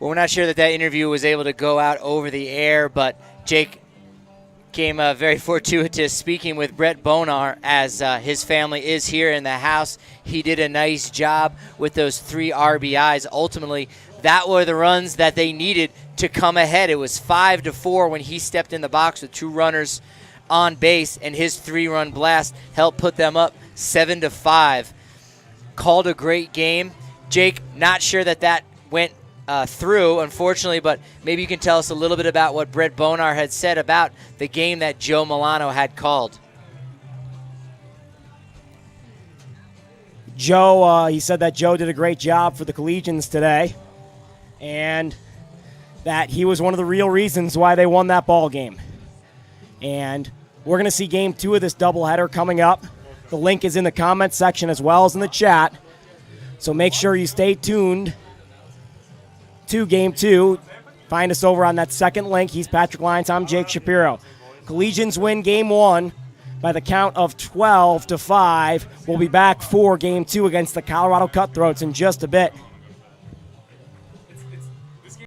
Well, we're not sure that interview was able to go out over the air, but Jake came very fortuitous speaking with Brett Bonar, as his family is here in the house. He did a nice job with those 3 RBIs. Ultimately, that were the runs that they needed to come ahead. It was 5-4 when he stepped in the box with 2 runners on base, and his 3-run blast helped put them up 7-5. Called a great game. Jake, not sure that went through, unfortunately, but maybe you can tell us a little bit about what Brett Bonar had said about the game that Joe Milano had called. Joe, he said that Joe did a great job for the Collegians today, and that he was one of the real reasons why they won that ball game. And we're going to see game 2 of this doubleheader coming up. The link is in the comments section as well as in the chat. So make sure you stay tuned to game 2. Find us over on that second link. He's Patrick Lyons. I'm Jake Shapiro. Collegians win game 1 by the count of 12-5. We'll be back for game 2 against the Colorado Cutthroats in just a bit.